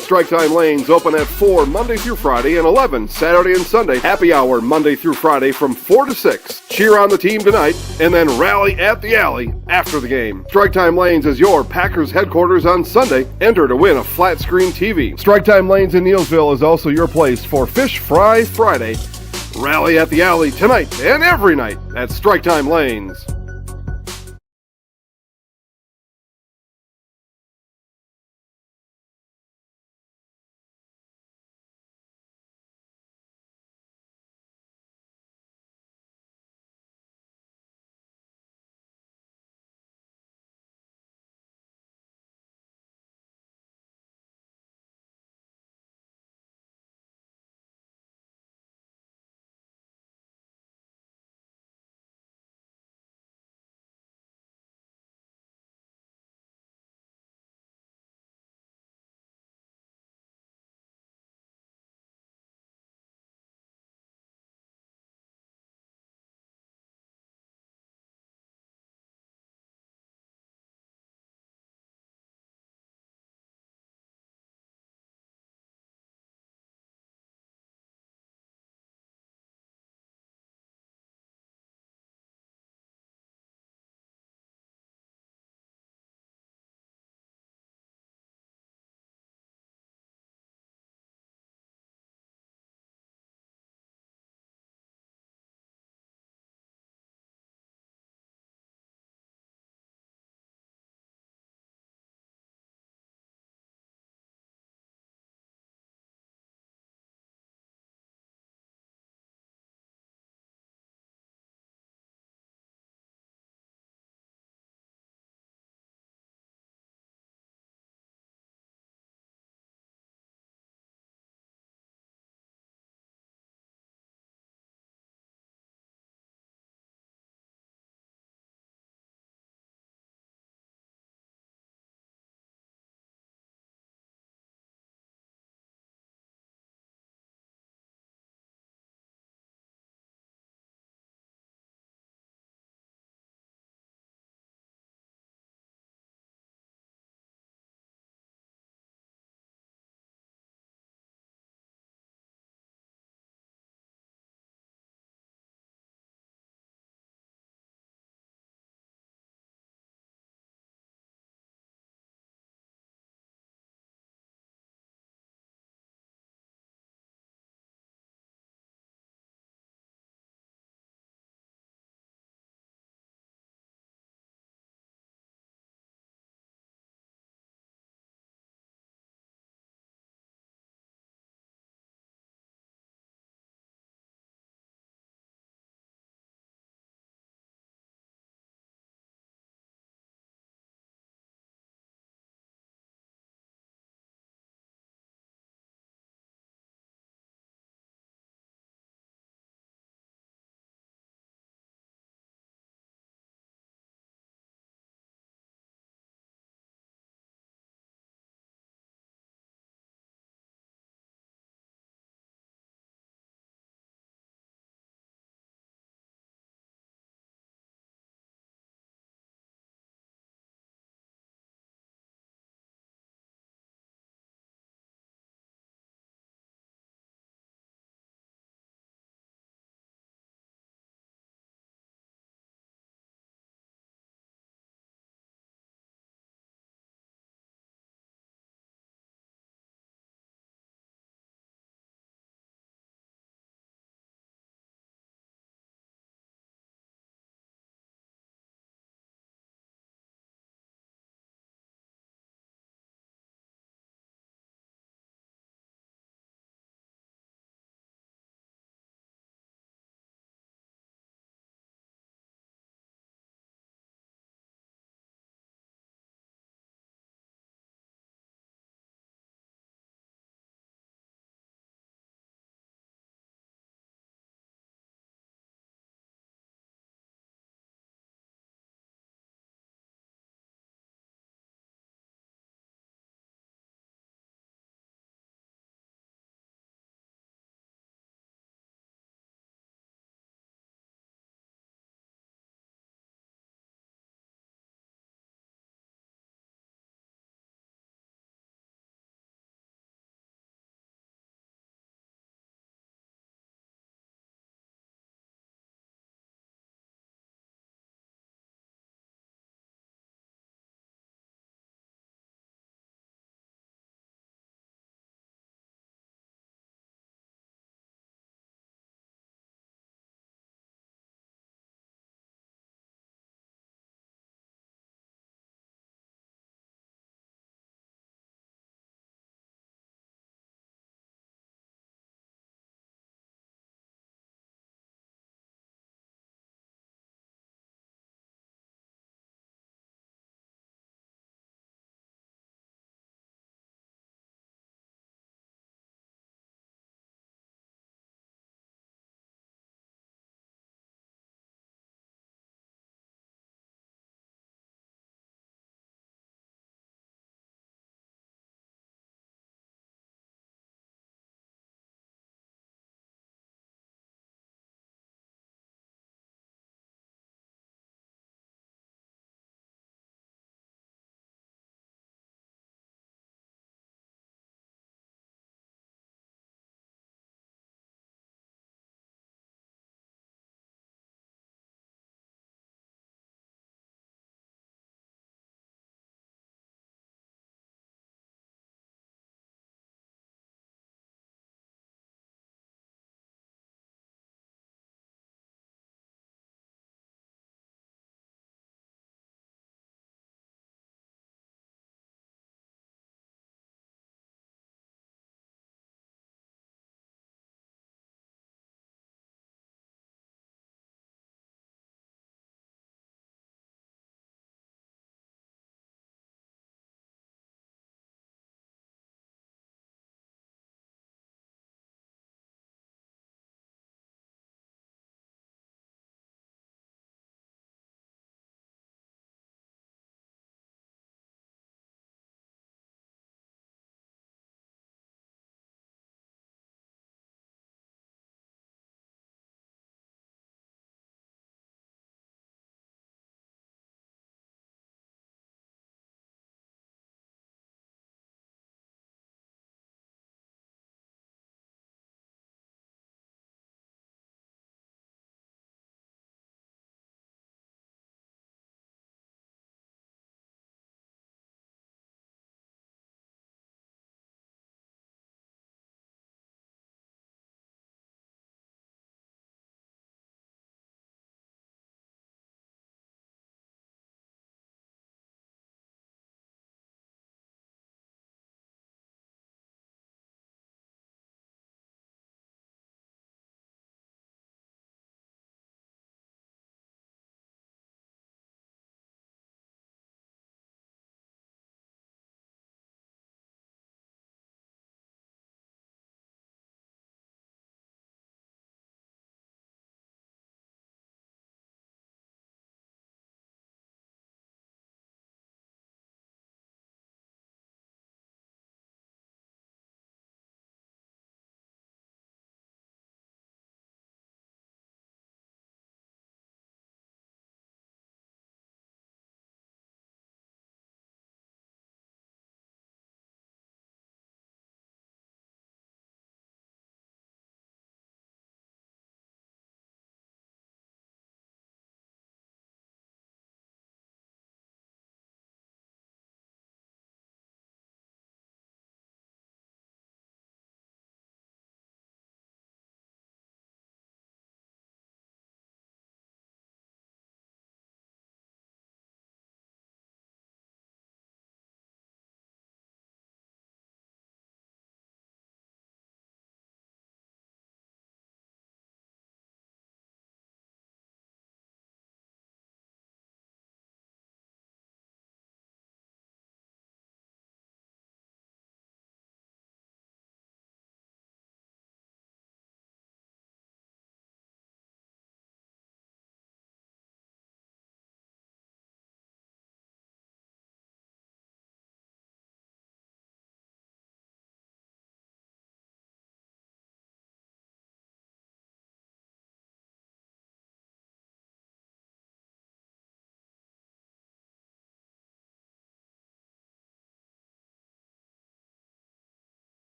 Strike Time Lanes open at 4 Monday through Friday and 11 Saturday and Sunday. Happy hour Monday through Friday from 4 to 6. Cheer on the team tonight and then rally at the Alley after the game. Strike Time Lanes is your Packers headquarters on Sunday. Enter to win a flat screen TV. Strike Time Lanes in Neillsville is also your place for Fish Fry Friday. Rally at the Alley tonight and every night at Strike Time Lanes.